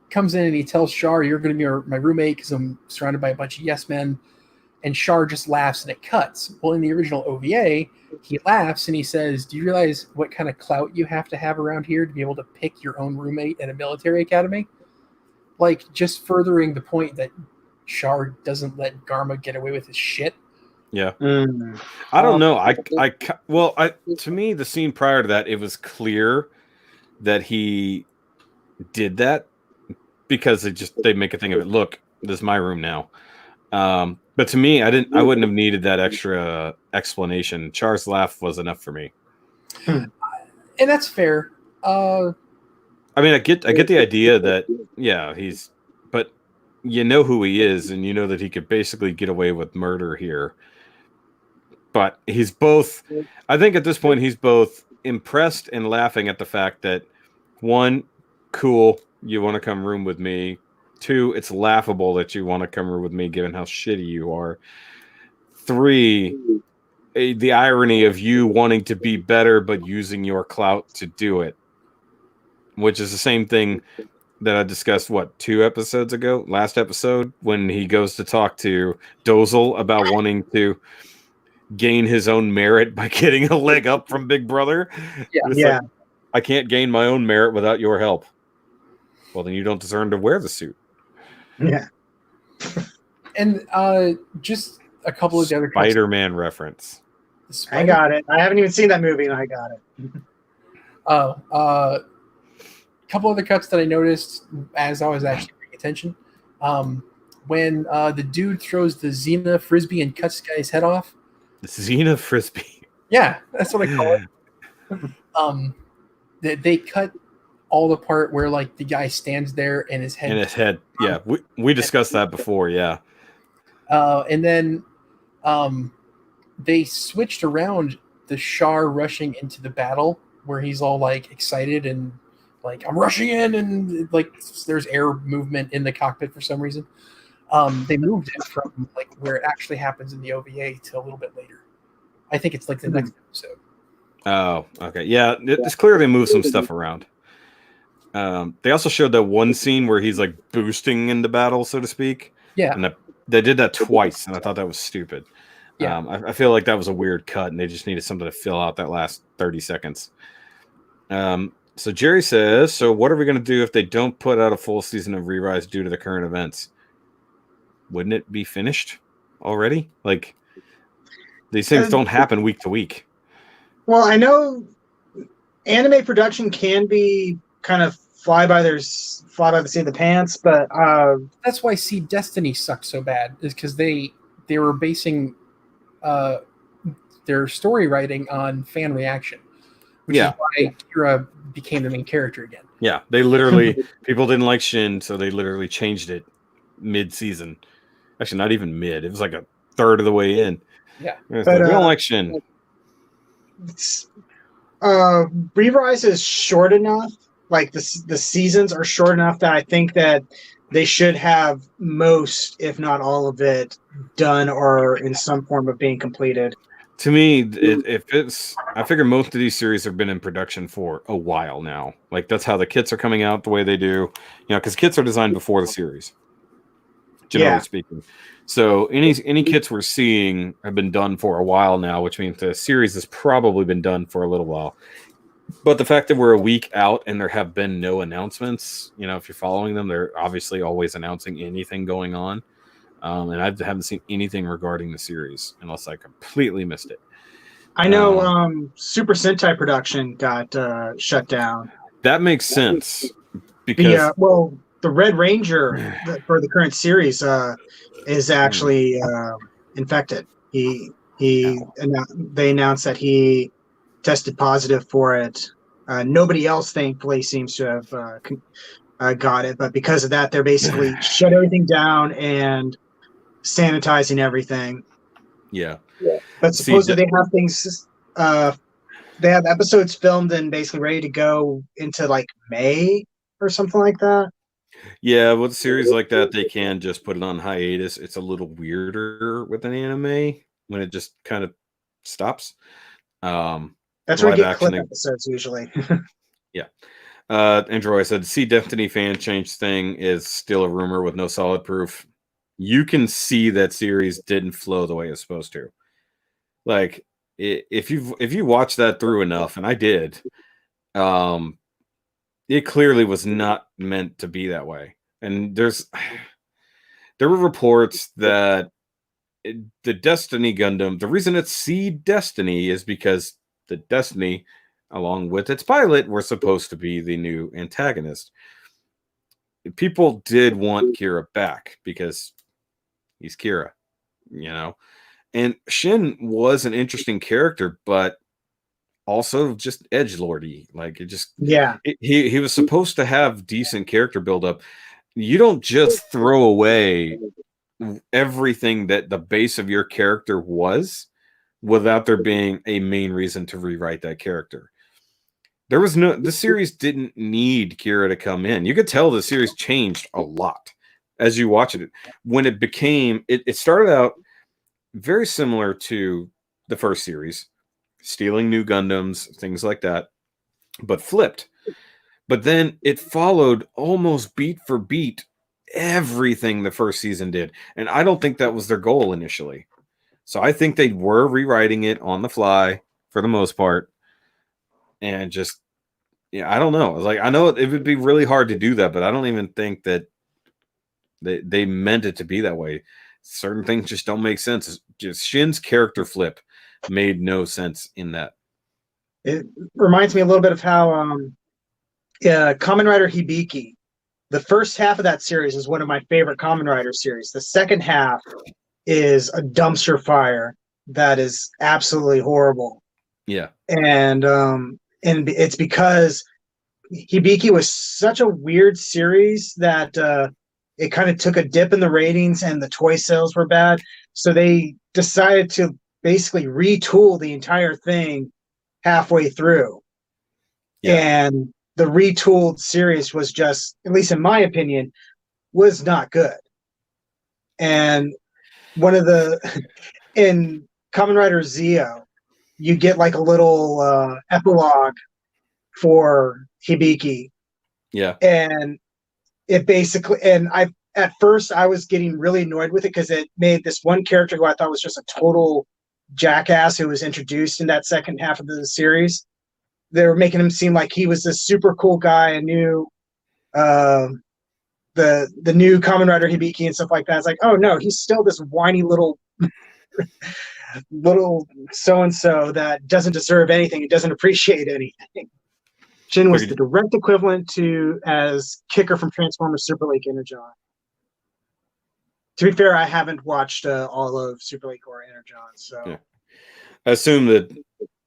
comes in and he tells Char, "You're going to be my roommate because I'm surrounded by a bunch of yes men." And Char just laughs and it cuts. Well, in the original OVA, he laughs and he says, "Do you realize what kind of clout you have to have around here to be able to pick your own roommate at a military academy?" Like, just furthering the point that Char doesn't let Garma get away with his shit. Yeah. I don't know. To me, the scene prior to that, it was clear that he did that because they make a thing of it. Look, this is my room now. But to me, I wouldn't have needed that extra explanation. Char's laugh was enough for me. And that's fair. I mean, I get the idea that, yeah, but you know who he is, and you know that he could basically get away with murder here. But he's both, I think at this point, he's both impressed and laughing at the fact that, one, cool, you want to come room with me. 2, it's laughable that you want to come room with me given how shitty you are. 3, the irony of you wanting to be better but using your clout to do it. Which is the same thing that I discussed, 2 episodes ago? Last episode, when he goes to talk to Dozel about wanting to gain his own merit by getting a leg up from Big Brother. Yeah. Like, I can't gain my own merit without your help. Well, then you don't deserve to wear the suit. Yeah. And just a couple of the other Spider-Man reference. I got it. I haven't even seen that movie, and I got it. A couple other cuts that I noticed as I was actually paying attention. when the dude throws the Xena frisbee and cuts the guy's head off. The Xena frisbee. Yeah, that's what I call it. They cut all the part where like the guy stands there and his head. Yeah, we discussed that before. Yeah. And then they switched around the Char rushing into the battle where he's all like excited and like I'm rushing in and like there's air movement in the cockpit for some reason. They moved it from like where it actually happens in the OVA to a little bit later. I think it's like the next episode. Oh, okay. Yeah, it's clear they moved some stuff around. They also showed that one scene where he's like boosting into battle, so to speak. Yeah. And they did that twice, and I thought that was stupid. Yeah. I feel like that was a weird cut, and they just needed something to fill out that last 30 seconds. So Jerry says, so what are we going to do if they don't put out a full season of Re-Rise due to the current events? Wouldn't it be finished already? Like, these things don't happen week to week. Well, I know anime production can be kind of fly by the seat of the pants, but that's why Destiny sucked so bad, is because they were basing their story writing on fan reaction, which is why Kira became the main character again. Yeah, they literally people didn't like Shin, so they literally changed it mid-season. Actually, not even mid; it was like a third of the way in. Yeah, but, we don't like Shin. Re-Rise is short enough. Like the seasons are short enough that I think that they should have most, if not all of it, done or in some form of being completed. To me, I figure most of these series have been in production for a while now. Like that's how the kits are coming out the way they do. Because kits are designed before the series, generally speaking. So any kits we're seeing have been done for a while now, which means the series has probably been done for a little while. But the fact that we're a week out and there have been no announcements, if you're following them, they're obviously always announcing anything going on. And I haven't seen anything regarding the series unless I completely missed it. I know Super Sentai production got shut down. That makes sense. Because the Red Ranger for the current series is actually infected. They announced that he tested positive for it. Nobody else, thankfully, seems to have got it. But because of that, they're basically shut everything down and sanitizing everything. Yeah. But supposedly they have things. They have episodes filmed and basically ready to go into like May or something like that. Yeah, with a series like that, they can just put it on hiatus. It's a little weirder with an anime when it just kind of stops. That's where you get clip episodes usually. Yeah. Andrew, I said, Destiny fan change thing is still a rumor with no solid proof. You can see that series didn't flow the way it's supposed to. Like, if you watch that through enough, and I did, it clearly was not meant to be that way. And there were reports that the Destiny Gundam, the reason it's C Destiny is because the Destiny, along with its pilot, were supposed to be the new antagonist. People did want Kira back because he's Kira, And Shin was an interesting character, but also just edgelordy. Like he was supposed to have decent character buildup. You don't just throw away everything that the base of your character was without there being a main reason to rewrite that character. The series didn't need Kira to come in. You could tell the series changed a lot as you watch it. When it started out very similar to the first series, stealing new Gundams, things like that, but flipped. But then it followed almost beat for beat everything the first season did. And I don't think that was their goal initially. So I think they were rewriting it on the fly for the most part. And just, I don't know. I know it would be really hard to do that, but I don't even think that they meant it to be that way. Certain things just don't make sense. Just Shin's character flip made no sense in that. It reminds me a little bit of how Kamen Rider Hibiki the first half of that series is one of my favorite Kamen Rider series. The second half is a dumpster fire that is absolutely horrible. Yeah. And it's because Hibiki was such a weird series that it kind of took a dip in the ratings and the toy sales were bad. So they decided to basically retool the entire thing halfway through. Yeah. And the retooled series was just, at least in my opinion, was not good. And one of the, in Kamen Rider Zeon, you get like a little epilogue for Hibiki. Yeah. And it basically, and at first I was getting really annoyed with it because it made this one character who I thought was just a total jackass who was introduced in that second half of the series. They were making him seem like he was this super cool guy and knew the new Kamen Rider Hibiki and stuff like that. It's like, oh no, he's still this whiny little so-and-so that doesn't deserve anything. He doesn't appreciate anything. Shin was the direct equivalent to as Kicker from Transformers Super League Energon. To be fair, I haven't watched all of Super League or Energon, so yeah. I assume that.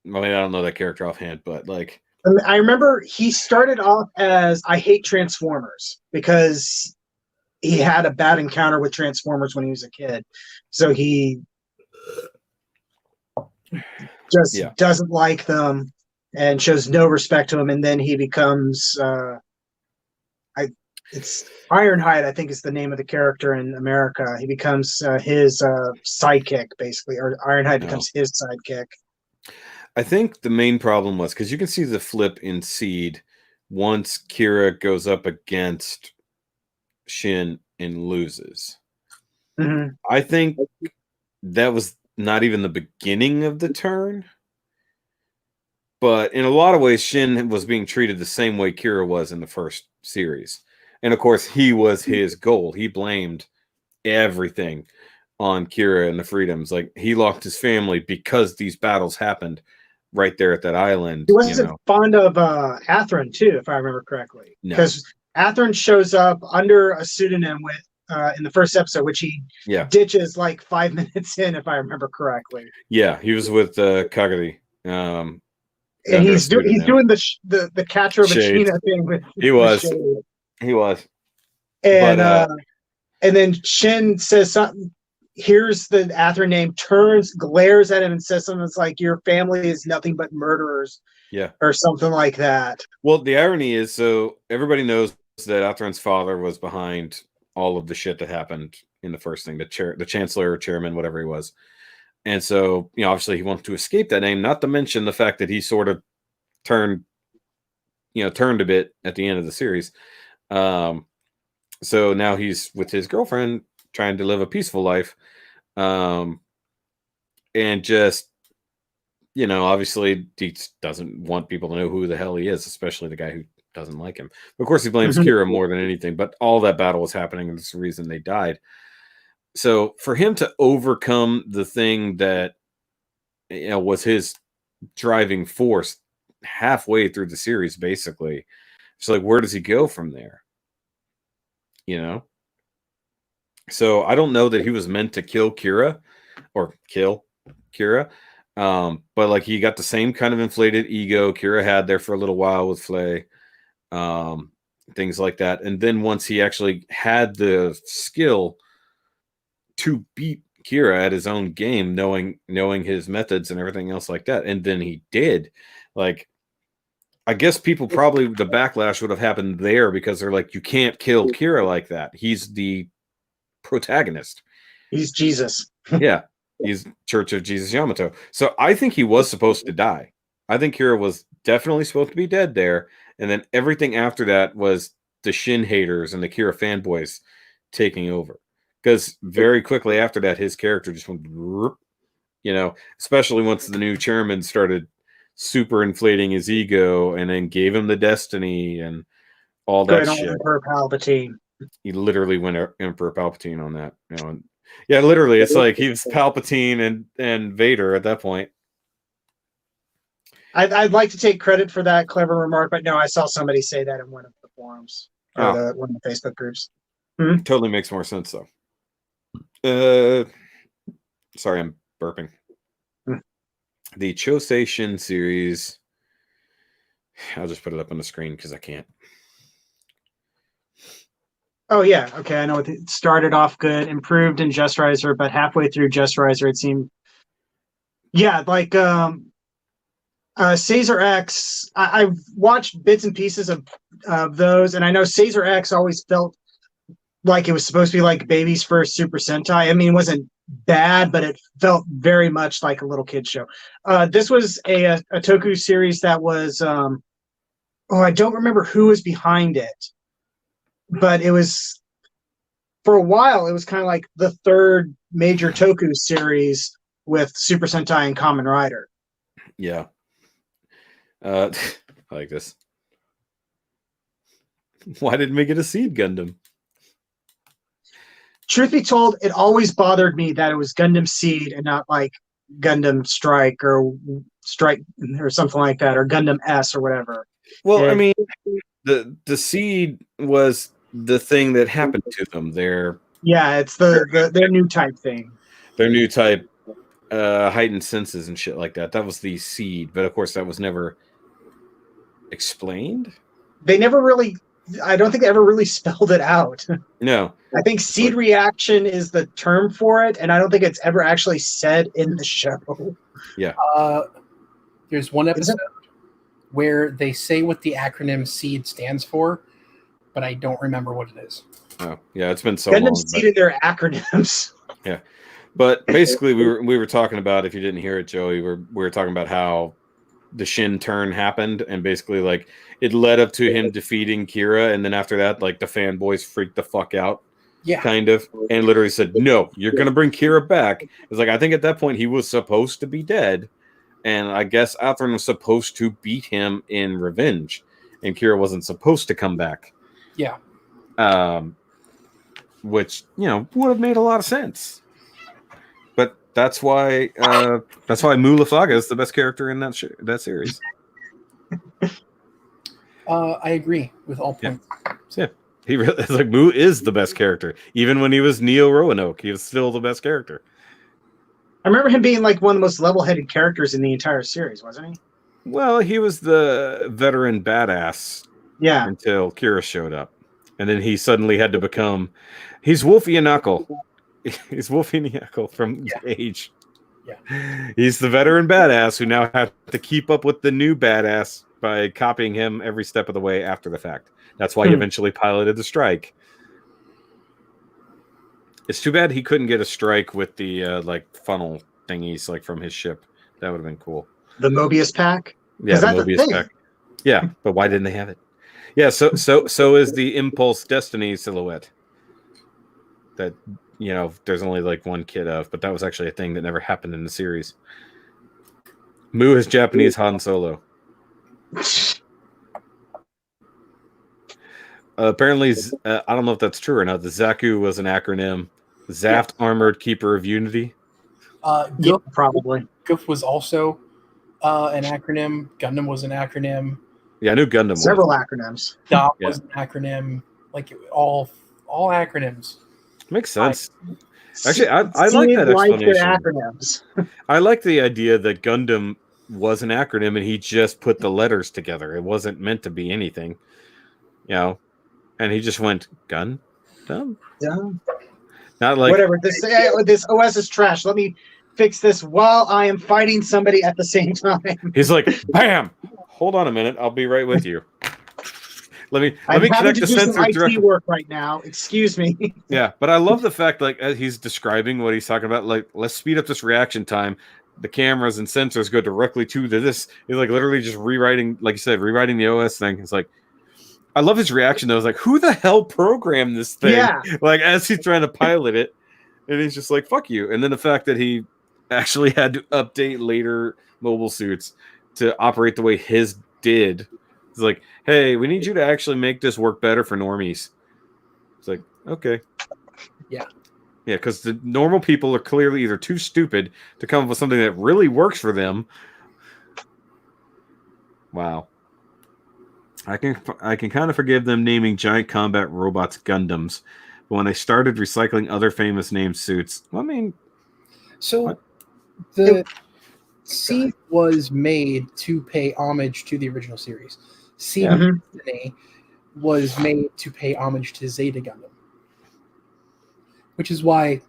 I mean, I don't know that character offhand, but like I remember he started off as I hate Transformers because he had a bad encounter with Transformers when he was a kid, so he just doesn't like them and shows no respect to him, and then he becomes it's Ironhide, I think is the name of the character in America. He becomes his sidekick, basically, or Ironhide becomes his sidekick. I think the main problem was because you can see the flip in Seed once Kira goes up against Shin and loses. Mm-hmm. I think that was not even the beginning of the turn. But in a lot of ways, Shin was being treated the same way Kira was in the first series. And of course, he was his goal. He blamed everything on Kira and the Freedoms. Like, he lost his family because these battles happened right there at that island. He wasn't fond of Atherin, too, if I remember correctly. Because Atherin shows up under a pseudonym with in the first episode, which he ditches like 5 minutes in, if I remember correctly. Yeah, he was with Kagari. And he's doing the Catcher Machina thing with he was. And and then Shin says something. Here's the Atherin name, turns, glares at him, and says something that's like, "Your family is nothing but murderers," or something like that. Well, the irony is, so everybody knows that Atherin's father was behind all of the shit that happened in the first thing, the chancellor or chairman, whatever he was. And so, obviously he wanted to escape that name, not to mention the fact that he sort of turned a bit at the end of the series. So now he's with his girlfriend trying to live a peaceful life. And just, obviously he doesn't want people to know who the hell he is, especially the guy who doesn't like him. Of course, he blames Kira more than anything, but all that battle was happening, and it's the reason they died. So for him to overcome the thing that was his driving force halfway through the series, basically, it's like, where does he go from there? So I don't know that he was meant to kill Kira or kill Kira. But like, he got the same kind of inflated ego Kira had there for a little while with Flay, things like that. And then once he actually had the skill to beat Kira at his own game, knowing his methods and everything else like that, and then he did, like, I guess people probably, the backlash would have happened there because they're like, you can't kill Kira like that. He's the protagonist. He's Jesus. Yeah. He's Church of Jesus Yamato. So I think he was supposed to die. I think Kira was definitely supposed to be dead there. And then everything after that was the Shin haters and the Kira fanboys taking over. Because very quickly after that, his character just went, especially once the new chairman started super inflating his ego and then gave him the destiny and all that shit. Emperor Palpatine. He literally went Emperor Palpatine on that. And yeah, literally, it's like he was Palpatine and Vader at that point. I'd like to take credit for that clever remark, but no, I saw somebody say that in one of the forums. or one of the Facebook groups. Totally makes more sense though. Sorry, I'm burping. The Chosation series. I'll just put it up on the screen because I can't. Oh yeah, okay. I know it started off good, improved in Just Riser, but halfway through Just Riser, it seemed, like Caesar X. I've watched bits and pieces of those, and I know Caesar X always felt like it was supposed to be like baby's first Super Sentai. I mean, it wasn't bad, but it felt very much like a little kid show. This was a Toku series that was, I don't remember who was behind it, but it was, for a while, it was kind of like the third major Toku series with Super Sentai and Kamen Rider. Yeah. I like this. Why didn't we get a Seed Gundam? Truth be told, it always bothered me that it was Gundam Seed and not like Gundam Strike or something like that, or Gundam S or whatever. Well, I mean, the Seed was the thing that happened to them. It's their new type thing. Their new type, heightened senses and shit like that. That was the Seed, but of course that was never explained. They never really. I don't think they ever really spelled it out. No. I think seed reaction is the term for it, and I don't think it's ever actually said in the show. Yeah. There's one episode where they say what the acronym SEED stands for, but I don't remember what it is. Oh, yeah, it's been so Gundam long. Seed in their acronyms. Yeah. But basically we were talking about, if you didn't hear it, Joey, we were talking about how the Shin turn happened, and basically like it led up to him defeating Kira, and then after that, like the fanboys freaked the fuck out. Yeah. Kind of. And literally said, no, you're gonna bring Kira back. It's like, I think at that point he was supposed to be dead. And I guess Athrun was supposed to beat him in revenge. And Kira wasn't supposed to come back. Yeah. Which, would have made a lot of sense. But that's why Mulafaga is the best character in that series. I agree with all points. Yeah. He really, it's like, Mu is the best character. Even when he was Neo Roanoke, he was still the best character. I remember him being like one of the most level-headed characters in the entire series, wasn't he? Well, he was the veteran badass. Yeah. Until Kira showed up. And then he suddenly had to become... He's Wolfie and Knuckle. He's Wolfie and Knuckle from age. Yeah. He's the veteran badass who now has to keep up with the new badass by copying him every step of the way after the fact. That's why he eventually piloted the strike. It's too bad he couldn't get a strike with the funnel thingies like from his ship. That would have been cool. The Mobius pack? Yeah, the Mobius pack. Yeah, but why didn't they have it? Yeah, so is the Impulse Destiny silhouette. That, there's only like one kid of, but that was actually a thing that never happened in the series. Mu is Japanese Han Solo. Apparently, I don't know if that's true or not. The Zaku was an acronym. Zaft Armored Keeper of Unity. Probably. Goof was also an acronym. Gundam was an acronym. Yeah, I knew Gundam was. Several acronyms. Dot was an acronym. Like all acronyms. Makes sense. Actually, I like that explanation. Acronyms. I like the idea that Gundam was an acronym and he just put the letters together. It wasn't meant to be anything. And he just went Gundam. Not like whatever. This OS is trash. Let me fix this while I am fighting somebody at the same time. He's like, bam! Hold on a minute. I'll be right with you. Let me connect the sensor directly. Work right now. Excuse me. Yeah, but I love the fact as he's describing what he's talking about. Like, let's speed up this reaction time. The cameras and sensors go directly to this. He's like literally just rewriting, like you said, rewriting the OS thing. It's like, I love his reaction though. It's like, who the hell programmed this thing? Yeah. Like as he's trying to pilot it, and he's just like, fuck you. And then the fact that he actually had to update later mobile suits to operate the way his did. It's like, hey, we need you to actually make this work better for normies. It's like, okay. Yeah. Yeah, because the normal people are clearly either too stupid to come up with something that really works for them. Wow. I can kind of forgive them naming giant combat robots Gundams, but when they started recycling other famous name suits, I mean, So what? the scene was made to pay homage to the original series. Scene Yeah. Destiny was made to pay homage to Zeta Gundam, which is why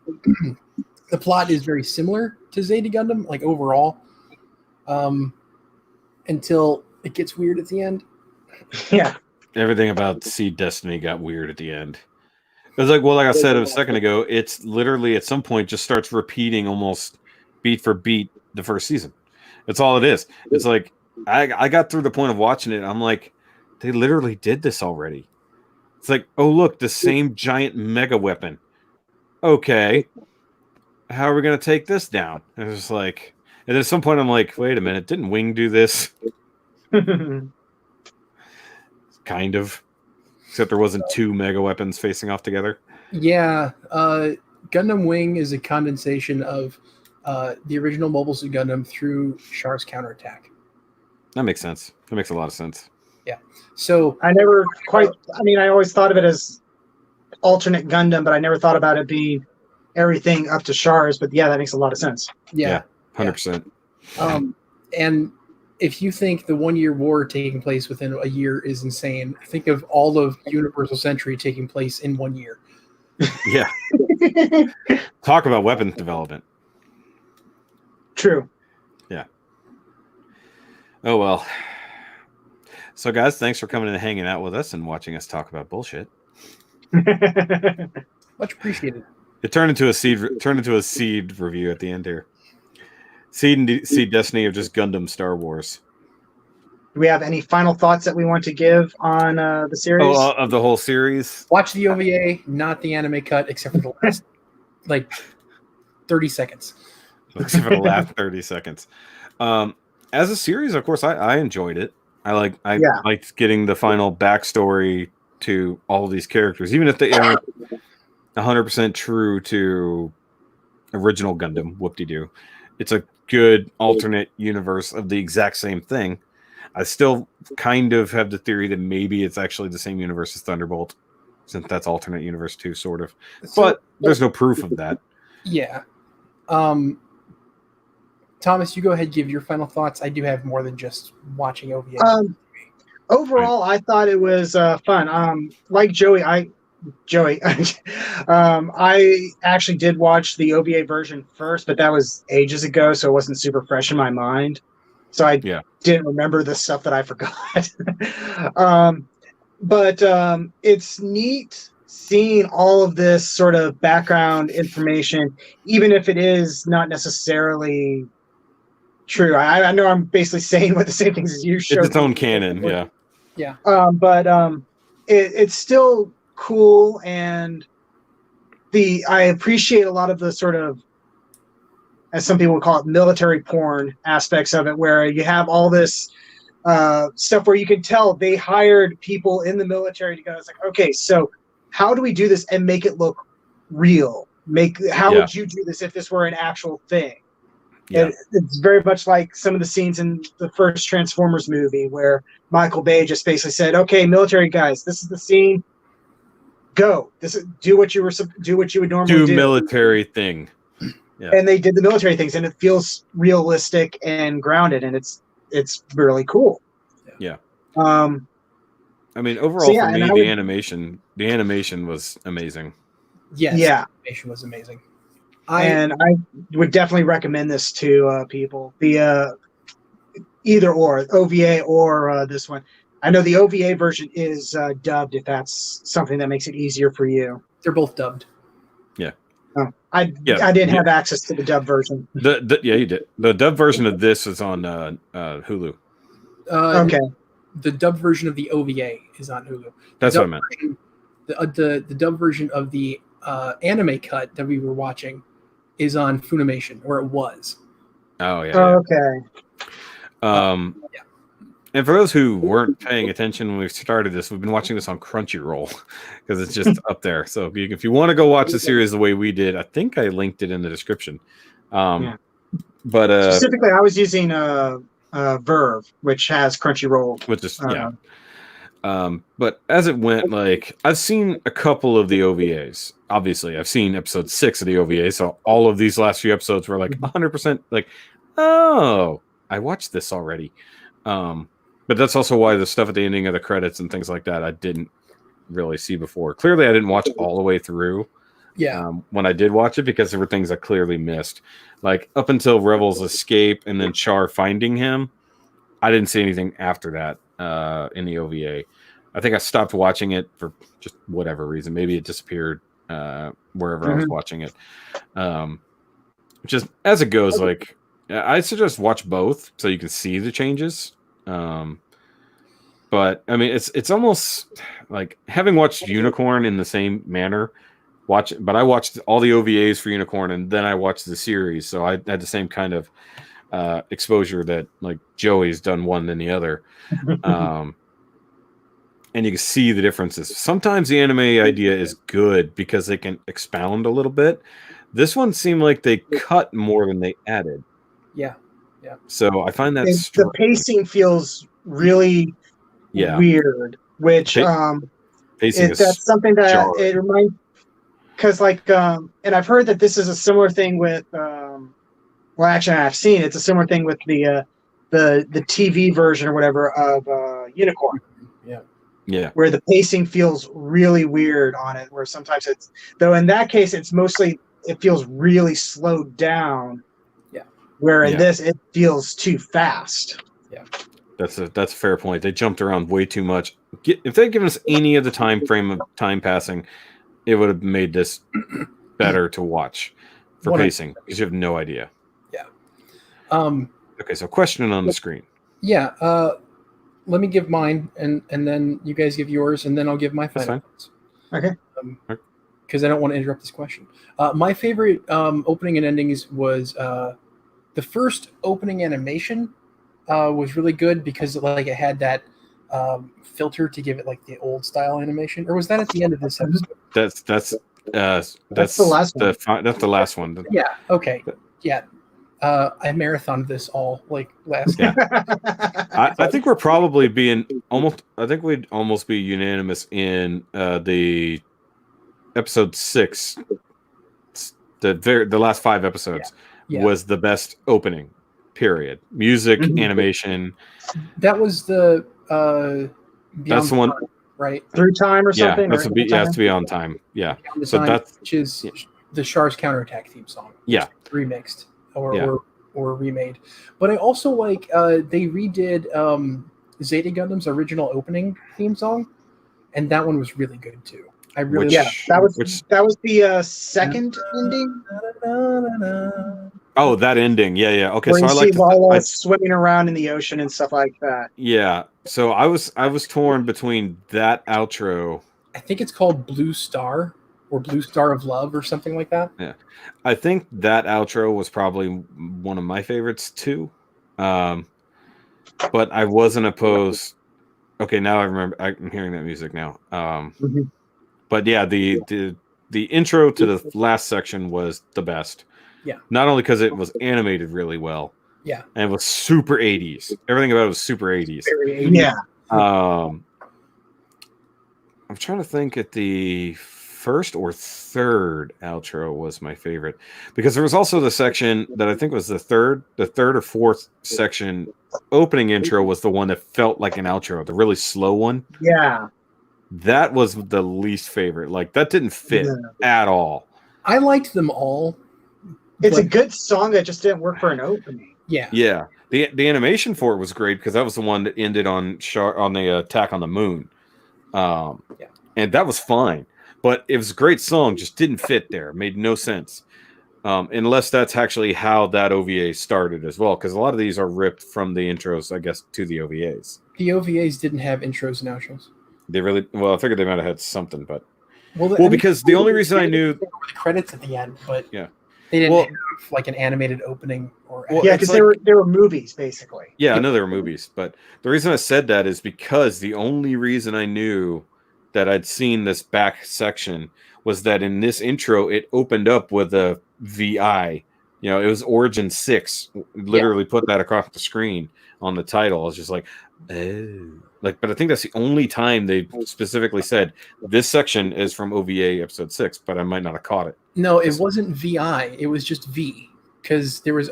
the plot is very similar to Zeta Gundam, like overall, until it gets weird at the end. Yeah. Everything about Seed Destiny got weird at the end. It was like I said a second ago, it's literally at some point just starts repeating almost beat for beat the first season. That's all it is. It's like I got through the point of watching it. I'm like, they literally did this already. It's like, oh look, the same giant mega weapon. Okay, how are we gonna take this down? And it's like, and at some point I'm like, wait a minute, didn't Wing do this? Kind of. Except there wasn't two mega weapons facing off together. Yeah, Gundam Wing is a condensation of the original Mobile Suit Gundam through Char's counterattack. That makes sense. That makes a lot of sense. Yeah. So I never quite. I mean, I always thought of it as alternate Gundam, but I never thought about it being everything up to Char's. But yeah, that makes a lot of sense. Yeah, 100%. And if you think the 1 year war taking place within a year is insane, think of all of Universal Century taking place in 1 year. Yeah. Talk about weapon development. True. Yeah. Oh, well. So, guys, thanks for coming and hanging out with us and watching us talk about bullshit. Much appreciated. It turned into a seed review at the end here. Seed and Seed Destiny or just Gundam Star Wars? Do we have any final thoughts that we want to give on the series? Oh, of the whole series? Watch the OVA, not the anime cut, except for the last, 30 seconds. Except for the last 30 seconds. As a series, of course, I enjoyed it. I liked getting the final backstory to all of these characters, even if they aren't 100% true to original Gundam. Whoop-de-doo. It's a good alternate universe of the exact same thing. I still kind of have the theory that maybe it's actually the same universe as Thunderbolt, since that's alternate universe too, sort of. But there's no proof of that. Yeah. Thomas, you go ahead and give your final thoughts. I do have more than just watching OVA. Overall, I thought it was fun. Like Joey, I actually did watch the OVA version first, but that was ages ago, so it wasn't super fresh in my mind. So I didn't remember the stuff that I forgot. But it's neat seeing all of this sort of background information, even if it is not necessarily true. I know I'm basically saying what the same things as you showed. It's its own canon, yeah. Yeah. But it's still cool, and I appreciate a lot of the sort of, as some people would call it, military porn aspects of it, where you have all this stuff where you can tell they hired people in the military to go. It's like, okay, so how do we do this and make it look real? How would you do this if this were an actual thing? Yeah. It's very much like some of the scenes in the first Transformers movie where Michael Bay just basically said, "Okay, military guys, this is the scene. Go. Do what you would normally do. Military thing." Yeah. And they did the military things, and it feels realistic and grounded, and it's really cool. Yeah. I mean, overall, for me, the animation was amazing. Yes. Yeah. The animation was amazing. I would definitely recommend this to people. The either or OVA or this one. I know the OVA version is dubbed, if that's something that makes it easier for you. They're both dubbed. Yeah. Oh, I didn't have access to the dub version. Yeah, you did. The dub version of this is on Hulu. Okay. The dub version of the OVA is on Hulu. That's what I meant. The dub version of the anime cut that we were watching is on Funimation, or it was. Oh, yeah. Oh, okay. And for those who weren't paying attention when we started this, we've been watching this on Crunchyroll because it's just up there. So if you want to go watch the series the way we did, I think I linked it in the description. But specifically, I was using Verve, which has Crunchyroll. Which is But as it went, like I've seen a couple of the OVAs. Obviously, I've seen episode 6 of the OVA, so all of these last few episodes were like 100% like, oh, I watched this already. But that's also why the stuff at the ending of the credits and things like that I didn't really see before. Clearly, I didn't watch all the way through. Yeah. When I did watch it, because there were things I clearly missed, like up until Revell's escape and then Char finding him. I didn't see anything after that in the OVA. I think I stopped watching it for just whatever reason. Maybe it disappeared wherever I was watching it. Just as it goes, like I suggest watch both so you can see the changes. But I mean, it's almost like having watched Unicorn in the same manner. But I watched all the OVAs for Unicorn and then I watched the series, so I had the same kind of exposure that like Joey's done one than the other. And you can see the differences. Sometimes the anime idea is good because they can expound a little bit. This one seemed like they cut more than they added. Yeah. So I find that the pacing feels really weird, which that's something that jarring. It reminds, because like and I've heard that this is a similar thing with well, actually I've seen it's a similar thing with the TV version or whatever of Unicorn. Yeah. Where the pacing feels really weird on it, where sometimes it's, though in that case it's mostly, it feels really slowed down. Yeah. Where in this it feels too fast. Yeah. That's a fair point. They jumped around way too much. If they'd given us any of the time frame of time passing, it would have made this better to watch for pacing, because you have no idea. Yeah. Okay, so question on the screen. Yeah. Let me give mine, and then you guys give yours, and then I'll give my final thoughts. Okay. Because I don't want to interrupt this question. My favorite opening and endings was the first opening animation was really good because it had that filter to give it like the old style animation. Or was that at the end of this episode? That's the last one. That's the last one. Yeah. Okay. Yeah. I marathoned this all like last night. I think we're probably being almost. I think we'd almost be unanimous in the episode 6. The last 5 episodes was the best opening. Period. Music, animation. That was the. That's the one, time, right? Through time or something. That's it has to be on time. Yeah. So that's which is the Char's counterattack theme song. Yeah. Remixed. Or remade, but I also like they redid Zeta Gundam's original opening theme song, and that one was really good too. I really that was the second ending. Oh, that ending, yeah. Okay, where so you see Lala swimming around in the ocean and stuff like that. Yeah, so I was torn between that outro. I think it's called Blue Star. Or Blue Star of Love or something like that. Yeah. I think that outro was probably one of my favorites too. But I wasn't opposed. Okay, now I remember. I'm hearing that music now. But yeah, the intro to the last section was the best. Yeah. Not only because it was animated really well. Yeah. And it was super 80s. Everything about it was super 80s. Very 80s. Yeah. I'm trying to think at the first or third outro was my favorite, because there was also the section that I think was the third or fourth section opening intro was the one that felt like an outro, the really slow one. Yeah. That was the least favorite. Like that didn't fit at all. I liked them all. It's a good song that just didn't work for an opening. Yeah. Yeah. The animation for it was great because that was the one that ended on the attack on the moon. And that was fine. But it was a great song, just didn't fit there. It made no sense. Unless that's actually how that OVA started as well. Because a lot of these are ripped from the intros, I guess, to the OVAs. The OVAs didn't have intros and outros. They really... Well, I figured they might have had something, but... Well, because the only reason I knew... The credits at the end, but yeah, they didn't have like an animated opening. Because they were movies, basically. Yeah, I know they were movies. But the reason I said that is because the only reason I knew that I'd seen this back section was that in this intro it opened up with a VI it was Origin 6. Literally put that across the screen on the title. I was just like, oh. But I think that's the only time they specifically said this section is from OVA episode 6, but I might not have caught it. No, it wasn't VI. It was just V, because there was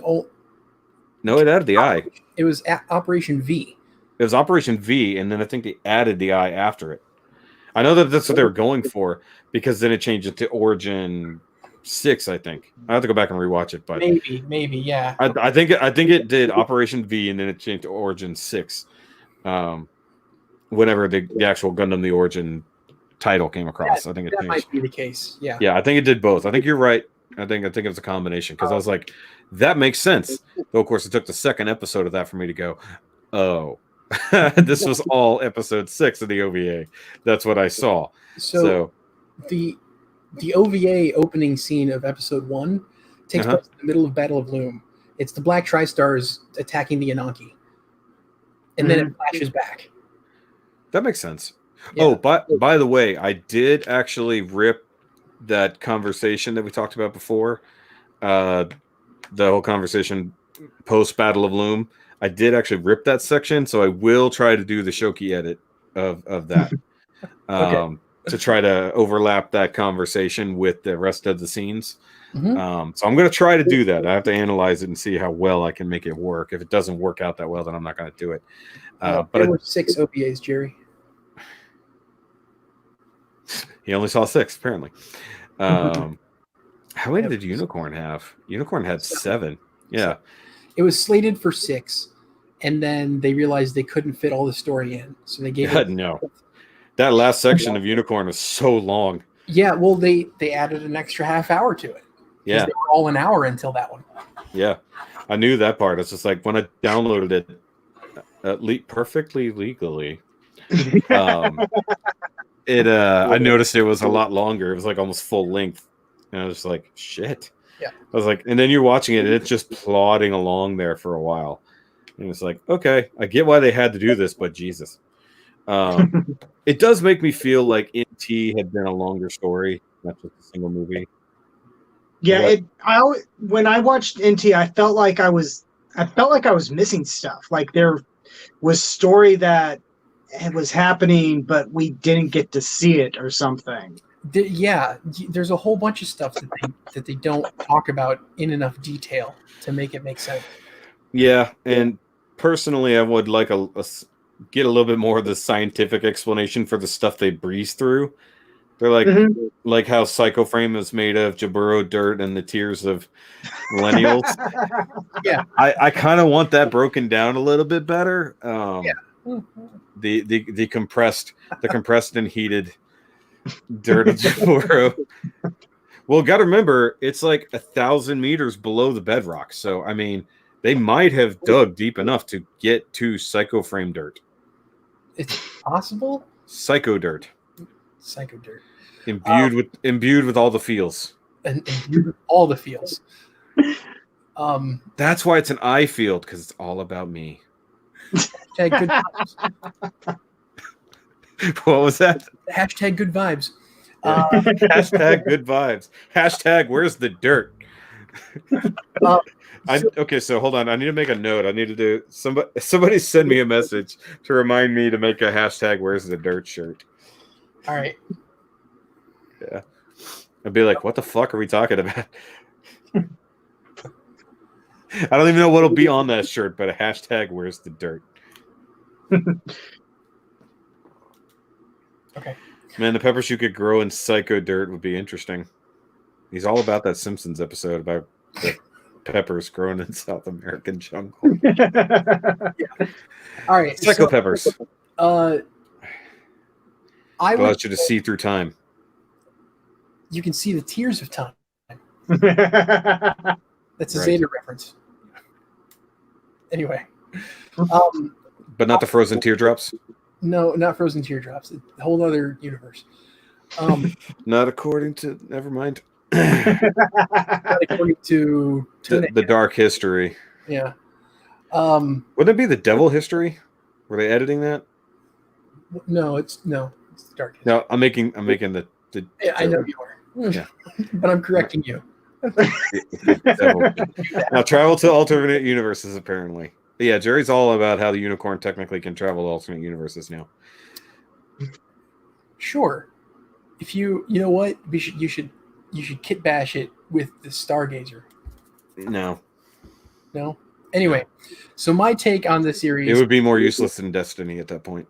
No, it added the I. It was Operation V. It was Operation V, and then I think they added the I after it. I know that that's what they were going for, because then it changed it to Origin 6, I think. I have to go back and rewatch it, but maybe, yeah. I think it did Operation V, and then it changed to Origin 6. Whenever the actual Gundam the Origin title came across, I think it changed. Might be the case. Yeah. Yeah, I think it did both. I think you're right. I think it was a combination, because I was like, that makes sense. Though of course it took the second episode of that for me to go, oh, this was all episode 6 of the OVA. That's what I saw. So the OVA opening scene of episode 1 takes place in the middle of Battle of Loom. It's the Black Tri-Stars attacking the Ananke, and then it flashes back. That makes sense. Yeah. Oh, by the way, I did actually rip that conversation that we talked about before. The whole conversation post Battle of Loom. I did actually rip that section, so I will try to do the Shoki edit of that. To try to overlap that conversation with the rest of the scenes. So I'm going to try to do that. I have to analyze it and see how well I can make it work. If it doesn't work out that well, then I'm not going to do it. But there were 6 OVAs, Jerry. He only saw 6, apparently. How many did Unicorn have? Unicorn had 7. Yeah. It was slated for 6, and then they realized they couldn't fit all the story in, so they gave it. No. That last section of Unicorn was so long. Yeah, well, they added an extra half hour to it. Yeah. They were all an hour until that one. Yeah. I knew that part. It's just like when I downloaded it perfectly legally. I noticed it was a lot longer. It was like almost full length. And I was like, shit. Yeah. I was like, and then you're watching it and it's just plodding along there for a while. And it's like, okay, I get why they had to do this, but Jesus. It does make me feel like NT had been a longer story, not just a single movie. Yeah, when I watched NT, I felt like I was missing stuff. Like there was story that was happening, but we didn't get to see it or something. Yeah, there's a whole bunch of stuff that they don't talk about in enough detail to make it make sense. Yeah, and personally, I would like get a little bit more of the scientific explanation for the stuff they breeze through. They're like like how Psycho Frame is made of Jaburo dirt and the tears of millennials. Yeah, I kind of want that broken down a little bit better. The compressed and heated dirt of Jaburo. Well, got to remember, it's like 1,000 meters below the bedrock. So, I mean, they might have dug deep enough to get to Psycho Frame dirt. It's possible. Psycho dirt. Psycho dirt. Imbued with all the feels. And all the feels. That's why it's an I field, because it's all about me. Hashtag good vibes. What was that? Hashtag good vibes. Hashtag good vibes. Hashtag where's the dirt? Okay, so hold on. I need to make a note. I need to do somebody send me a message to remind me to make a hashtag where's the dirt shirt. All right. Yeah. I'd be like, what the fuck are we talking about? I don't even know what'll be on that shirt, but a hashtag where's the dirt. Okay. Man, the peppers you could grow in Psycho Dirt would be interesting. He's all about that Simpsons episode about the peppers grown in South American jungle. Yeah. All right. Psycho peppers. I allows you to see through time. You can see the tears of time. That's a Zeta reference. Anyway. But not the frozen teardrops? No, not frozen teardrops. A whole other universe. Not according to... Never mind. Not according to... The dark history. Yeah. Wouldn't it be the devil history? Were they editing that? No, it's dark history. No, I'm making the I know you are. Yeah. But I'm correcting you. Now travel to alternate universes, apparently. But yeah, Jerry's all about how the unicorn technically can travel to alternate universes now. Sure. If you know what, you should kit bash it with the Stargazer. No. No? Anyway, so my take on the series... It would be more useless than Destiny at that point.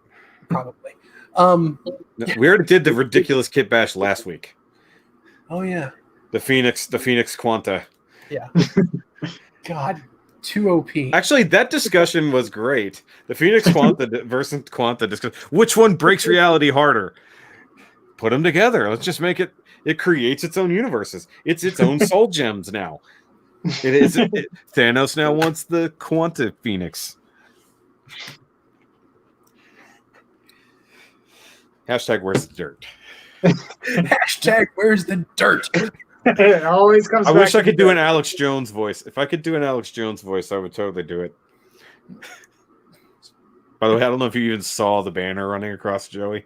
Probably. We already did the ridiculous kit bash last week. Oh, yeah. The Phoenix Quanta. Yeah. God, too OP. Actually, that discussion was great. The Phoenix Quanta versus Quanta discussion. Which one breaks reality harder? Put them together. Let's just make it. It creates its own universes. It's its own soul gems now. It is. Thanos now wants the Quanta Phoenix. Hashtag where's the dirt? Hashtag where's the dirt? It always comes I back wish I to could the do dirt. an Alex Jones voice. If I could do an Alex Jones voice, I would totally do it. By the way, I don't know if you even saw the banner running across Joey.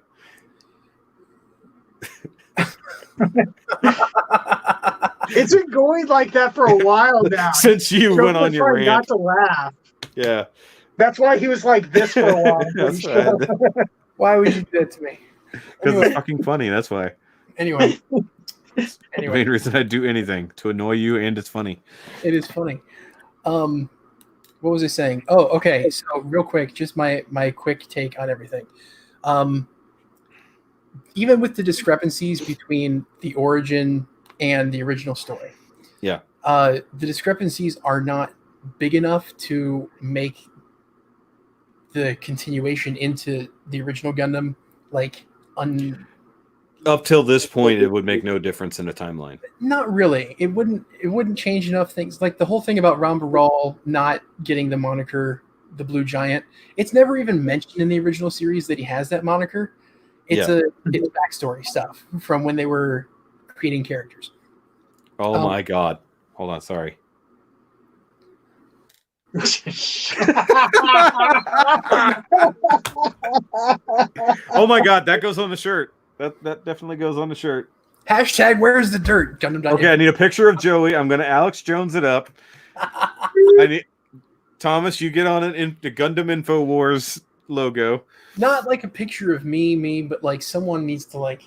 It's been going like that for a while now. Since you went on your rant. Not to laugh. Yeah. That's why he was like this for a while. That's right. Why would you do that to me? Because it's fucking funny, that's why. Anyway. The main reason I do anything, to annoy you, and it's funny. It is funny. What was I saying? Oh, okay. So real quick, just my quick take on everything. Even with the discrepancies between the origin and the original story. Yeah. The discrepancies are not big enough to make the continuation into the original Gundam like up till this point, it would make no difference in the timeline. Not really. It wouldn't change enough things. Like the whole thing about Rambaral not getting the moniker the Blue Giant. It's never even mentioned in the original series that he has that moniker. It's it's backstory stuff from when they were creating characters. Oh my god. Hold on, sorry. Oh my god, that goes on the shirt. That definitely goes on the shirt. Hashtag where's the dirt? Gundam. Okay, I need a picture of Joey. I'm gonna Alex Jones it up. I need Thomas, you get on it in the Gundam InfoWars logo. Not like a picture of me, but like someone needs to like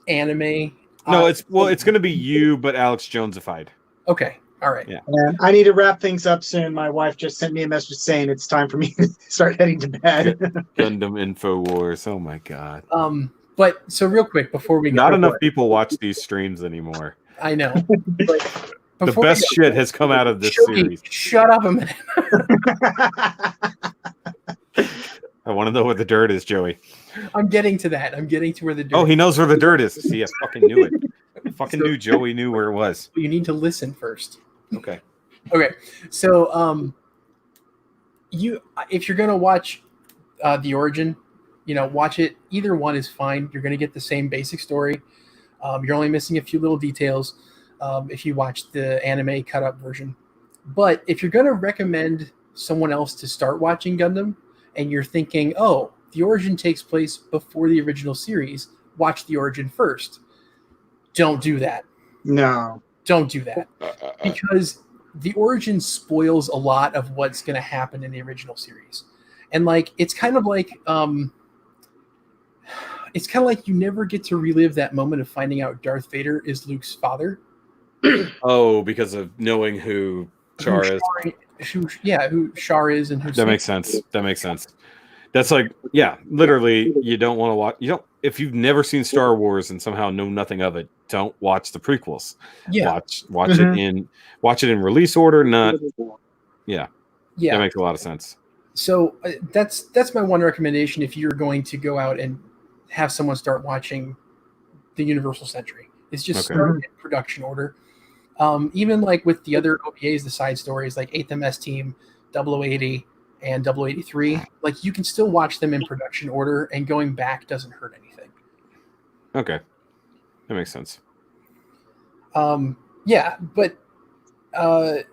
anime. No, it's gonna be you, but Alex Jonesified. Okay. All right. Yeah. And I need to wrap things up soon. My wife just sent me a message saying it's time for me to start heading to bed. Gundam InfoWars. Oh my god. But so real quick before we not enough people watch these streams anymore. I know. But the best shit has come out of this series. Shut up a minute. I want to know where the dirt is, Joey. I'm getting to that. I'm getting to where the dirt. Oh, he knows where the dirt is. See, I fucking knew it. I fucking knew Joey knew where it was. You need to listen first. Okay. Okay. So, if you're gonna watch The Origin, watch it. Either one is fine. You're gonna get the same basic story. You're only missing a few little details if you watch the anime cut up version. But if you're gonna recommend someone else to start watching Gundam, and you're thinking, oh, The Origin takes place before the original series, watch The Origin first. Don't do that. No. Don't do that. Because The Origin spoils a lot of what's going to happen in the original series. And it's kind of like you never get to relive that moment of finding out Darth Vader is Luke's father. Oh, because of knowing who Char is. Who Char is and who that makes sense. That makes sense. That's literally you don't want to watch. If you've never seen Star Wars and somehow know nothing of it, don't watch the prequels. Yeah. Watch it in release order, not yeah. That makes a lot of sense. So that's my one recommendation if you're going to go out and have someone start watching the Universal Century. It's just start in production order. Even with the other OPAs, the side stories like 8th MS Team, 0080, and 0083, you can still watch them in production order, and going back doesn't hurt anything. Okay. That makes sense. Yeah, but I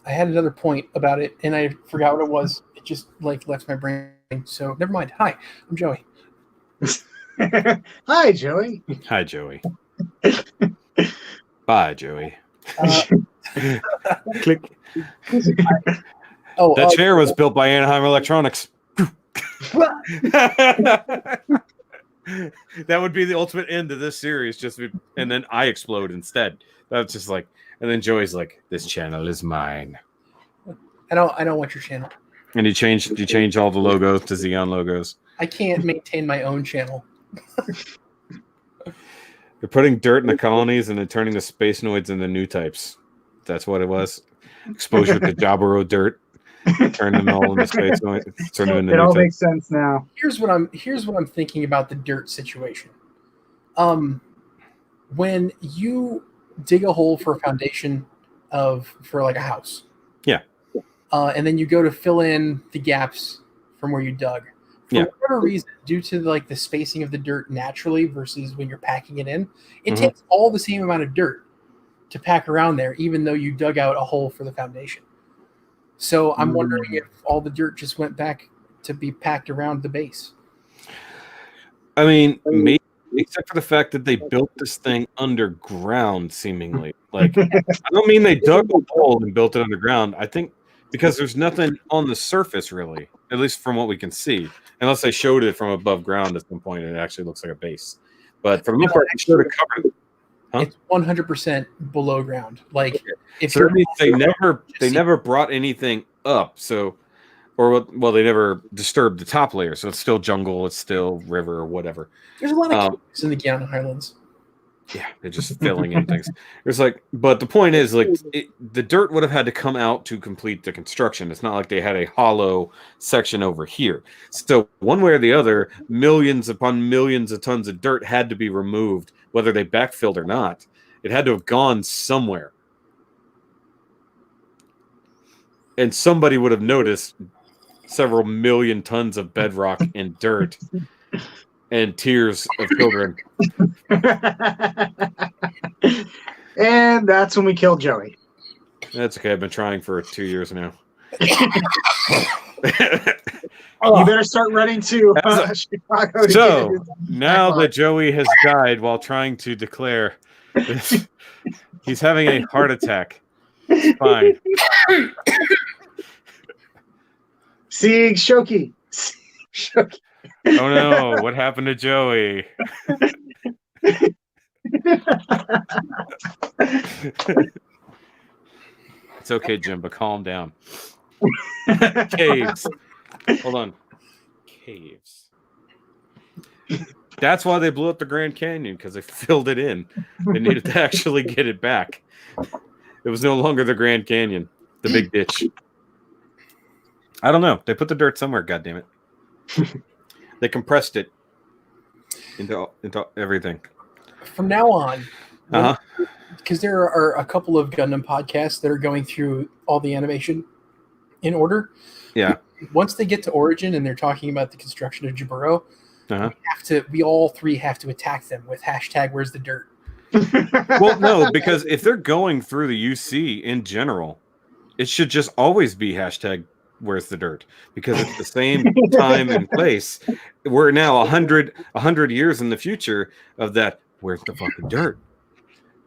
had another point about it, and I forgot what it was. It just left my brain. So never mind. Hi, I'm Joey. Hi, Joey. Hi, Joey. Bye, Joey. Click. Oh, That chair was built by Anaheim Electronics. That would be the ultimate end of this series. And then I explode instead. That's just like, and then Joey's like, "This channel is mine." I don't want your channel. And you change all the logos to Zeon logos. I can't maintain my own channel. They're putting dirt in the colonies and then turning the space noids into new types. That's what it was. Exposure to Jaburo dirt. Turn them all into space noids. Turn them into it new all types. makes sense now. Here's what I'm thinking about the dirt situation. When you dig a hole for a foundation for like a house. Yeah. And then you go to fill in the gaps from where you dug. For whatever reason, due to like the spacing of the dirt naturally versus when you're packing it in, it takes all the same amount of dirt to pack around there, even though you dug out a hole for the foundation. So I'm wondering if all the dirt just went back to be packed around the base. I mean, maybe, except for the fact that they built this thing underground, seemingly. Like, I don't mean they dug a hole and built it underground. I think because there's nothing on the surface, really, at least from what we can see. Unless they showed it from above ground at some point, and it actually looks like a base. But for the most part, they showed it covered. Huh? It's 100% below ground. Like, if so they never brought anything up. So, they never disturbed the top layer. So it's still jungle, it's still river, or whatever. There's a lot of caves in the Guiana Highlands. Yeah, they're just filling in things. It's like, but the point is, like, the dirt would have had to come out to complete the construction. It's not like they had a hollow section over here. So one way or the other, millions upon millions of tons of dirt had to be removed, whether they backfilled or not. It had to have gone somewhere. And somebody would have noticed several million tons of bedrock and dirt and tears of children. And that's when we killed Joey. That's okay. I've been trying for 2 years now. You better start running to Chicago. So now that Joey has died while trying to declare this, he's having a heart attack. It's fine. See, Shoki. Oh no, what happened to Joey? It's okay, Jim, but calm down. Caves. Hold on. Caves. That's why they blew up the Grand Canyon, because they filled it in. They needed to actually get it back. It was no longer the Grand Canyon, the big ditch. I don't know. They put the dirt somewhere, goddammit. They compressed it into everything. From now on, because there are a couple of Gundam podcasts that are going through all the animation in order. Yeah. Once they get to Origin and they're talking about the construction of Jaburo, we all three have to attack them with hashtag Where's the Dirt? Well, no, because if they're going through the UC in general, it should just always be hashtag Where's the Dirt? Because it's the same time and place. We're now 100 years in the future of that. Where's the fucking dirt?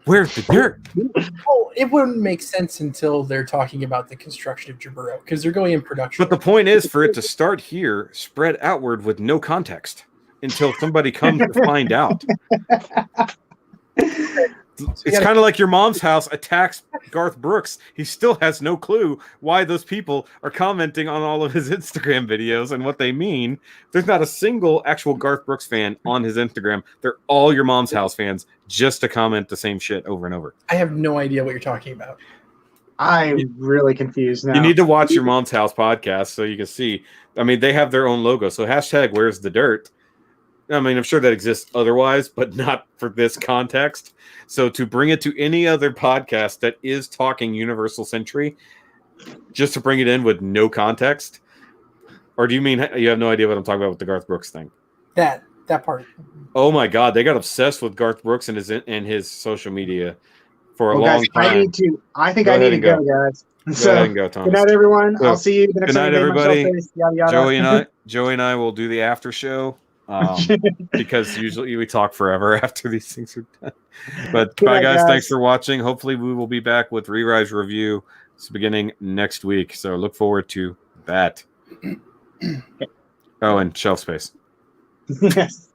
Where's the dirt? Well, it wouldn't make sense until they're talking about the construction of Jaburo, because they're going in production. But the point is for it to start here, spread outward with no context until somebody comes to find out. It's kind of like your mom's house attacks Garth Brooks. He still has no clue why those people are commenting on all of his Instagram videos and what they mean. There's not a single actual Garth Brooks fan on his Instagram. They're all your mom's house fans just to comment the same shit over and over. I have no idea what you're talking about. I'm really confused now. You need to watch your mom's house podcast so you can see. I mean, they have their own logo. So hashtag Where's the Dirt? I mean, I'm sure that exists otherwise, but not for this context. So to bring it to any other podcast that is talking Universal Century, just to bring it in with no context, or do you mean you have no idea what I'm talking about with the Garth Brooks thing? That part. Oh my God, they got obsessed with Garth Brooks and his social media for a long time. I think I need to go, guys. Go ahead and go, Thomas. Good night, everyone. I'll see you the next time. Good night, everybody. Yada, yada. Joey and I will do the after show because usually we talk forever after these things are done. But Good bye, night, guys. guys. Thanks for watching. Hopefully, we will be back with Re-Rise review beginning next week. So look forward to that. Oh, and shelf space. Yes.